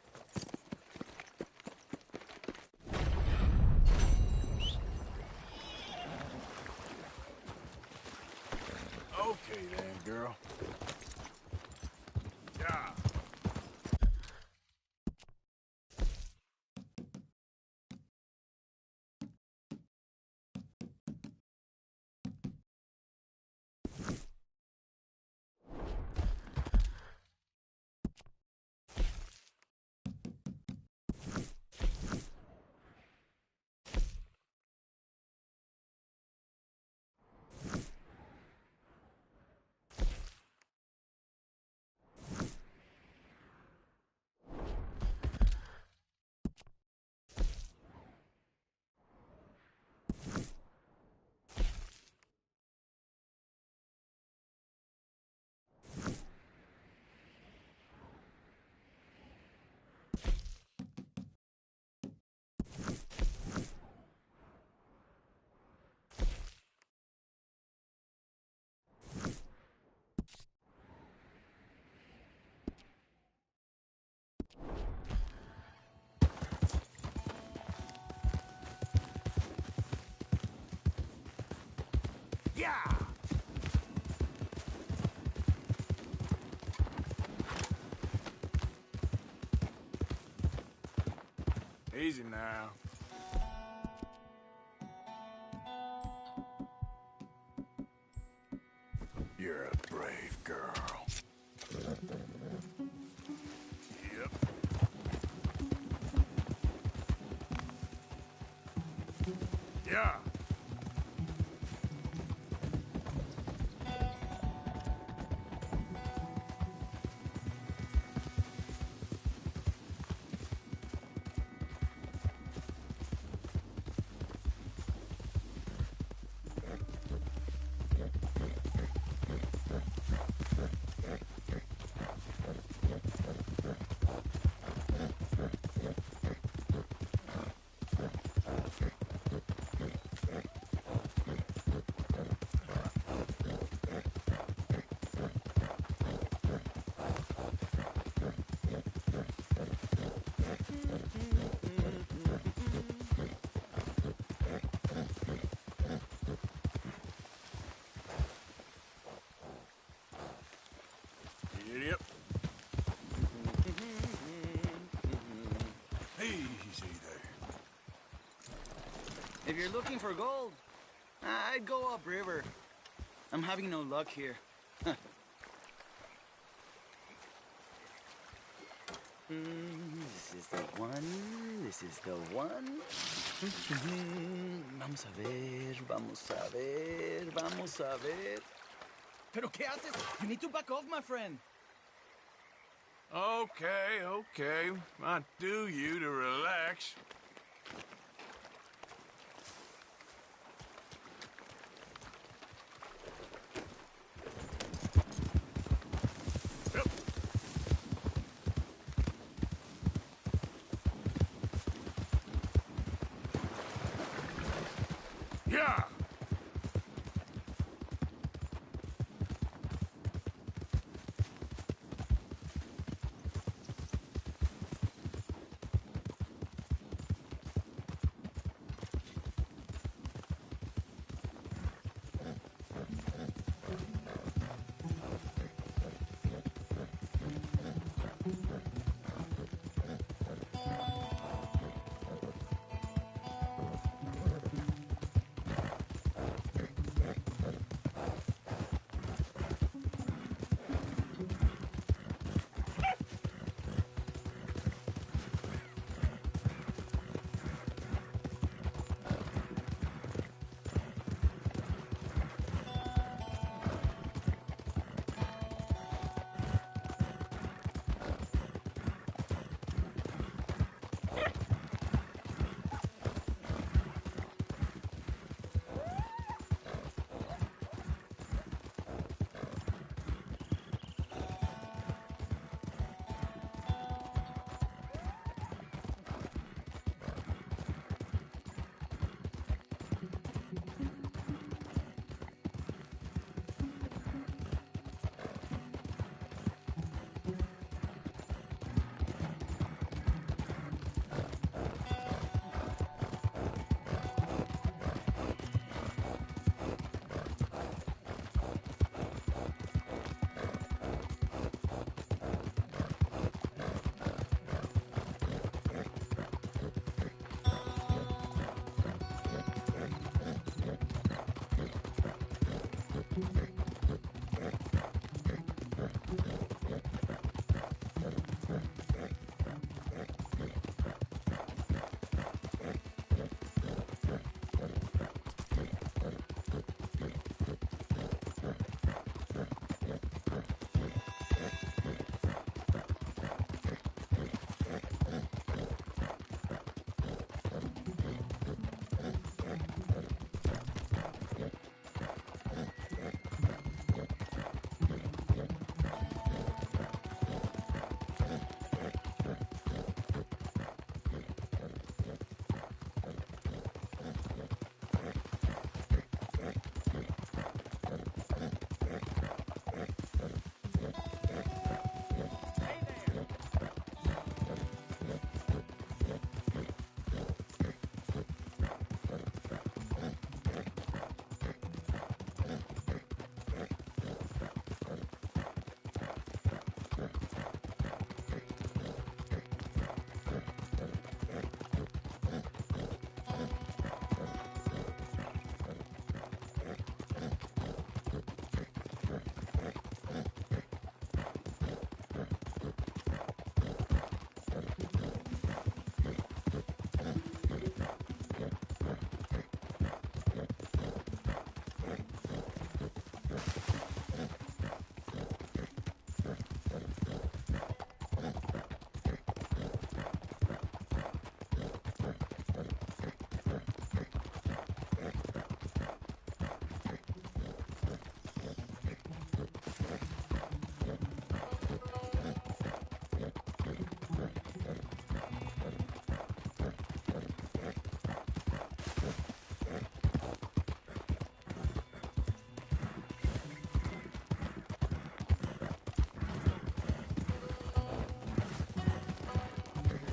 [SPEAKER 3] Okay then, girl.
[SPEAKER 15] Yeah.
[SPEAKER 3] Easy now. You're a brave girl. Yep. Yeah. Yep. Easy there.
[SPEAKER 16] If you're looking for gold, I'd go upriver. I'm having no luck here. This is the one. This is the one. Vamos a ver, vamos a ver, vamos a ver. ¿Pero qué haces? You need to back off, my friend.
[SPEAKER 3] Okay. I do you to relax. Yeah.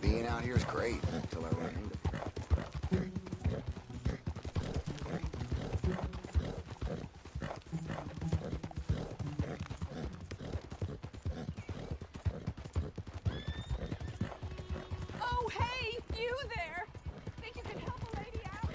[SPEAKER 7] Being out here is great until I run into you.
[SPEAKER 18] Oh, hey, you there! Think you can help a lady out?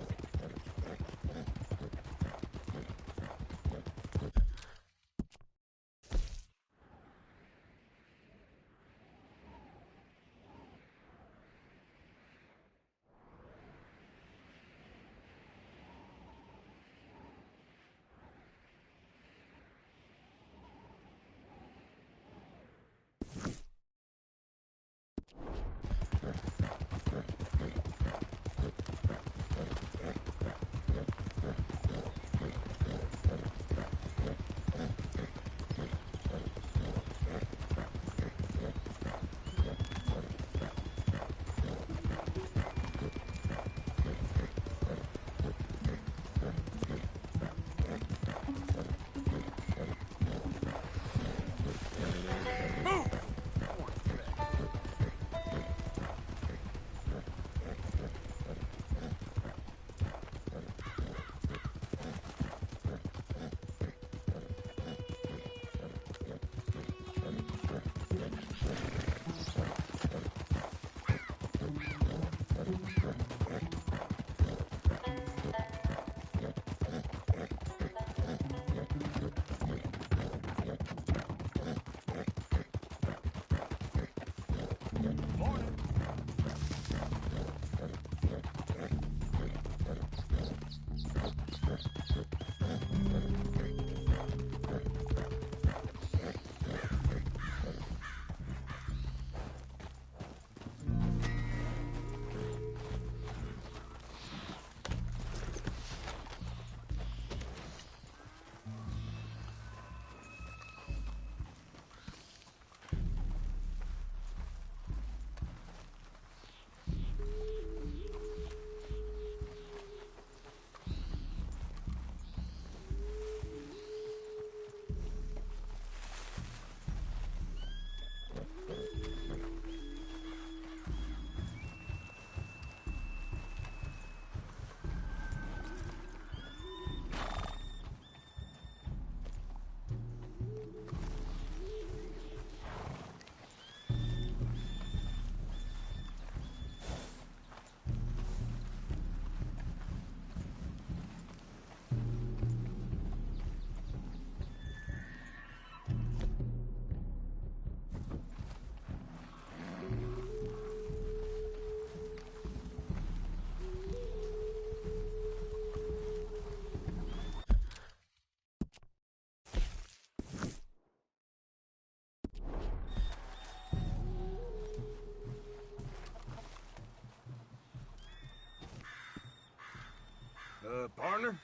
[SPEAKER 3] Partner?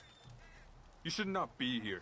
[SPEAKER 1] You should not be here.